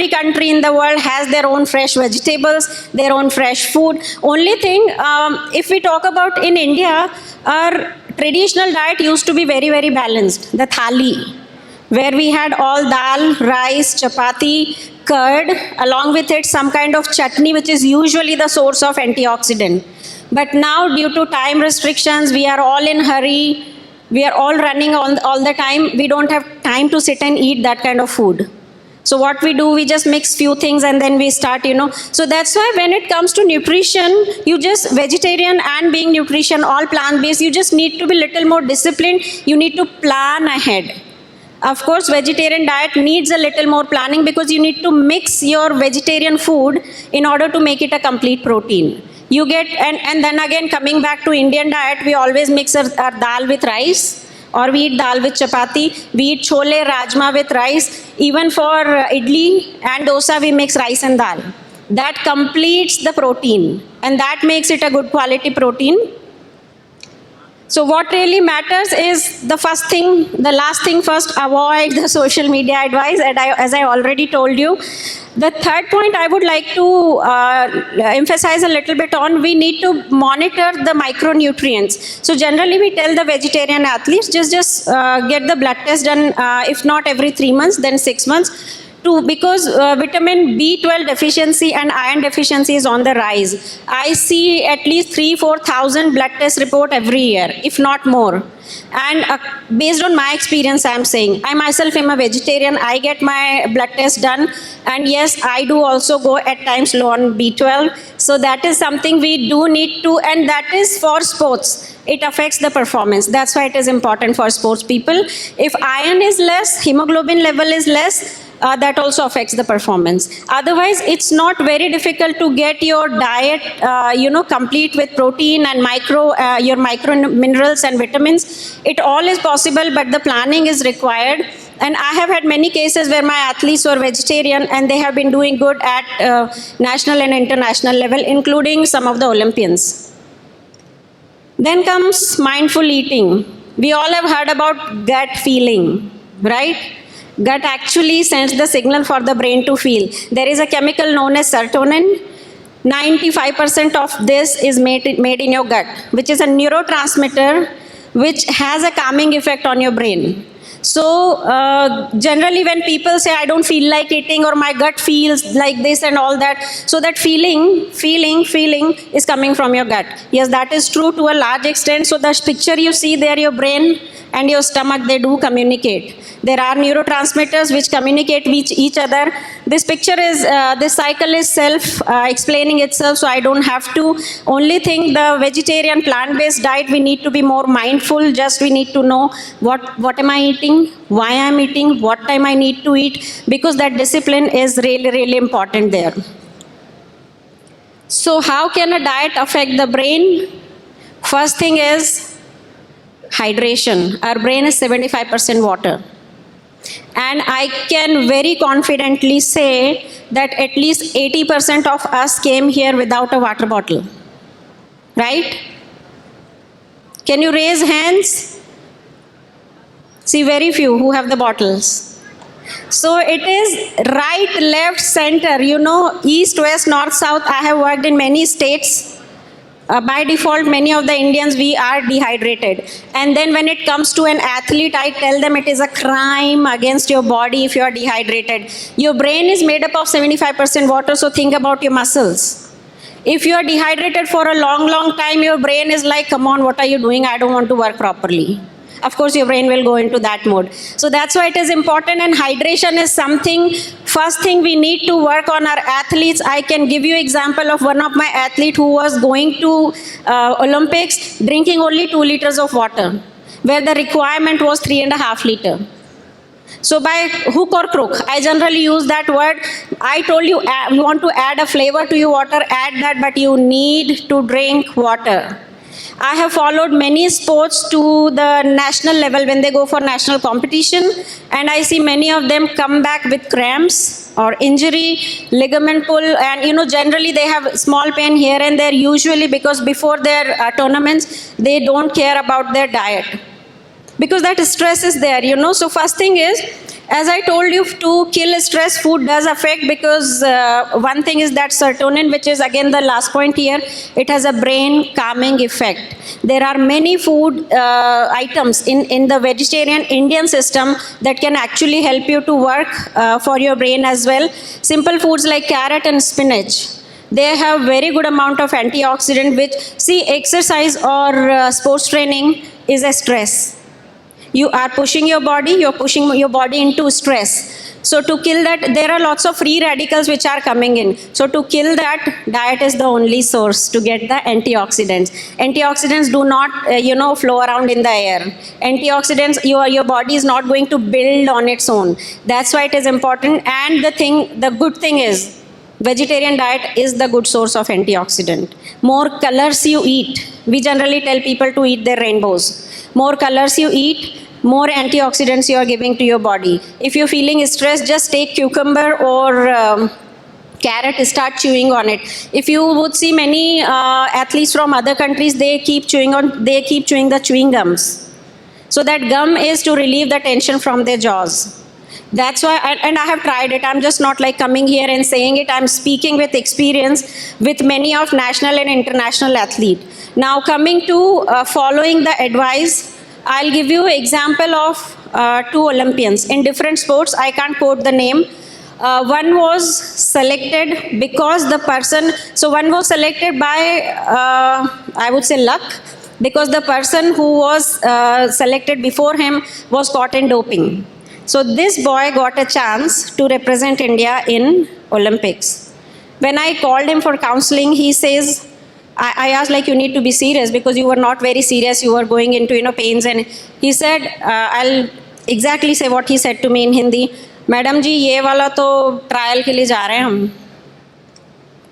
country in the world has their own fresh vegetables, their own fresh food. Only thing, if we talk about in India, our traditional diet used to be very, very balanced, the thali, where we had all dal, rice, chapati, curd, along with it some kind of chutney, which is usually the source of antioxidant. But now, due to time restrictions, we are all in hurry, we are all running all the time, we don't have time to sit and eat that kind of food. So what we do, we just mix few things and then we start, So that's why when it comes to nutrition, you just, vegetarian and being nutrition, all plant-based, you just need to be little more disciplined. You need to plan ahead. Of course, vegetarian diet needs a little more planning, because you need to mix your vegetarian food in order to make it a complete protein. You get, and then again coming back to Indian diet, we always mix our dal with rice, or we eat dal with chapati, we eat chole rajma with rice. Even for idli and dosa, we mix rice and dal. That completes the protein, and that makes it a good quality protein. So what really matters is the first thing, the last thing first, avoid the social media advice, and as I already told you. The third point I would like to emphasize a little bit on, we need to monitor the micronutrients. So generally we tell the vegetarian athletes, just get the blood test done, if not every 3 months, then 6 months. Because vitamin B12 deficiency and iron deficiency is on the rise. I see at least 3,000-4,000 blood test report every year, if not more. And based on my experience, I'm saying, I myself am a vegetarian, I get my blood test done, and yes, I do also go at times low on B12. So that is something we do need to, and that is for sports. It affects the performance. That's why it is important for sports people. If iron is less, hemoglobin level is less, that also affects the performance. Otherwise, it's not very difficult to get your diet, complete with protein and your micro minerals and vitamins. It all is possible, but the planning is required. And I have had many cases where my athletes were vegetarian and they have been doing good at national and international level, including some of the Olympians. Then comes mindful eating. We all have heard about gut feeling, right? Gut actually sends the signal for the brain to feel. There is a chemical known as serotonin. 95% of this is made in your gut, which is a neurotransmitter which has a calming effect on your brain. So generally when people say, I don't feel like eating, or my gut feels like this and all that, so that feeling is coming from your gut. Yes, that is true to a large extent. So the picture you see there, your brain and your stomach, they do communicate. There are neurotransmitters which communicate with each other. This picture is, this cycle is self-explaining itself, so I don't have to. Only thing, the vegetarian plant-based diet, we need to be more mindful. Just we need to know what am I eating, why I'm eating, what time I need to eat, because that discipline is really, really important there. So how can a diet affect the brain? First thing is hydration. Our brain is 75% water. And I can very confidently say that at least 80% of us came here without a water bottle. Right? Can you raise hands? See, very few who have the bottles. So it is right, left, center, east, west, north, south. I have worked in many states. By default, many of the Indians, we are dehydrated. And then when it comes to an athlete, I tell them it is a crime against your body if you are dehydrated. Your brain is made up of 75% water, so think about your muscles. If you are dehydrated for a long, long time, your brain is like, come on, what are you doing? I don't want to work properly. Of course, your brain will go into that mode. So that's why it is important, and hydration is something, first thing we need to work on our athletes. I can give you example of one of my athlete who was going to Olympics drinking only 2 liters of water, where the requirement was 3.5 liters. So by hook or crook, I generally use that word. I told you, you want to add a flavor to your water, add that, but you need to drink water. I have followed many sports to the national level when they go for national competition, and I see many of them come back with cramps or injury, ligament pull, and generally they have small pain here and there, usually because before their tournaments, they don't care about their diet. Because that stress is there, So first thing is, as I told you, to kill stress, food does affect, because one thing is that serotonin, which is again the last point here, it has a brain calming effect. There are many food items in the vegetarian Indian system that can actually help you to work for your brain as well. Simple foods like carrot and spinach. They have very good amount of antioxidant, which, see, exercise or sports training is a stress. You are pushing your body, you're pushing your body into stress. So to kill that, there are lots of free radicals which are coming in. So to kill that, diet is the only source to get the antioxidants. Antioxidants do not, flow around in the air. Antioxidants, your body is not going to build on its own. That's why it is important. And the good thing is, Vegetarian diet is the good source of antioxidant. More colors you eat, we generally tell people to eat their rainbows. More colors you eat, more antioxidants you are giving to your body. If you're feeling stressed, just take cucumber or carrot, start chewing on it. If you would see many athletes from other countries, they keep chewing the chewing gums. So that gum is to relieve the tension from their jaws. That's why, and I have tried it. I'm just not like coming here and saying it. I'm speaking with experience with many of national and international athletes. Now coming to following the advice, I'll give you an example of 2 Olympians in different sports. I can't quote the name. One was selected because the person, so one was selected by, I would say, luck, because the person who was selected before him was caught in doping. So this boy got a chance to represent India in Olympics. When I called him for counseling, he says, I asked, like, you need to be serious because you were not very serious. You were going into, pains. And he said, I'll exactly say what he said to me in Hindi. Madam ji ये वाला तो trial के लिए जा रहे हैं हम,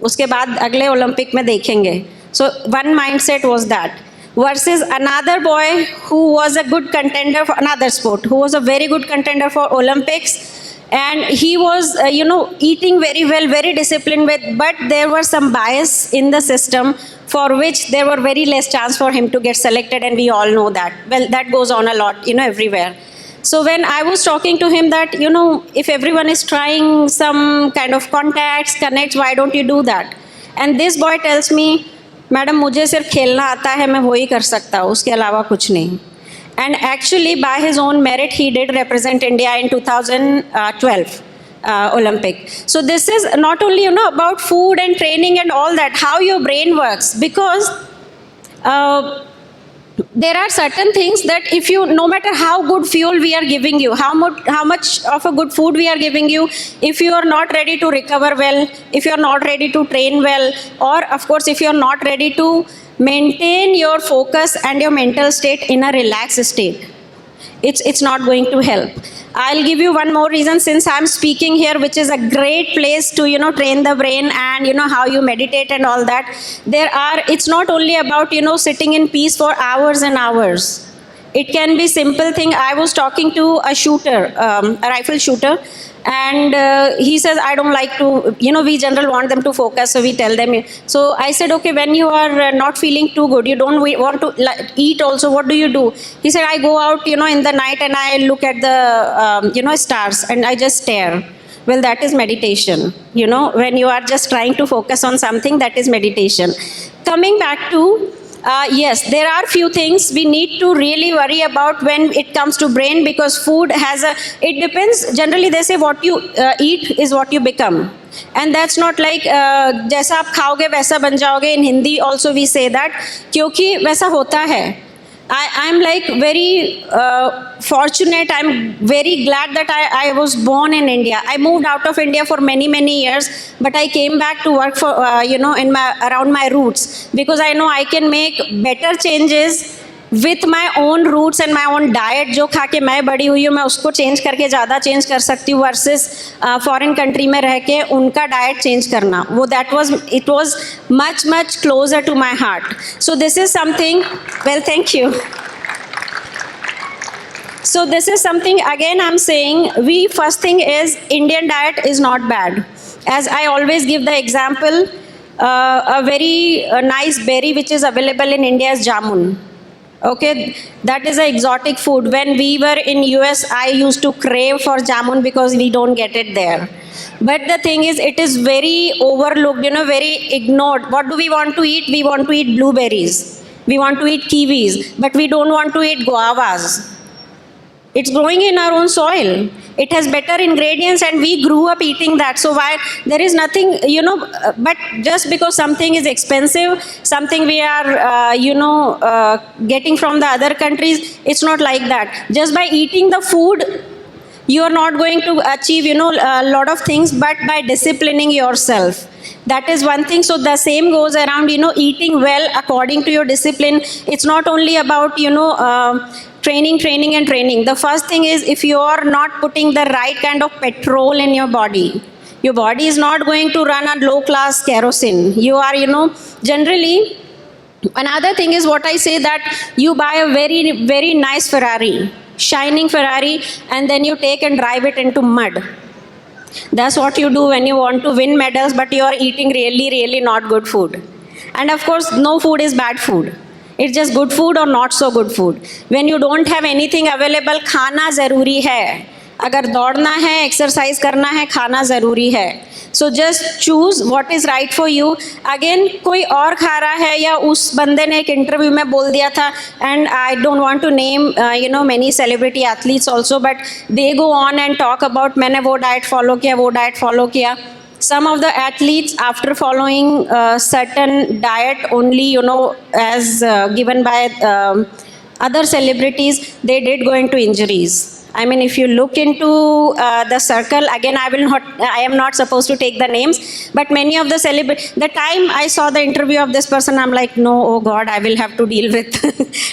उसके बाद अगले ओलंपिक में देखेंगे. So one mindset was that. Versus another boy who was a good contender for another sport, who was a very good contender for Olympics, and he was, eating very well, very disciplined but there was some bias in the system for which there were very less chance for him to get selected, and we all know that. Well, that goes on a lot, everywhere. So when I was talking to him that, if everyone is trying some kind of contacts, connects, why don't you do that? And this boy tells me, madam मुझे सिर्फ खेलना आता है, मैं वही कर सकता हूँ, उसके अलावा कुछ नहीं. And actually by his own merit he did represent India in 2012 Olympic. So this is not only about food and training and all that, how your brain works, because there are certain things that if you, no matter how good fuel we are giving you, how much of a good food we are giving you, if you are not ready to recover well, if you are not ready to train well, or of course if you are not ready to maintain your focus and your mental state in a relaxed state, it's not going to help. I'll give you one more reason, since I'm speaking here, which is a great place to, train the brain and, how you meditate and all that. It's not only about, sitting in peace for hours and hours. It can be simple thing. I was talking to a shooter, a rifle shooter, and he says, I don't like to, we generally want them to focus, so we tell them. So I said, okay, when you are not feeling too good, you don't want to eat also, what do you do? He said, I go out, in the night and I look at the, stars and I just stare. Well, that is meditation. When you are just trying to focus on something, that is meditation. Coming back to, yes, there are few things we need to really worry about when it comes to brain, because food has it depends. Generally they say what you eat is what you become, and that's not like जैसा आप खाओगे वैसा बन जाओगे. In Hindi also we say that, क्योंकि वैसा होता है. I'm like very fortunate. I'm very glad that I was born in India. I moved out of India for many years, but I came back to work for around my roots, because I know I can make better changes with my own roots and my own diet. जो खा के मैं बड़ी हुई हूँ, मैं उसको change करके ज़्यादा चेंज कर सकती हूँ वर्सेस फॉरेन कंट्री में रह के उनका डाइट चेंज करना. वो it was much closer to my heart. So this is something, well, thank you. So this is something, again I'm saying, first thing is Indian diet is not bad. As I always give the example, a very nice berry which is available in India is jamun. Okay, that is an exotic food. When we were in US, I used to crave for jamun because we don't get it there. But the thing is, it is very overlooked, very ignored. What do we want to eat? We want to eat blueberries. We want to eat kiwis, but we don't want to eat guavas. It's growing in our own soil. It has better ingredients and we grew up eating that. So why, there is nothing, but just because something is expensive, something we are, getting from the other countries, it's not like that. Just by eating the food, you are not going to achieve, a lot of things, but by disciplining yourself. That is one thing. So the same goes around, eating well according to your discipline. It's not only about, training. The first thing is, if you are not putting the right kind of petrol in your body, Your body is not going to run on low class kerosene. You are, generally, another thing is what I say, that you buy a very, very nice Ferrari, shining Ferrari, and then you take and drive it into mud. That's what you do when you want to win medals, but you are eating really, really not good food. And of course, no food is bad food. It's just good food or not so good food. When you don't have anything available, खाना ज़रूरी है. अगर दौड़ना है, exercise करना है, खाना ज़रूरी है. So just choose what is right for you. Again कोई और खा रहा है, या उस बंदे ने एक इंटरव्यू में बोल दिया था, and I don't want to name many celebrity athletes also, but they go on and talk about मैंने वो डाइट फॉलो किया, वो डाइट फॉलो किया. Some of the athletes, after following certain diet only, as given by other celebrities, they did go into injuries. I mean, if you look into the circle, again, I am not supposed to take the names, but many of the celebrities, the time I saw the interview of this person, I'm like, no, oh God, I will have to deal with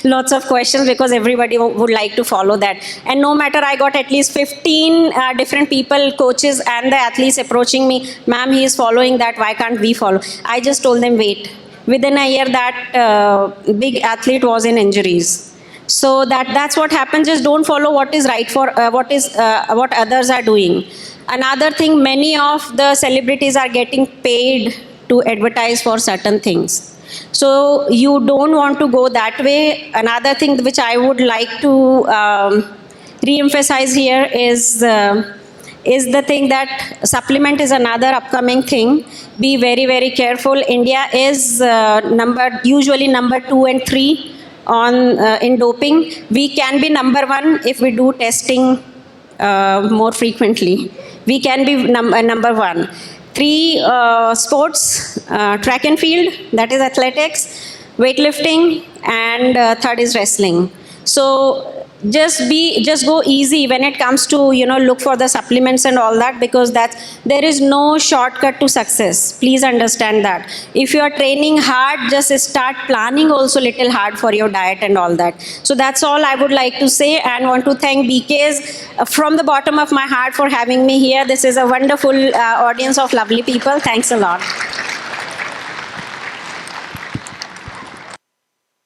lots of questions, because everybody would like to follow that. And no matter, I got at least 15 different people, coaches and the athletes approaching me, ma'am, he is following that, why can't we follow? I just told them, wait. Within a year, that big athlete was in injuries. So that's what happens. Just don't follow what is right for what others are doing. Another thing, many of the celebrities are getting paid to advertise for certain things. So you don't want to go that way. Another thing which I would like to re-emphasize here is the thing that supplement is another upcoming thing. Be very, very careful. India is usually number 2 and 3 on in doping. We can be number 1 if we do testing more frequently. We can be number 1. 3 sports, track and field, that is athletics, weightlifting, and third is wrestling. So just go easy when it comes to look for the supplements and all that, because there is no shortcut to success. Please understand that. If you are training hard, just start planning also little hard for your diet and all that. So that's all I would like to say, and want to thank BKs from the bottom of my heart for having me here. This is a wonderful audience of lovely people. Thanks a lot.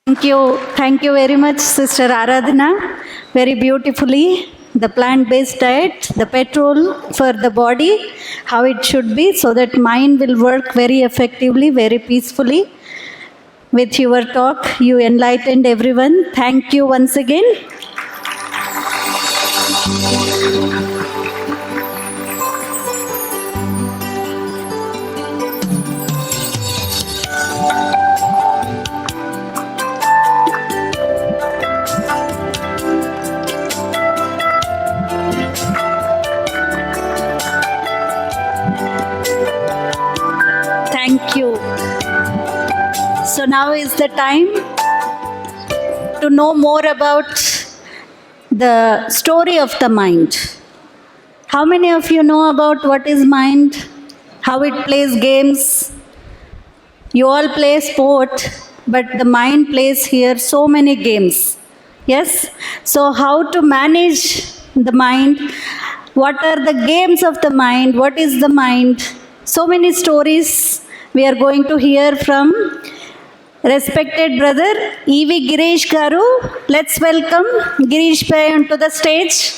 Thank you very much, Sister Aradhana. Very beautifully, the plant-based diet, the petrol for the body, how it should be, so that mind will work very effectively, very peacefully. With your talk, you enlightened everyone. Thank you once again. Thank you. So now is the time to know more about the story of the mind. How many of you know about what is mind? How it plays games? You all play sport, but the mind plays here so many games. Yes? So how to manage the mind? What are the games of the mind? What is the mind? So many stories we are going to hear from respected brother E.V. Girish Garu. Let's welcome Girish Bhai onto the stage.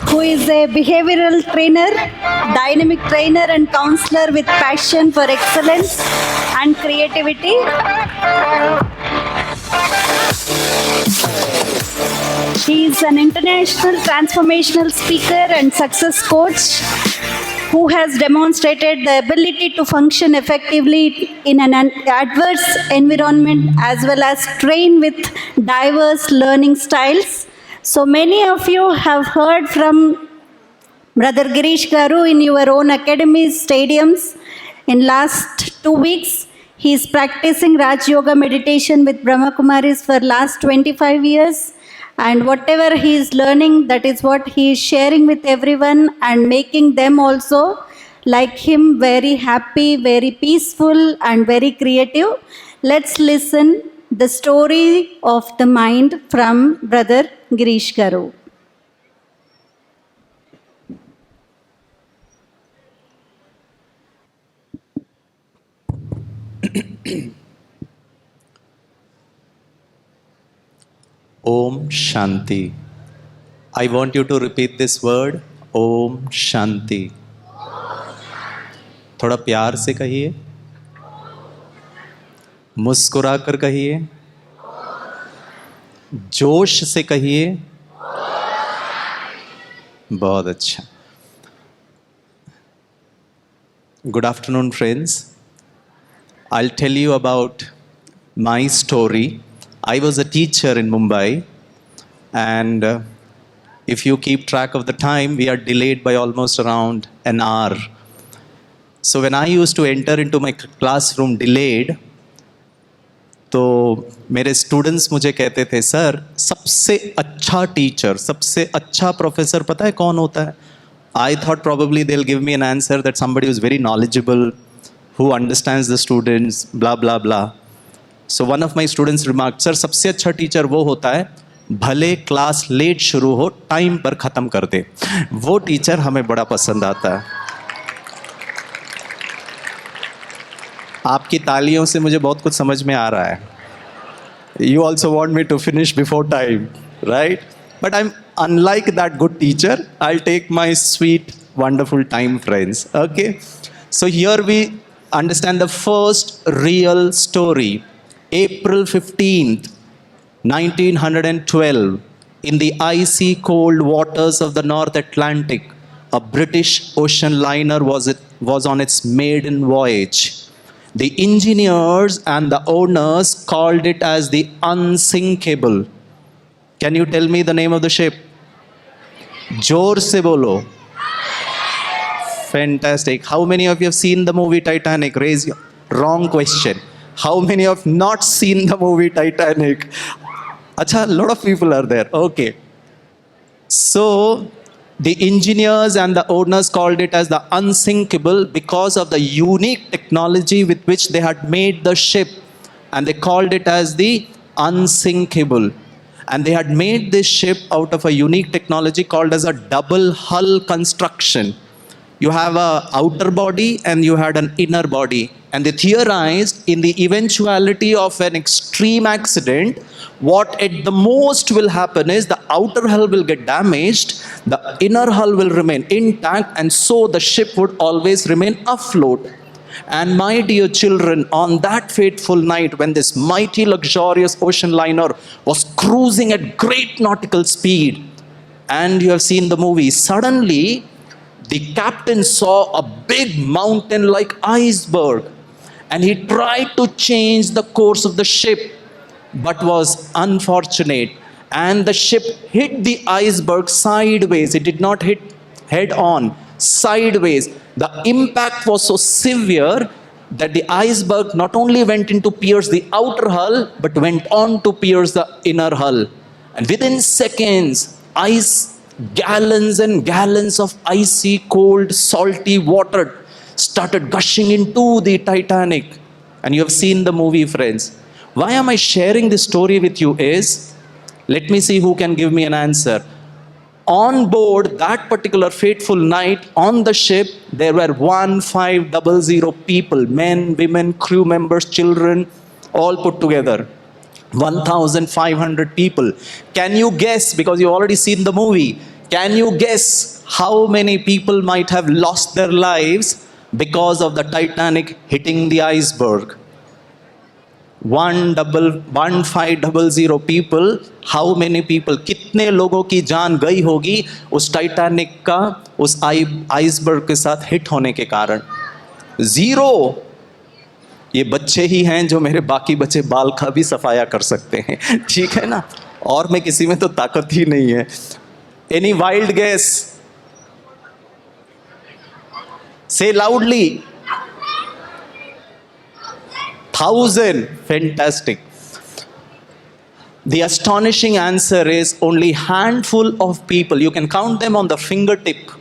Who is a behavioral trainer, dynamic trainer and counselor with passion for excellence and creativity. He is an international transformational speaker and success coach who has demonstrated the ability to function effectively in an adverse environment, as well as train with diverse learning styles. So many of you have heard from Brother Girish Garu in your own academies, stadiums. In last 2 weeks, he is practicing Raj Yoga meditation with Brahma Kumaris for last 25 years. And whatever he is learning, that is what he is sharing with everyone, and making them also like him very happy, very peaceful and very creative. Let's listen the story of the mind from Brother Girish Garu. Om Shanti. I want you to repeat this word, Om Shanti. थोड़ा प्यार से कहिए, मुस्कुरा कर कहिए, जोश से कहिए। बहुत अच्छा। Good afternoon, friends. I'll tell you about my story. I was a teacher in Mumbai, and if you keep track of the time, we are delayed by almost around an hour. So when I used to enter into my classroom delayed, तो मेरे students मुझे कहते थे, sir सबसे अच्छा teacher, सबसे अच्छा professor पता है कौन होता है? I thought probably they'll give me an answer that somebody who's very knowledgeable, who understands the students, blah blah blah. So one of my students remarked, sir सबसे अच्छा टीचर वो होता है भले क्लास लेट शुरू हो टाइम पर ख़त्म कर दे। वो टीचर हमें बड़ा पसंद आता है। आपकी तालियों से मुझे बहुत कुछ समझ में आ रहा है। You also want me to finish before time, right? But I'm unlike that good teacher. I'll take my sweet, wonderful time, friends. Okay? So here we understand the first real story. April 15th, 1912, in the icy cold waters of the North Atlantic, a British ocean liner was on its maiden voyage. The engineers and the owners called it as the Unsinkable. Can you tell me the name of the ship? जोर से बोलो. Fantastic. How many of you have seen the movie Titanic? Raise your wrong question. How many have not seen the movie Titanic? Acha, a lot of people are there. Okay. So the engineers and the owners called it as the Unsinkable because of the unique technology with which they had made the ship, and they called it as the Unsinkable. And they had made this ship out of a unique technology called as a double hull construction. You have an outer body and you had an inner body. And they theorized in the eventuality of an extreme accident, what at the most will happen is the outer hull will get damaged, the inner hull will remain intact, and so the ship would always remain afloat. And my dear children, on that fateful night when this mighty luxurious ocean liner was cruising at great nautical speed, and you have seen the movie, suddenly the captain saw a big mountain-like iceberg, and he tried to change the course of the ship, but was unfortunate, and the ship hit the iceberg sideways. It did not hit head on, sideways. The impact was so severe that the iceberg not only went into pierce the outer hull, but went on to pierce the inner hull. And within seconds, gallons and gallons of icy, cold, salty water started gushing into the Titanic. And you have seen the movie, friends. Why am I sharing this story with you is, let me see who can give me an answer. On board that particular fateful night on the ship, there were 1500 people, men, women, crew members, children, all put together. 1500 people. Can you guess, because you've already seen the movie, can you guess how many people might have lost their lives because of the Titanic hitting the iceberg? 1500 people. How many people, कितने लोगों की जान गई होगी उस Titanic का उस iceberg के साथ हिट होने के कारण? 0. ये बच्चे ही हैं जो मेरे बाकी बच्चे बाल का भी सफाया कर सकते हैं, ठीक है ना? और मैं किसी में तो ताकत ही नहीं है. Any wild guess? Say loudly. 1000. Fantastic. The astonishing answer is only handful of people. You can count them on the fingertip.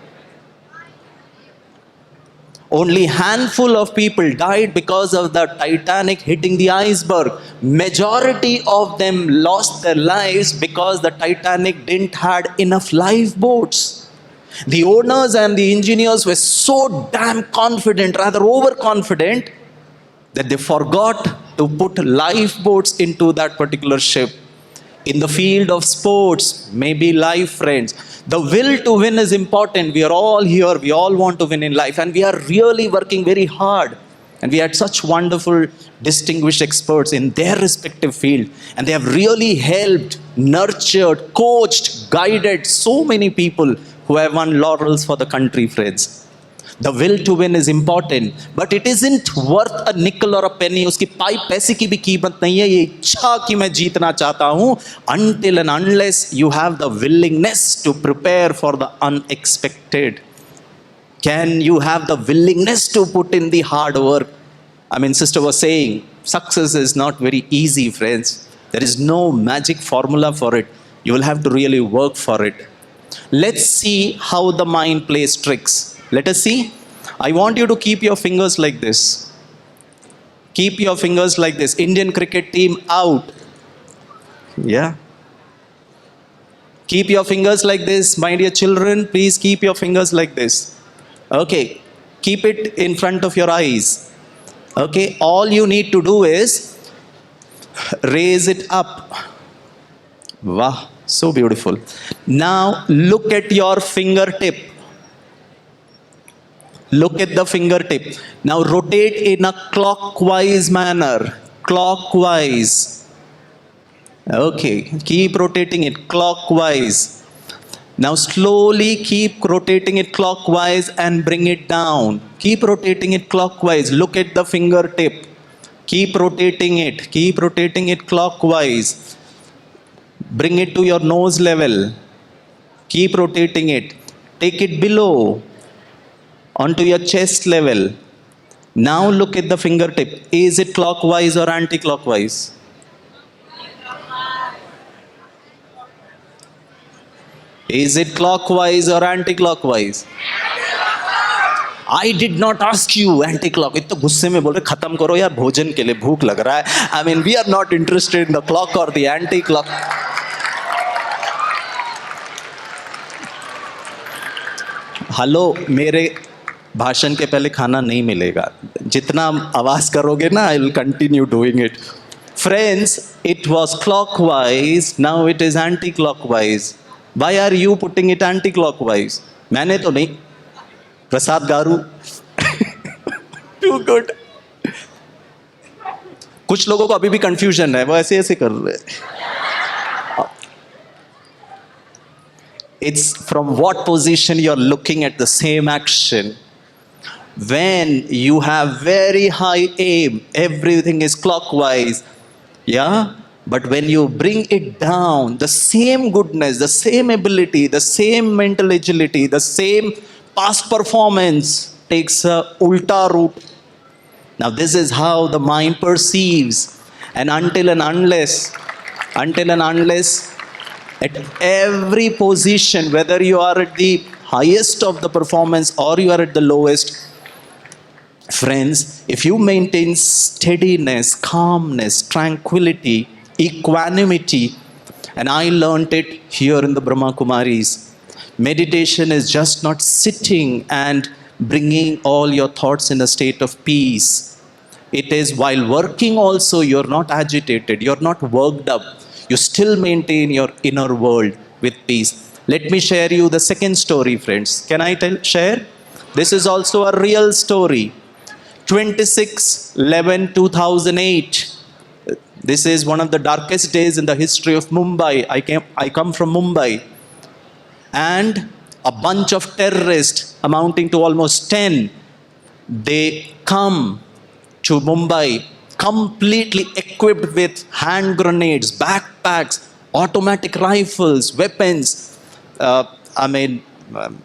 Only handful of people died because of the Titanic hitting the iceberg. Majority of them lost their lives because the Titanic didn't had enough lifeboats. The owners and the engineers were so damn confident, rather overconfident, that they forgot to put lifeboats into that particular ship. In the field of sports, maybe life, friends, the will to win is important. We are all here, we all want to win in life, and we are really working very hard. And we had such wonderful, distinguished experts in their respective field, and they have really helped, nurtured, coached, guided so many people who have won laurels for the country, friends. The will to win is important, but it isn't worth a nickel or a penny. उसकी पाई पैसे की भी कीमत नहीं है ये इच्छा कि मैं जीतना चाहता हूँ, until and unless you have the willingness to prepare for the unexpected. Can you have the willingness to put in the hard work? I mean, sister was saying, success is not very easy, friends. There is no magic formula for it. You will have to really work for it. Let's see how the mind plays tricks. Let us see. I want you to keep your fingers like this. Keep your fingers like this. Indian cricket team out. Yeah. Keep your fingers like this. My dear children, please keep your fingers like this. Okay. Keep it in front of your eyes. Okay. All you need to do is raise it up. Wow. So beautiful. Now look at your fingertip. Look at the fingertip. Now rotate in a clockwise manner. Clockwise. Okay. Keep rotating it clockwise. Now slowly keep rotating it clockwise and bring it down. Keep rotating it clockwise. Look at the fingertip. Keep rotating it. Keep rotating it clockwise. Bring it to your nose level. Keep rotating it. Take it below. Onto your chest level. Now look at the fingertip. Is it clockwise or anti-clockwise? Is it clockwise or anti-clockwise? I did not ask you anti-clock. इतना गुस्से में बोल रहे खत्म करो यार भोजन के लिए भूख लग रहा है. I mean, we are not interested in the clock or the anti-clock. Hello, मेरे भाषण के पहले खाना नहीं मिलेगा. जितना आवाज करोगे ना, I will continue doing it. Friends, it was clockwise, now it is anti-clockwise. Why are you putting it anti-clockwise? मैंने तो नहीं. प्रसाद गारू. Too good. कुछ लोगों को अभी भी confusion है, वो ऐसे ऐसे कर रहे हैं. It's from what position you're looking at the same action. When you have very high aim, everything is clockwise. Yeah? But when you bring it down, the same goodness, the same ability, the same mental agility, the same past performance takes a ulta route. Now this is how the mind perceives. And until and unless at every position, whether you are at the highest of the performance or you are at the lowest, friends, if you maintain steadiness, calmness, tranquility, equanimity, and I learned it here in the Brahma Kumaris, meditation is just not sitting and bringing all your thoughts in a state of peace. It is while working also, you're not agitated, you're not worked up. You still maintain your inner world with peace. Let me share you the second story, friends. Can I share? This is also a real story. 26/11/2008. This is one of the darkest days in the history of Mumbai. I come from Mumbai. And a bunch of terrorists amounting to almost 10, they come to Mumbai completely equipped with hand grenades, backpacks, automatic rifles, weapons,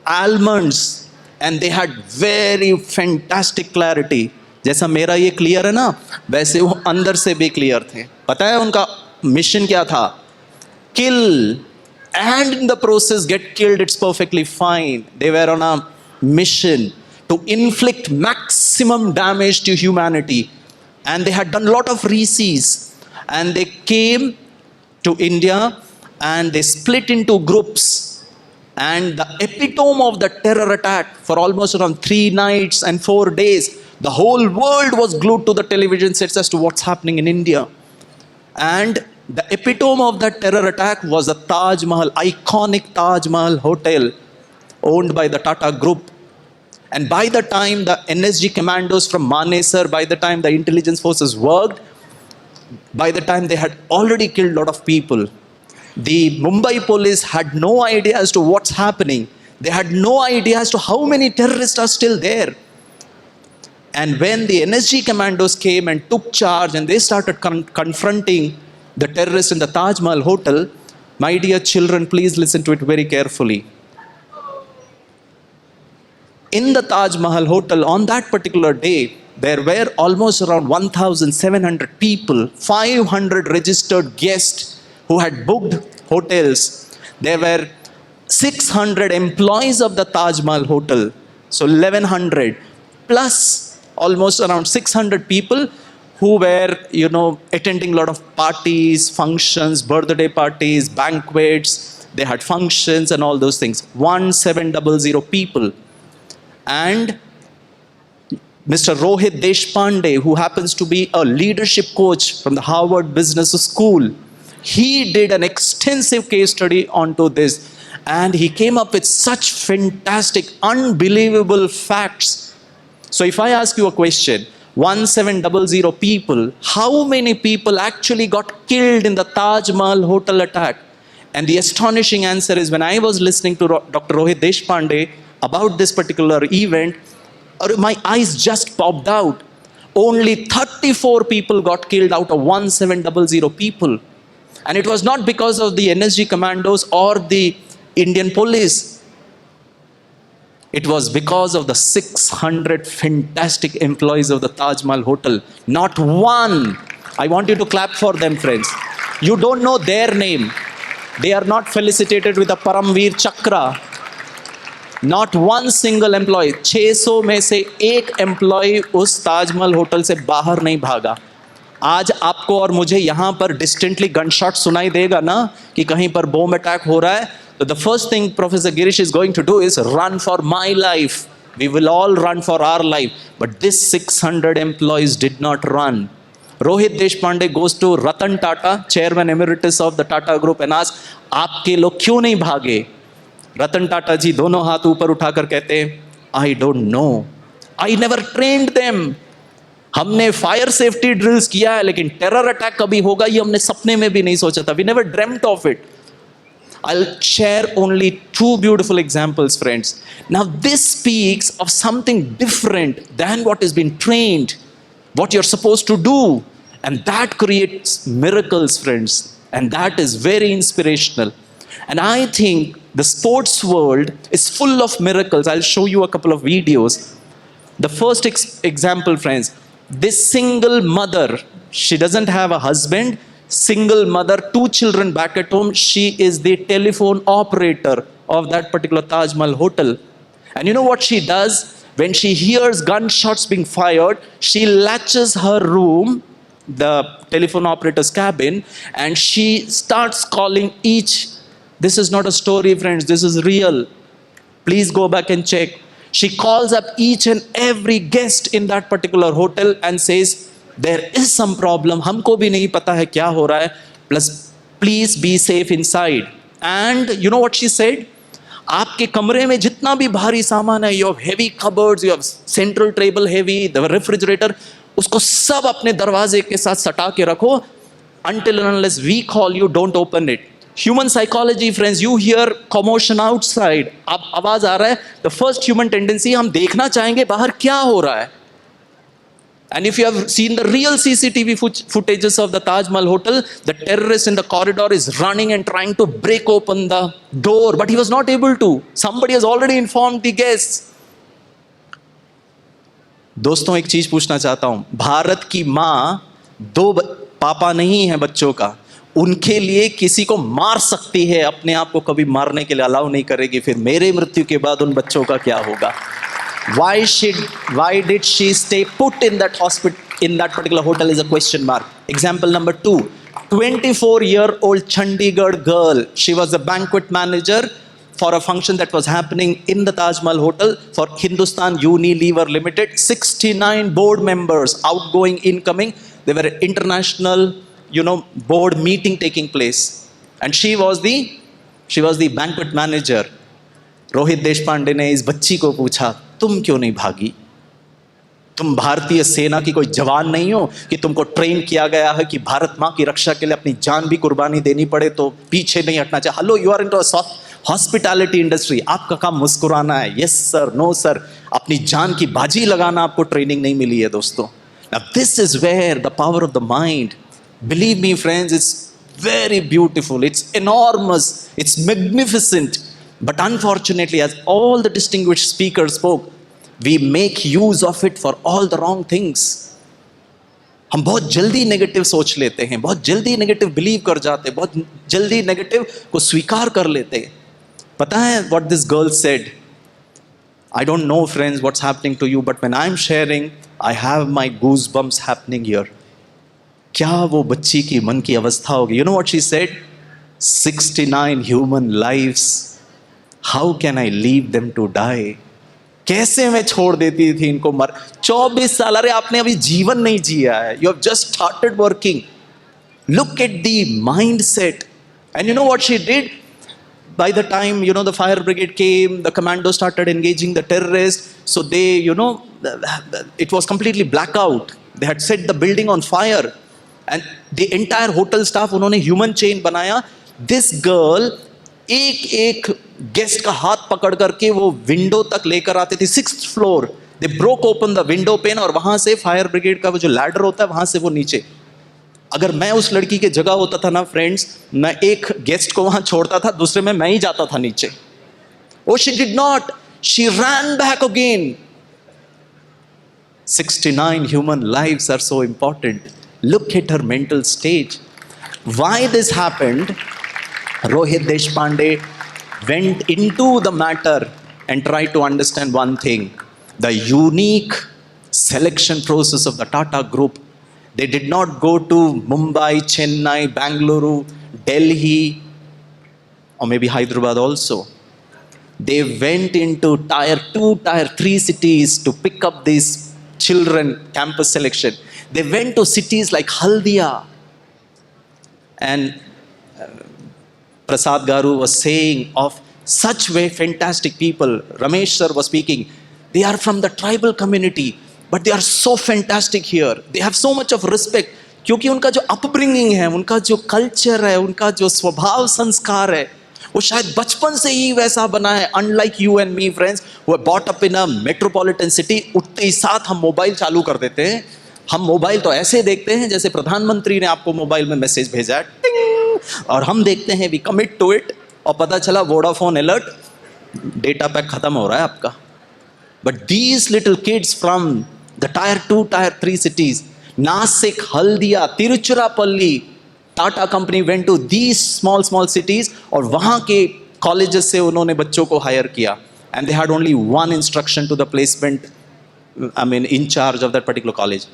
almonds, and they had very fantastic clarity. जैसा मेरा ये clear है ना, वैसे वो अंदर से भी क्लियर थे. पता है उनका मिशन क्या था? Kill, and in the process get killed. It's perfectly fine. They were on a mission to inflict maximum damage to humanity. And they had done a lot of research, and they came to India and they split into groups. And the epitome of the terror attack for almost around 3 nights and 4 days The whole world was glued to the television sets as to what's happening in India. And the epitome of that terror attack was the Taj Mahal, iconic Taj Mahal hotel owned by the Tata Group. And by the time the NSG commandos from Manesar, by the time the intelligence forces worked, by the time they had already killed a lot of people, the Mumbai police had no idea as to what's happening. They had no idea as to how many terrorists are still there. And when the NSG commandos came and took charge and they started confronting the terrorists in the Taj Mahal hotel, my dear children, please listen to it very carefully. In the Taj Mahal hotel on that particular day, there were almost around 1,700 people, 500 registered guests who had booked hotels. There were 600 employees of the Taj Mahal hotel, so 1,100, plus almost around 600 people who were, attending a lot of parties, functions, birthday parties, banquets. They had functions and all those things. 1,700 people. And Mr. Rohit Deshpande, who happens to be a leadership coach from the Harvard Business School, he did an extensive case study onto this. And he came up with such fantastic, unbelievable facts. So if I ask you a question, 1,700 people, how many people actually got killed in the Taj Mahal hotel attack? And the astonishing answer is, when I was listening to Dr. Rohit Deshpande about this particular event, my eyes just popped out. Only 34 people got killed out of 1,700 people. And it was not because of the NSG commandos or the Indian police. It was because of the 600 fantastic employees of the Taj Mahal hotel. Not one. I want you to clap for them, friends. You don't know their name. They are not felicitated with a Paramveer Chakra. Not one single employee. 600 में से एक employee उस Taj Mahal hotel से बाहर नहीं भागा. आज आपको और मुझे यहाँ पर डिस्टेंटली गन शॉट सुनाई देगा ना कि कहीं पर बॉम्ब अटैक हो रहा है, तो the first thing Professor Girish is going to do is run for my life. We will all run for our life. But this 600 employees did not run. Rohit Deshpande goes to Ratan Tata, chairman emeritus of the Tata Group, and asks, आपके लोग क्यों नहीं भागे? रतन टाटा जी दोनों हाथ ऊपर उठाकर कहते हैं, I don't know. I never trained them. हमने फायर सेफ्टी ड्रिल्स किया है, लेकिन टेरर अटैक कभी होगा ये हमने सपने में भी नहीं सोचा था. We never dreamt of it. I'll share only 2 beautiful examples, friends. Now this speaks of something different than what has been trained, what you're supposed to do. And that creates miracles, friends. And that is very inspirational. And I think the sports world is full of miracles. I'll show you a couple of videos. The first example, friends, this single mother, she doesn't have a husband, single mother, 2 children back at home. She is the telephone operator of that particular Taj Mahal hotel. And you know what she does? When she hears gunshots being fired, she latches her room, the telephone operator's cabin, and she starts calling each. This is not a story, friends. This is real. Please go back and check. She calls up each and every guest in that particular hotel and says, there is some problem. हमको भी नहीं पता है क्या हो रहा है. Plus, please be safe inside. And you know what she said? आपके कमरे में जितना भी भारी सामान है, you have heavy cupboards, you have central table heavy, the refrigerator, उसको सब अपने दरवाजे के साथ सटा के रखो. Until and unless we call you, don't open it. Human psychology, friends, you hear commotion outside. अब आवाज आ रहा है. The first human tendency, हम देखना चाहेंगे बाहर क्या हो रहा है. And if you have seen the real CCTV footages of the Taj Mahal hotel, the terrorist in the corridor is running and trying to break open the door, but he was not able to. Somebody has already informed the guests. दोस्तों एक चीज पूछना चाहता हूं. भारत की माँ 2 पापा नहीं है बच्चों का. उनके लिए किसी को मार सकती है, अपने आप को कभी मारने के लिए अलाउ नहीं करेगी. फिर मेरे मृत्यु के बाद उन बच्चों का क्या होगा? Why did she stay put in that hospital, in that particular hotel, is a question mark. Example number 2, 24-year-old Chandigarh girl. She was a banquet manager for a function that was happening in the Taj Mahal Hotel for Hindustan Unilever Limited. 69 board members, outgoing, incoming. There were international, board meeting taking place. And she was the banquet manager. Rohit Deshpande ने इस बच्ची को पूछा, तुम क्यों नहीं भागी? तुम भारतीय सेना की कोई जवान नहीं हो कि तुमको ट्रेन किया गया है कि भारत माँ की रक्षा के लिए अपनी जान भी कुर्बानी देनी पड़े तो पीछे नहीं हटना चाहिए? Hello, you are into a hospitality industry, आपका काम मुस्कुराना है. यस सर, नो सर, अपनी जान की बाजी लगाना आपको ट्रेनिंग नहीं मिली है दोस्तों. Now this is where the power of the mind, believe me friends, it's very beautiful, it's enormous, it's magnificent. But unfortunately, as all the distinguished speakers spoke, we make use of it for all the wrong things. हम बहुत जल्दी negative सोच लेते हैं, बहुत जल्दी negative believe कर जाते हैं, बहुत जल्दी नेगेटिव को स्वीकार कर लेते हैं. पता है what this girl said? I don't know friends what's happening to you, but when I'm sharing, I have my goosebumps happening here. क्या वो बच्ची की मन की अवस्था होगी? You know what she said? 69 human lives. How can I leave them to die? कैसे मैं छोड़ देती थी इनको मर? 24 साल, अरे आपने अभी जीवन नहीं जिया है. You have just started working. Look at the mindset. And you know what she did? By the time, the fire brigade came, the commandos started engaging the terrorists. So they, it was completely blackout. They had set the building on fire. And the entire hotel staff, उन्होंने human chain बनाया. This girl, एक guest का हाथ पकड़ करके वो window तक लेकर आते थे, 6th floor. They broke open the window pane और वहां से फायर ब्रिगेड का वो जो लैडर होता है वहां से वो नीचे. अगर मैं उस लड़की के जगह होता था ना फ्रेंड्स, मैं एक गेस्ट को वहां छोड़ता था, दूसरे में मैं ही जाता था नीचे. Oh, she did not. She ran back again. 69 human lives are so important. Look at her mental state. Why this happened? Rohit Deshpande went into the matter and tried to understand one thing. The unique selection process of the Tata Group. They did not go to Mumbai, Chennai, Bangalore, Delhi, or maybe Hyderabad also. They went into tier 2, tier 3 cities to pick up these children campus selection. They went to cities like Haldia. And Prasad Garu was saying of such very fantastic people. Ramesh sir was speaking. They are from the tribal community, but they are so fantastic here. They have so much of respect. क्योंकि उनका जो upbringing है, उनका जो culture है, उनका जो स्वभाव संस्कार है, वो शायद बचपन से ही वैसा बना है. Unlike you and me friends, who are brought up in a metropolitan city, उठते ही साथ हम मोबाइल चालू कर देते हैं. हम मोबाइल तो ऐसे देखते हैं जैसे प्रधानमंत्री ने आपको मोबाइल में मैसेज भेजा है, टिंग, और हम देखते हैं, वी कमिट टू इट, और पता चला वोडाफोन अलर्ट, डेटा पैक खत्म हो रहा है आपका. But these little kids from the tier 2, tier 3 cities, Nashik, Haldia, Tiruchirappalli, Tata company went to these small cities, और वहाँ के कॉलेजेस से उन्होंने बच्चों को हायर किया. And they had only one instruction to the placement, in charge of that particular college.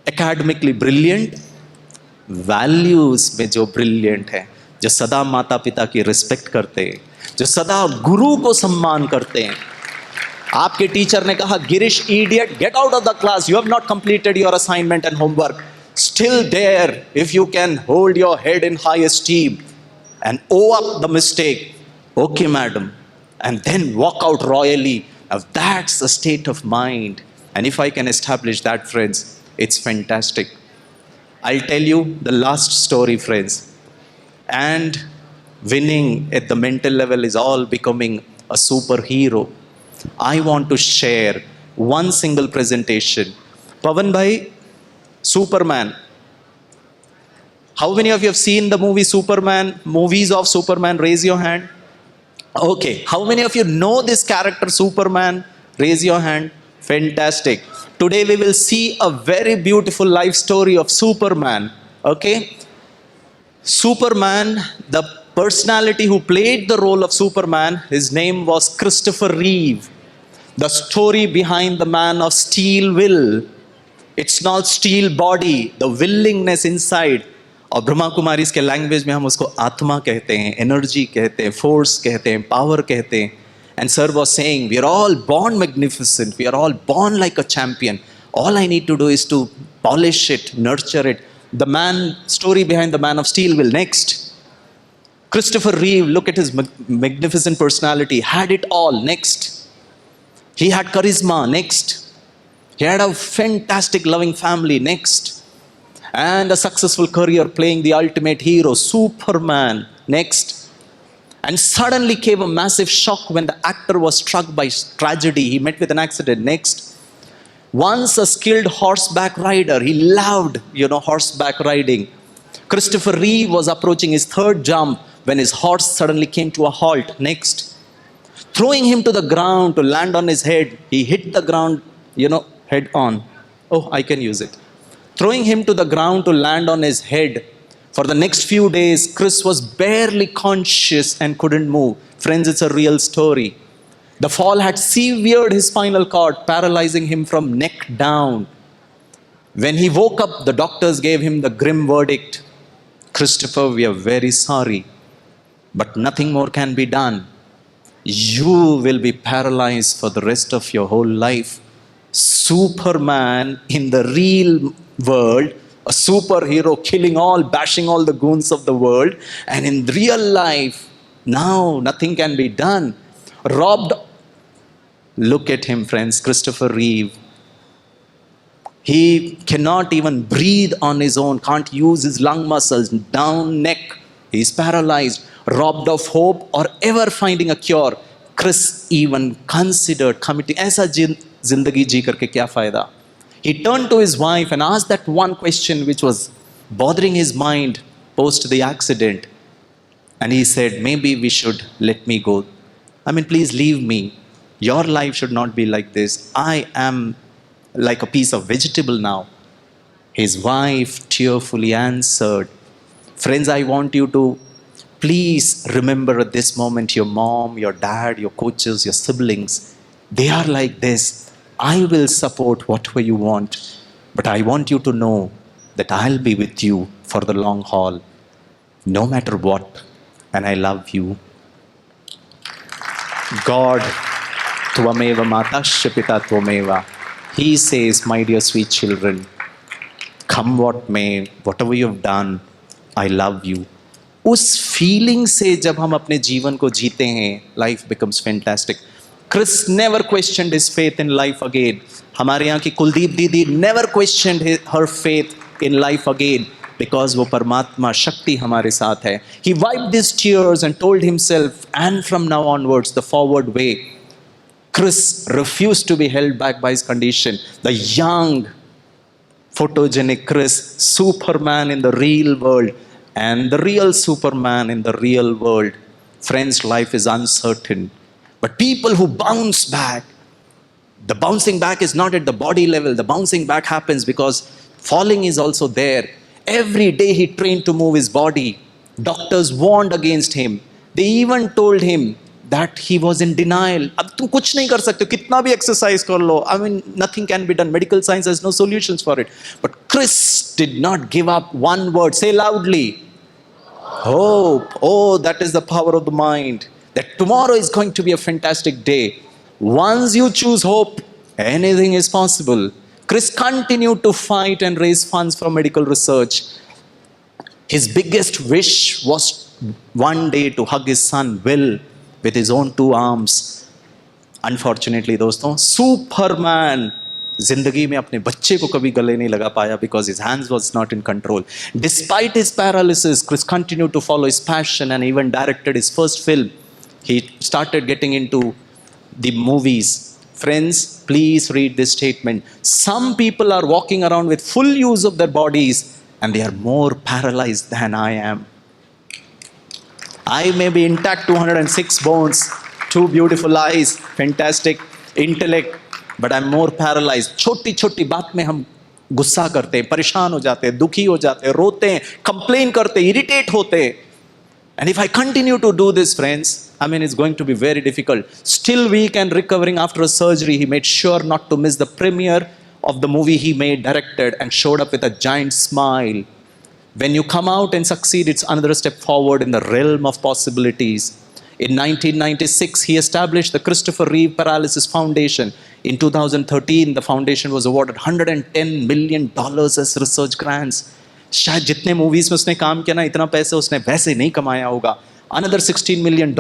Academically brilliant, values में जो brilliant है, जो सदा माता पिता की रिस्पेक्ट करते हैं, जो सदा गुरु को सम्मान करते हैं. आपके टीचर ने कहा, Girish idiot, get out of the class, you have not completed your assignment and homework. Still there, if you can hold your head in high esteem and owe up the mistake, okay madam, and then walk out royally. Now that's a state of mind. And if I can establish that, friends, it's fantastic. I'll tell you the last story, friends. And winning at the mental level is all becoming a superhero. I want to share one single presentation. Pavan bhai, Superman. How many of you have seen the movie Superman, movies of Superman? Raise your hand. Okay, how many of you know this character Superman? Raise your hand. Fantastic. Today we will see a very beautiful life story of Superman. Okay? Superman, the personality who played the role of Superman, his name was Christopher Reeve. The story behind the man of steel will. It's not steel body, the willingness inside. और ब्रह्मा कुमारी के language में हम उसको आत्मा कहते हैं, energy कहते हैं, फोर्स कहते हैं, पावर कहते हैं. And sir was saying, we are all born magnificent, we are all born like a champion. All I need to do is to polish it, nurture it. The man, story behind the Man of Steel will next. Christopher Reeve, look at his magnificent personality, had it all, next. He had charisma, next. He had a fantastic loving family, next. And a successful career playing the ultimate hero, Superman, next. And suddenly came a massive shock when the actor was struck by tragedy. He met with an accident, next. Once a skilled horseback rider, he loved, horseback riding. Christopher Reeve was approaching his third jump when his horse suddenly came to a halt, next. Throwing him to the ground to land on his head, he hit the ground, head on. Oh, I can use it. Throwing him to the ground to land on his head. For the next few days, Chris was barely conscious and couldn't move. Friends, it's a real story. The fall had severed his spinal cord, paralyzing him from neck down. When he woke up, the doctors gave him the grim verdict. Christopher, we are very sorry, but nothing more can be done. You will be paralyzed for the rest of your whole life. Superman in the real world, a superhero killing all, bashing all the goons of the world, and in real life, now nothing can be done. Robbed. Look at him, friends, Christopher Reeve. He cannot even breathe on his own, can't use his lung muscles, down neck. He's paralyzed, robbed of hope or ever finding a cure. Chris even considered committing. ऐसा जिंदगी जी करके क्या फायदा? He turned to his wife and asked that one question which was bothering his mind post the accident. And he said, maybe we should let me go. Please leave me. Your life should not be like this. I am like a piece of vegetable now. His wife tearfully answered, friends, I want you to please remember at this moment your mom, your dad, your coaches, your siblings. They are like this. I will support whatever you want, but I want you to know that I'll be with you for the long haul, no matter what, and I love you. God, Tvameva Matasya Pita Tvameva. He says, my dear sweet children, come what may, whatever you have done, I love you. उस feeling से जब हम अपने जीवन को जीते हैं, life becomes fantastic. Chris never questioned his faith in life again. हमारे यहाँ की कुलदीप दीदी never questioned her faith in life again because वो परमात्मा शक्ति हमारे साथ है. He wiped his tears and told himself, and from now onwards, the forward way. Chris refused to be held back by his condition. The young, photogenic Chris, Superman in the real world, and the real Superman in the real world. Friends, life is uncertain. But people who bounce back, the bouncing back is not at the body level. The bouncing back happens because falling is also there. Every day he trained to move his body. Doctors warned against him. They even told him that he was in denial. अब तुम कुछ नहीं कर सकते, कितना भी exercise कर लो. Nothing can be done. Medical science has no solutions for it. But Chris did not give up. One word, say loudly. Hope. Oh, that is the power of the mind. That tomorrow is going to be a fantastic day. Once you choose hope, anything is possible. Chris continued to fight and raise funds for medical research. His biggest wish was one day to hug his son Will with his own two arms. Unfortunately, दोस्तों, Superman जिंदगी में अपने बच्चे को कभी गले नहीं लगा पाया because his hands was not in control. Despite his paralysis, Chris continued to follow his passion and even directed his first film. He started getting into the movies. Friends, please read this statement. Some people are walking around with full use of their bodies and they are more paralyzed than I am. I may be intact, 206 bones, 2 beautiful eyes, fantastic intellect, but I'm more paralyzed. छोटी छोटी बात में हम गुस्सा करते हैं, परेशान हो जाते हैं, दुखी हो जाते हैं, रोते हैं, कंप्लेन करते हैं, इरिटेट होते हैं. And if I continue to do this, friends, it's going to be very difficult. Still weak and recovering after a surgery, he made sure not to miss the premiere of the movie he made, directed, and showed up with a giant smile. When you come out and succeed, it's another step forward in the realm of possibilities. In 1996, he established the Christopher Reeve Paralysis Foundation. In 2013, the foundation was awarded $110 million as research grants. शायद जितने movies में उसने काम किया ना, इतना पैसा उसने वैसे नहीं कमाया होगा. Another $16 million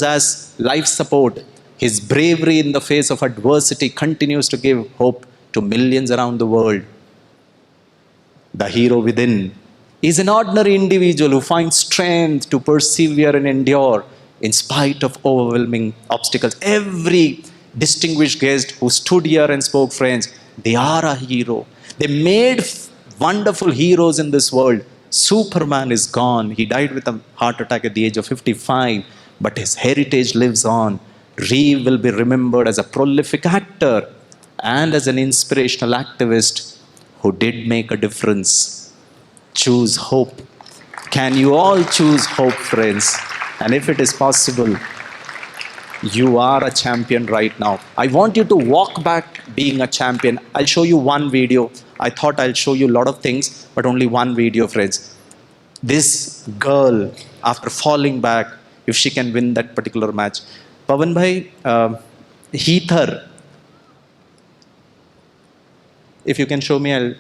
as life support. His bravery in the face of adversity continues to give hope to millions around the world. The hero within is an ordinary individual who finds strength to persevere and endure in spite of overwhelming obstacles. Every distinguished guest who stood here and spoke, friends, they are a hero. They made wonderful heroes in this world. Superman is gone. He died with a heart attack at the age of 55, but his heritage lives on. Reeve will be remembered as a prolific actor and as an inspirational activist who did make a difference. Choose hope. Can you all choose hope, friends? And if it is possible, you are a champion right now. I want you to walk back being a champion. I'll show you one video. I thought I'll show you a lot of things, but only one video, friends. This girl, after falling back, if she can win that particular match. Pavan bhai, Heather, if you can show me, I'll...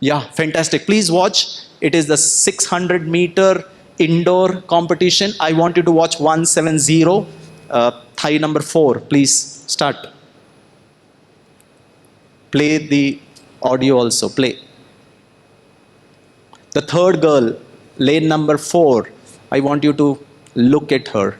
Yeah, fantastic. Please watch. It is the 600-meter indoor competition. I want you to watch 170. Thai number 4. Please start. Play the audio also. Play. The third girl, lane number 4. I want you to look at her.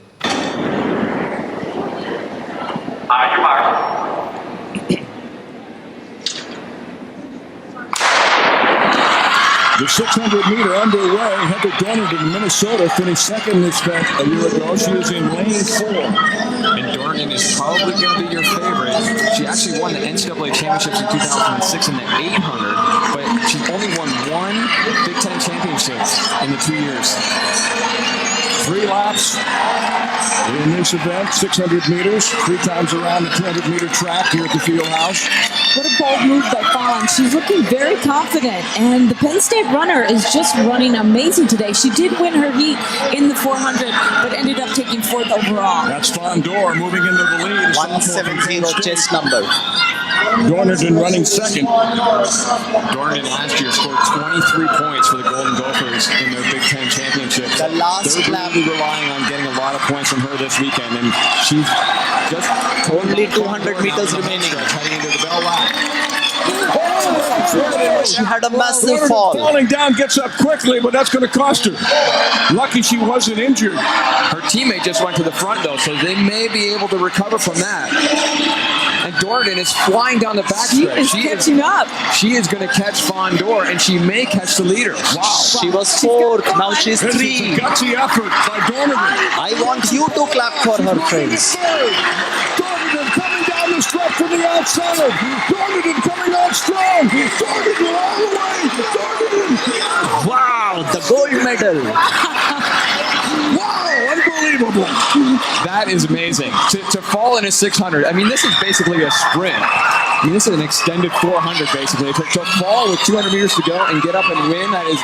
The 600-meter underway. Heather Dornan in Minnesota finished second this event a year ago. She is in lane 4. And Dornan is probably going to be your favorite. She actually won the NCAA championships in 2006 in the 800, but she's only won one Big Ten championship in the 2 years. 3 laps in this event, 600 meters, 3 times around the 200-meter track here at the field house. What a bold move by Fawn. She's looking very confident, and the Penn State runner is just running amazing today. She did win her heat in the 400, but ended up taking 4th overall. That's Fondor moving into the lead. 170 chest number. Dornan been running second. Dornan last year scored 23 points for the Golden Gophers in their Big Ten championship. The last They're lap, really relying on getting a lot of points from her this weekend, and she's just only 200 meters remaining. Heading into the bell lap. She had a massive fall. Falling down, gets up quickly, but that's going to cost her. Lucky she wasn't injured. Her teammate just went to the front, though, so they may be able to recover from that. And Dornan is flying down the backstretch. She is catching up. She is going to catch Fondor, and she may catch the leader. Wow. She was 4th, now she's 3. This is a gutsy effort by Dornan. I want you to clap for her, friends. Dornan coming down the stretch from the outside. Dornan coming out strong. Dornan all the way. Dornan. Wow, the gold medal. Wow, unbelievable. That is amazing. To fall in a 600, I mean, this is basically a sprint. I mean, this is an extended 400, basically. To fall with 200 meters to go and get up and win, that is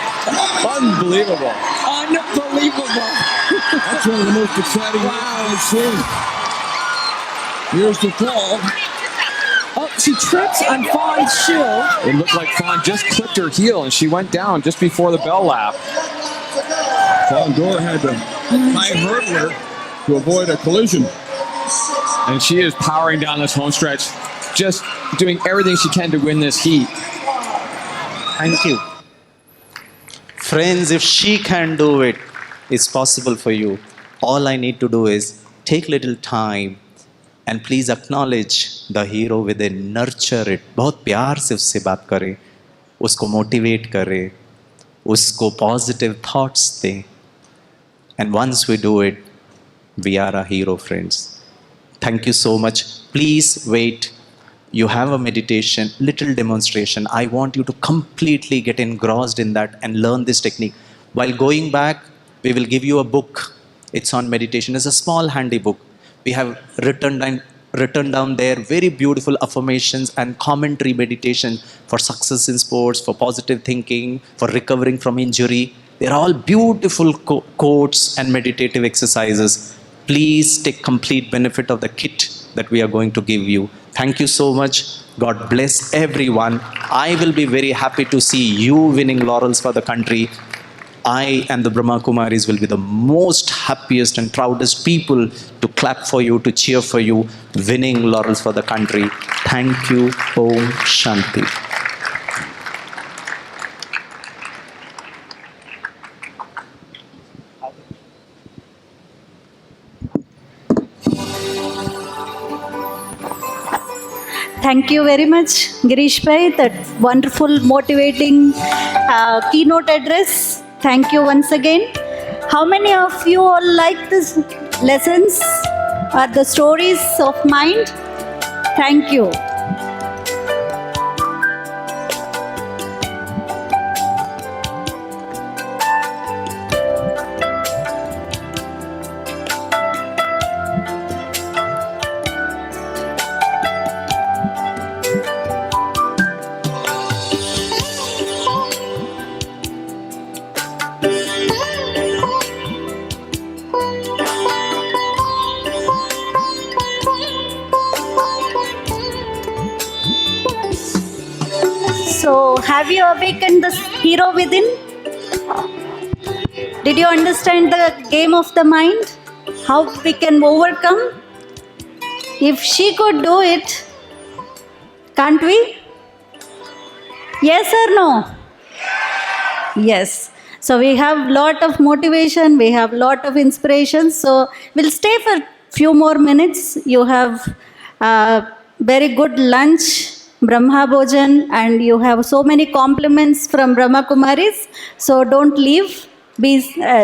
unbelievable. Unbelievable. That's one of the most exciting things I've seen. Here's the fall. Oh, she trips on Fawn's shoe. It looked like Fawn just clipped her heel, and she went down just before the bell lap. Fondor had to high hurdler to avoid a collision. And she is powering down this home stretch, just doing everything she can to win this heat. Thank you. Friends, if she can do it, it's possible for you. All I need to do is take little time and please acknowledge the hero within, nurture it. बहुत प्यार से उससे बात करें, उसको motivate करें, उसको positive thoughts दें. And once we do it, we are a hero, friends. Thank you so much. Please wait. You have a meditation, little demonstration. I want you to completely get engrossed in that and learn this technique. While going back, we will give you a book. It's on meditation. It's a small handy book. We have written written down there very beautiful affirmations and commentary meditation for success in sports, for positive thinking, for recovering from injury. They're all beautiful quotes and meditative exercises. Please take complete benefit of the kit that we are going to give you. Thank you so much. God bless everyone. I will be very happy to see you winning laurels for the country. I and the Brahma Kumaris will be the most happiest and proudest people to clap for you, to cheer for you, winning laurels for the country. Thank you. Om Shanti. Thank you very much, Girish Bhai, that wonderful, motivating keynote address. Thank you once again. How many of you all like these lessons or the stories of mind? Thank you. So, have you awakened the hero within? Did you understand the game of the mind? How we can overcome? If she could do it, can't we? Yes or no? Yes. So we have lot of motivation, we have lot of inspiration. So we'll stay for few more minutes. You have very good lunch, Brahma Bhojan, and you have so many compliments from Brahma Kumaris. So don't leave.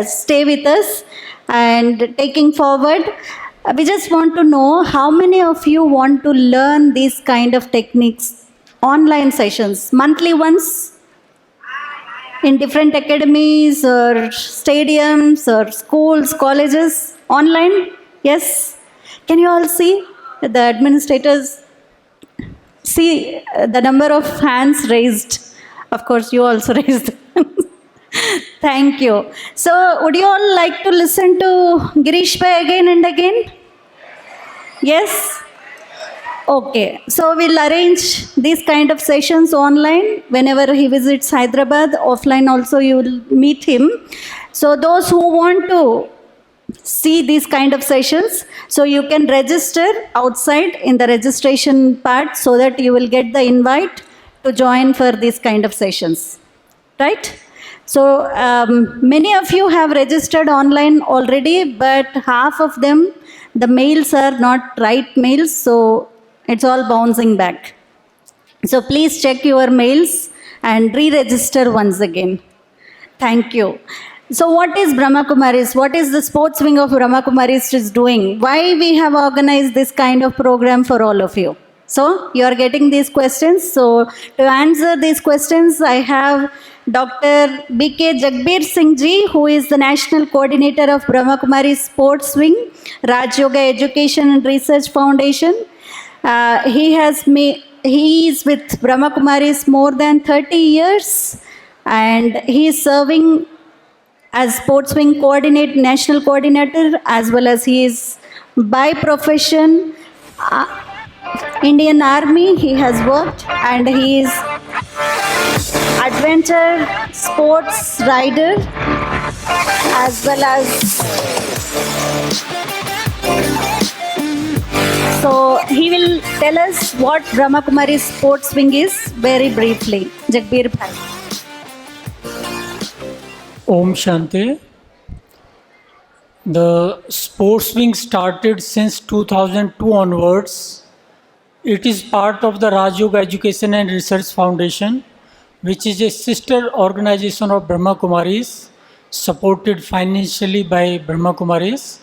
Stay with us. And taking forward, we just want to know how many of you want to learn these kind of techniques, online sessions, monthly ones, in different academies or stadiums or schools, colleges, online? Yes? Can you all see? The administrators see the number of hands raised. Of course, you also raised. Thank you. So, would you all like to listen to Girish Bhai again and again? Yes? Okay. So, we'll arrange these kind of sessions online. Whenever he visits Hyderabad, offline also you will meet him. So, those who want to see these kind of sessions, so you can register outside in the registration part so that you will get the invite to join for these kind of sessions. Right? So many of you have registered online already, but half of them, the mails are not right mails, so it's all bouncing back. So please check your mails and re-register once again. Thank you. So what is Brahma Kumaris? What is the sports wing of Brahma Kumaris is doing? Why we have organized this kind of program for all of you? So you are getting these questions. So to answer these questions, I have Dr. B.K. Jagbir Singh Ji, who is the National Coordinator of Brahma Kumaris Sports Wing, Raj Yoga Education and Research Foundation. He is with Brahma Kumaris more than 30 years, and he is serving as Sports Wing National Coordinator, as well as he is by profession Indian Army. He has worked, and he is adventure sports rider, as well as, so he will tell us what Brahma Kumaris Sports Wing is very briefly. Jagbir Bhai. Om Shanti. The sports wing started since 2002 onwards. It is part of the Raj Yoga Education and Research Foundation, which is a sister organization of Brahma Kumaris, supported financially by Brahma Kumaris.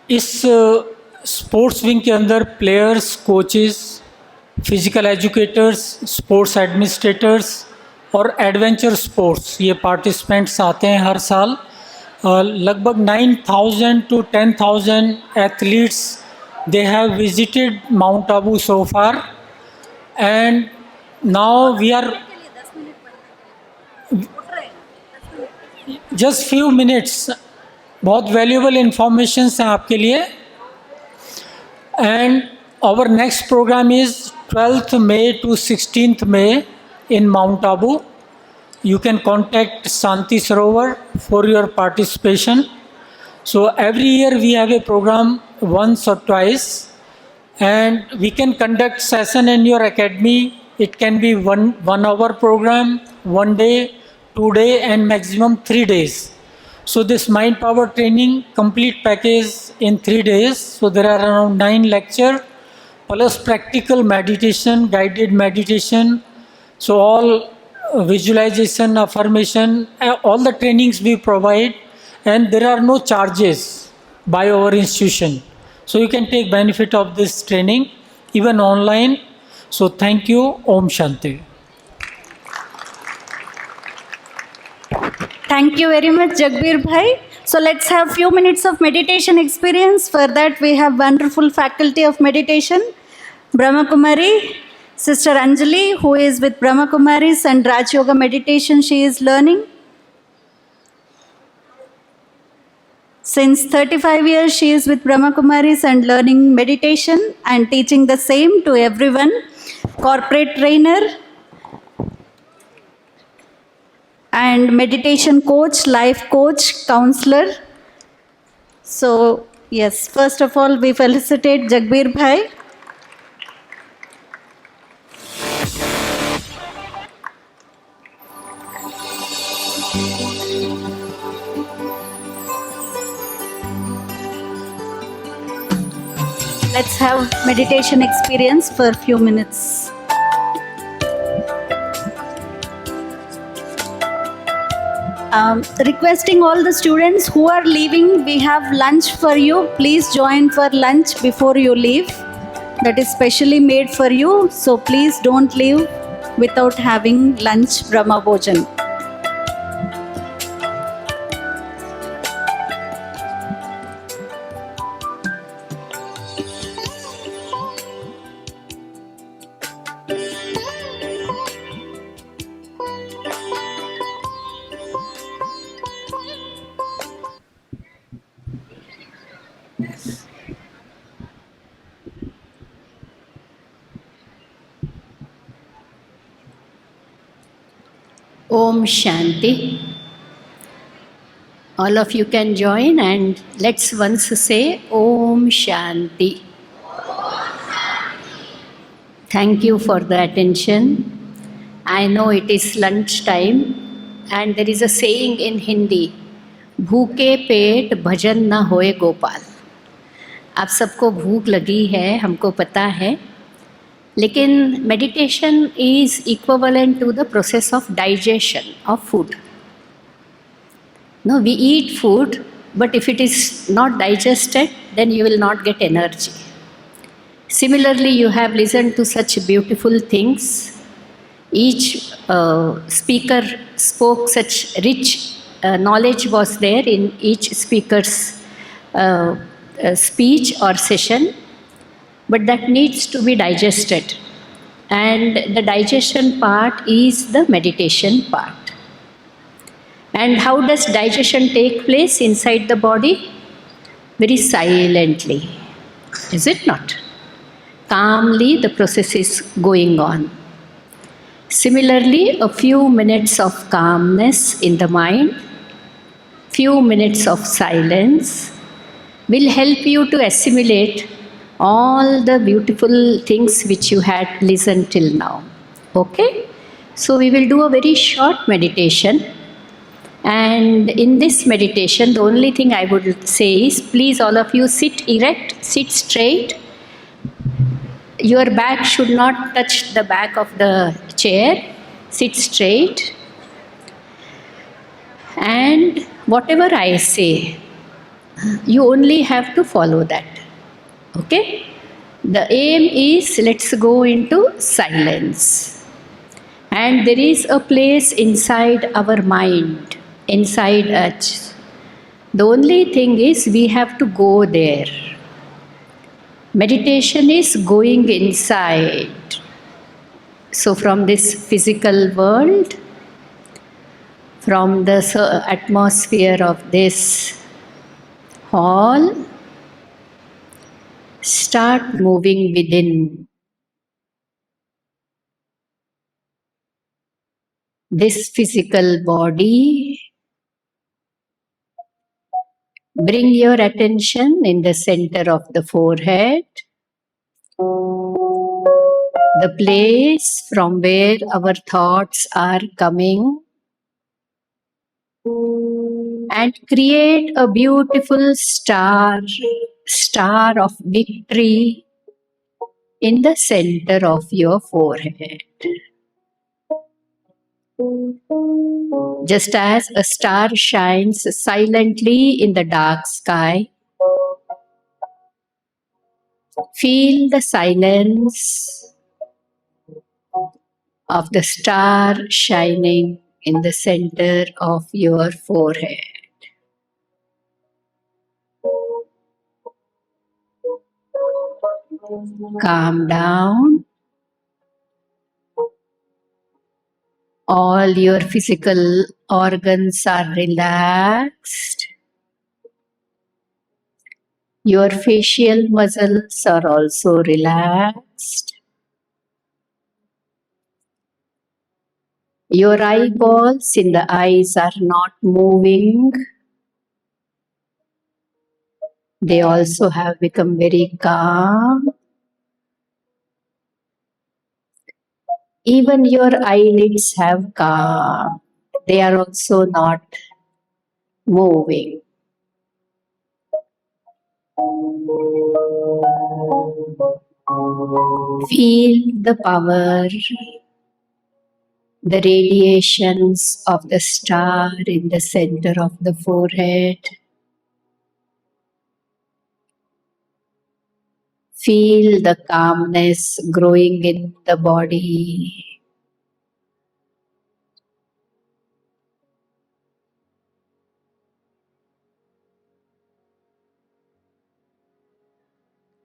इस sports wing के अंदर players, coaches, physical educators, sports administrators और adventure sports ये participants आते हैं हर साल. लगभग 9,000 to 10,000 athletes They have visited Mount Abu so far, and now we are just few minutes. बहुत valuable information हैं आपके लिए. And our next program is 12th May to 16th May in Mount Abu. You can contact Shanti Sarovar for your participation. So every year we have a program once or twice, and we can conduct session in your academy. It can be one hour program, 1 day, 2 day, and maximum 3 days. So this mind power training complete package in 3 days. So there are around 9 lecture plus practical meditation, guided meditation. So all visualization, affirmation, all the trainings we provide, and there are no charges by our institution. So you can take benefit of this training even online. So thank you. Om Shanti. Thank you very much, Jagbir Bhai. So let's have few minutes of meditation experience. For that, we have wonderful faculty of meditation, Brahma Kumari, Sister Anjali, who is with Brahma Kumaris and Raj Yoga meditation she is learning. Since 35 years, she is with Brahma Kumaris and learning meditation and teaching the same to everyone. Corporate trainer and meditation coach, life coach, counselor. So, yes, first of all, we felicitate Jagbir Bhai. Let's have meditation experience for a few minutes. Requesting all the students who are leaving, we have lunch for you. Please join for lunch before you leave. That is specially made for you. So please don't leave without having lunch, Brahma Bhojan. Om Shanti. All of you can join and let's once say Om Shanti. Thank you for the attention. I know it is lunch time and there is a saying in Hindi, भूखे पेट भजन न होए गोपाल. आप सबको भूख लगी है, हमको पता है, लेकिन meditation is equivalent to the process of digestion of food. No, we eat food, but if it is not digested, then you will not get energy. Similarly, you have listened to such beautiful things. Each speaker spoke such rich knowledge was there in each speaker's speech or session, but that needs to be digested. And the digestion part is the meditation part. And how does digestion take place inside the body? Very silently, is it not? Calmly the process is going on. Similarly, a few minutes of calmness in the mind, few minutes of silence will help you to assimilate all the beautiful things which you had listened till now. Okay? So we will do a very short meditation. And in this meditation, the only thing I would say is, please all of you sit erect, sit straight. Your back should not touch the back of the chair. Sit straight. And whatever I say, you only have to follow that. Okay? The aim is, let's go into silence. And there is a place inside our mind, inside us. The only thing is we have to go there. Meditation is going inside. So from this physical world, from the atmosphere of this hall, start moving within. This physical body, bring your attention in the center of the forehead, the place from where our thoughts are coming, and create a beautiful star of victory in the center of your forehead. Just as a star shines silently in the dark sky, feel the silence of the star shining in the center of your forehead. Calm down. All your physical organs are relaxed. Your facial muscles are also relaxed. Your eyeballs in the eyes are not moving. They also have become very calm. Even your eyelids have calm. They are also not moving. Feel the power, the radiations of the star in the center of the forehead. Feel the calmness growing in the body.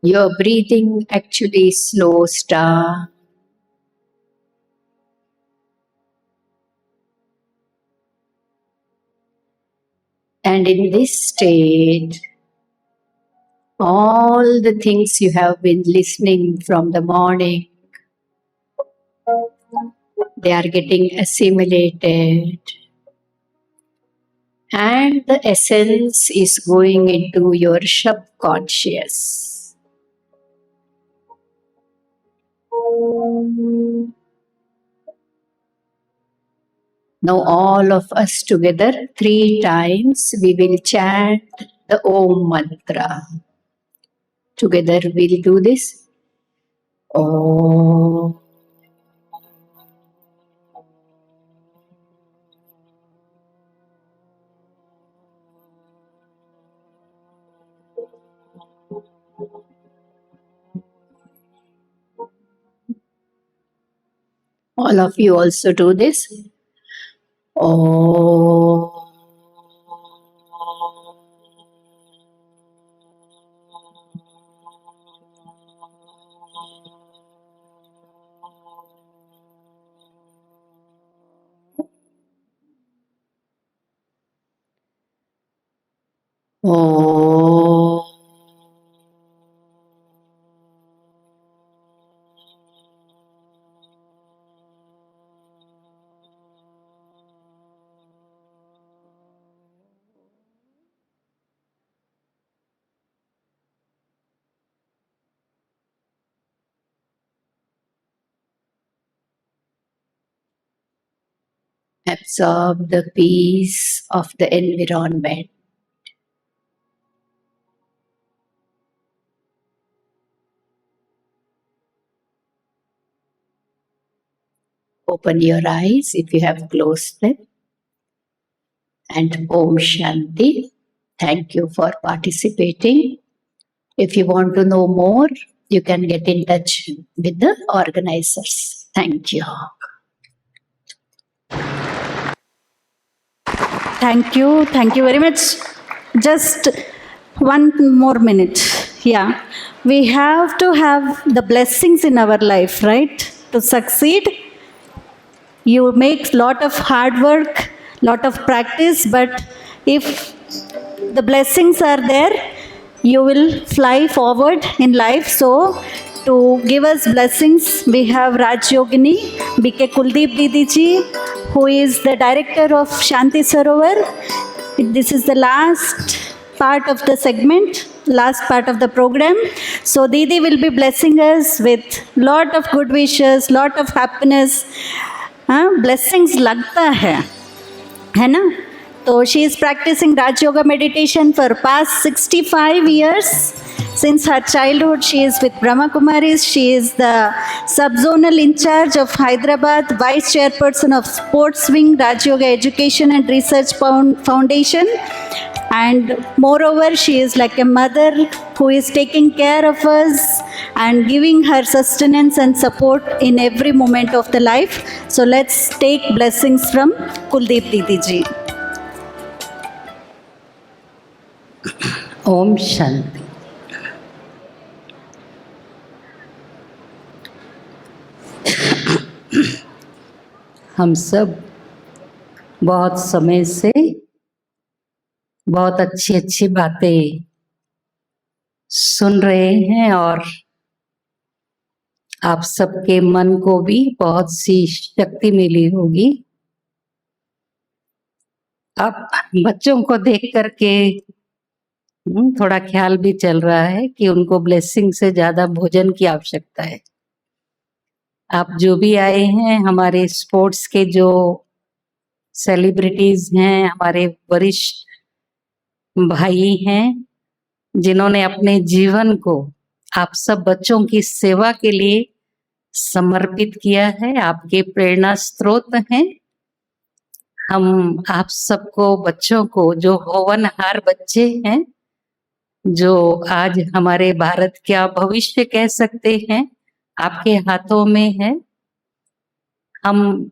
Your breathing actually slows down. And in this state, all the things you have been listening from the morning, they are getting assimilated. And the essence is going into your subconscious. Now all of us together, 3 times, we will chant the Om mantra. Together we'll do this. Om. All of you also do this. Om. Om. Absorb the peace of the environment. Open your eyes if you have closed them. And Om Shanti. Thank you for participating. If you want to know more, you can get in touch with the organizers. Thank you. Thank you very much. Just 1 more minute. Yeah, we have to have the blessings in our life, right? To succeed, you make lot of hard work, lot of practice, but if the blessings are there, you will fly forward in life. So to give us blessings, we have Raj Yogini, BK Kuldeep Didi ji, who is the director of Shanti Sarovar. This is the last part of the segment, last part of the program. So Didi will be blessing us with lot of good wishes, lot of happiness. Blessings लगता है ना? तो she is practicing Raj Yoga meditation for past 65 years. Since her childhood, she is with Brahma Kumaris. She is the sub-zonal in charge of Hyderabad, vice chairperson of Sports Wing, Raj Yoga Education and Research Foundation. And moreover, she is like a mother who is taking care of us and giving her sustenance and support in every moment of the life. So let's take blessings from Kuldeep Didi ji. Om Shanti. हम सब बहुत समय से बहुत अच्छी अच्छी बातें सुन रहे हैं और आप सबके मन को भी बहुत सी शक्ति मिली होगी। अब बच्चों को देख करके थोड़ा ख्याल भी चल रहा है कि उनको ब्लेसिंग से ज्यादा भोजन की आवश्यकता है। आप जो भी आए हैं, हमारे स्पोर्ट्स के जो सेलिब्रिटीज हैं, हमारे वरिष्ठ भाई हैं, जिन्होंने अपने जीवन को आप सब बच्चों की सेवा के लिए समर्पित किया है, आपके प्रेरणा स्रोत हैं। हम आप सबको बच्चों को, जो होनहार बच्चे हैं, जो आज हमारे भारत का भविष्य कह सकते हैं, आपके हाथों में है। हम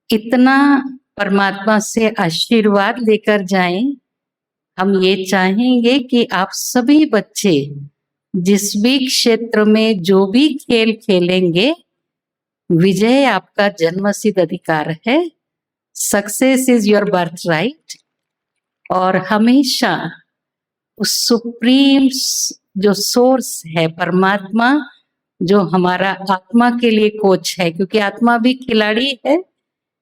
इतना परमात्मा से आशीर्वाद लेकर जाएं। हम ये चाहेंगे कि आप सभी बच्चे जिस भी क्षेत्र में जो भी खेल खेलेंगे, विजय आपका जन्मसिद्ध अधिकार है। Success is your birth right. और हमेशा उस सुप्रीम जो सोर्स है, परमात्मा, जो हमारा आत्मा के लिए कोच है, क्योंकि आत्मा भी खिलाड़ी है।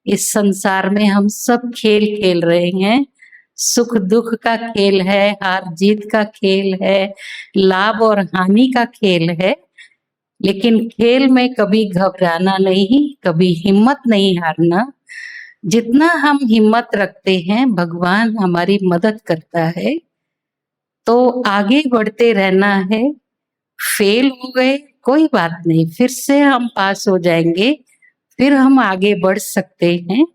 इस संसार में हम सब खेल खेल रहे हैं। सुख दुख का खेल है, हार जीत का खेल है, लाभ और हानि का खेल है। लेकिन खेल में कभी घबराना नहीं, कभी हिम्मत नहीं हारना। जितना हम हिम्मत रखते हैं, भगवान हमारी मदद करता है। तो आगे बढ़ते रहना है। फेल हो गए कोई बात नहीं, फिर से हम पास हो जाएंगे, फिर हम आगे बढ़ सकते हैं।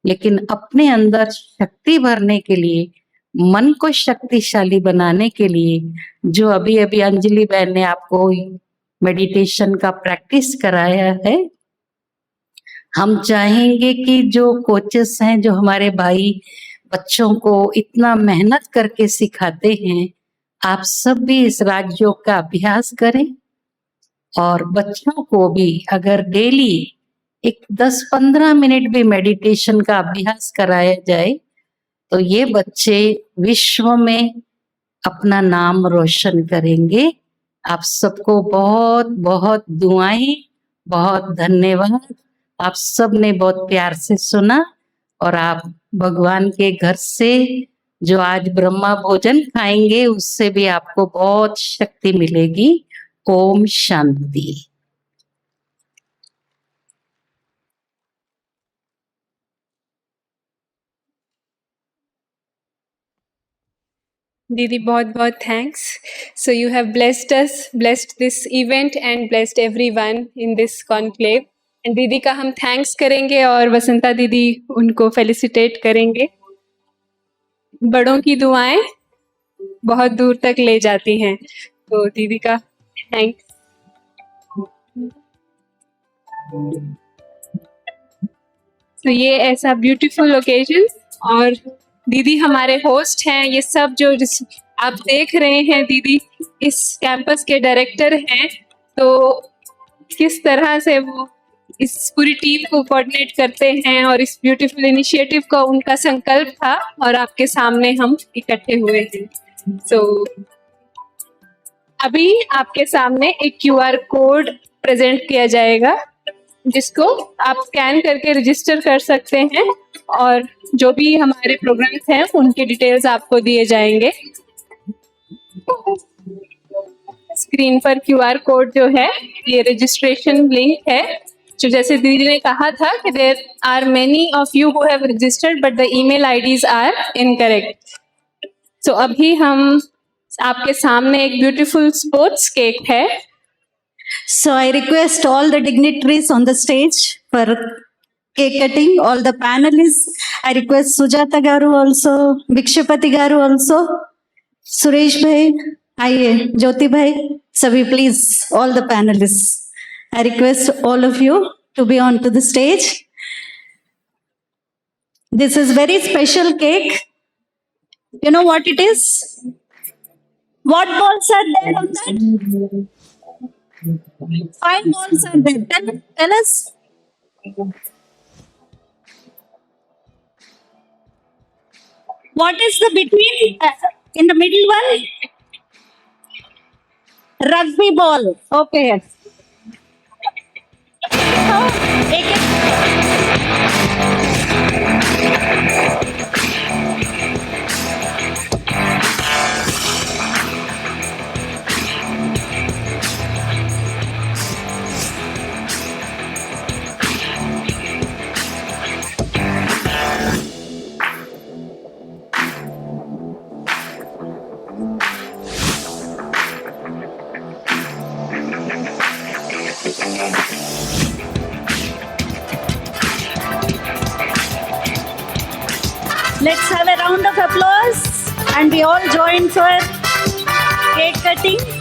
लेकिन अपने अंदर शक्ति भरने के लिए, मन को शक्तिशाली बनाने के लिए, जो अभी अभी अंजलि बहन ने आपको मेडिटेशन का प्रैक्टिस कराया है, हम चाहेंगे कि जो कोचेस हैं, जो हमारे भाई बच्चों को इतना मेहनत करके सिखाते हैं, आप सब भी इस राजयोग का अभ्यास करें। और बच्चों को भी अगर डेली एक 10-15 मिनट भी मेडिटेशन का अभ्यास कराया जाए, तो ये बच्चे विश्व में अपना नाम रोशन करेंगे। आप सबको बहुत बहुत दुआएं, बहुत धन्यवाद। आप सब ने बहुत प्यार से सुना और आप भगवान के घर से जो आज ब्रह्मा भोजन खाएंगे, उससे भी आपको बहुत शक्ति मिलेगी। ओम शांति। Didi, बहुत बहुत thanks. So you have blessed us, blessed this event and blessed everyone in this conclave. And दीदी का हम thanks करेंगे और वसंता दीदी उनको felicitate करेंगे। बड़ों की दुआएं बहुत दूर तक ले जाती हैं। तो दीदी का thanks. तो ये ऐसा beautiful occasion, और दीदी हमारे होस्ट हैं। ये सब जो आप देख रहे हैं दीदी इस कैंपस के डायरेक्टर हैं, तो किस तरह से वो इस पूरी टीम को कोऑर्डिनेट करते हैं और इस ब्यूटीफुल इनिशिएटिव का उनका संकल्प था और आपके सामने हम इकट्ठे हुए हैं। सो अभी आपके सामने एक QR कोड प्रेजेंट किया जाएगा जिसको आप स्कैन करके रजिस्टर कर सकते हैं और जो भी हमारे प्रोग्राम्स हैं उनके डिटेल्स आपको दिए जाएंगे। स्क्रीन पर QR कोड जो है ये रजिस्ट्रेशन लिंक है, जो जैसे दीदी ने कहा था कि there are many of you who have registered but the email IDs are incorrect. So अभी हम आपके सामने एक ब्यूटीफुल स्पोर्ट्स केक है। So I request all the dignitaries on the stage for cake cutting, all the panelists. I request Sujata Garu also, Bhikshapati Garu also, Suresh Bhai, Jyoti Bhai, Sabhi please, all the panelists. I request all of you to be on to the stage. This is very special cake. You know what it is? What balls are there on that? 5 balls are there. Tell us. What is the between in the middle one? Rugby ball. Okay. Let's have a round of applause and we all join for cake cutting.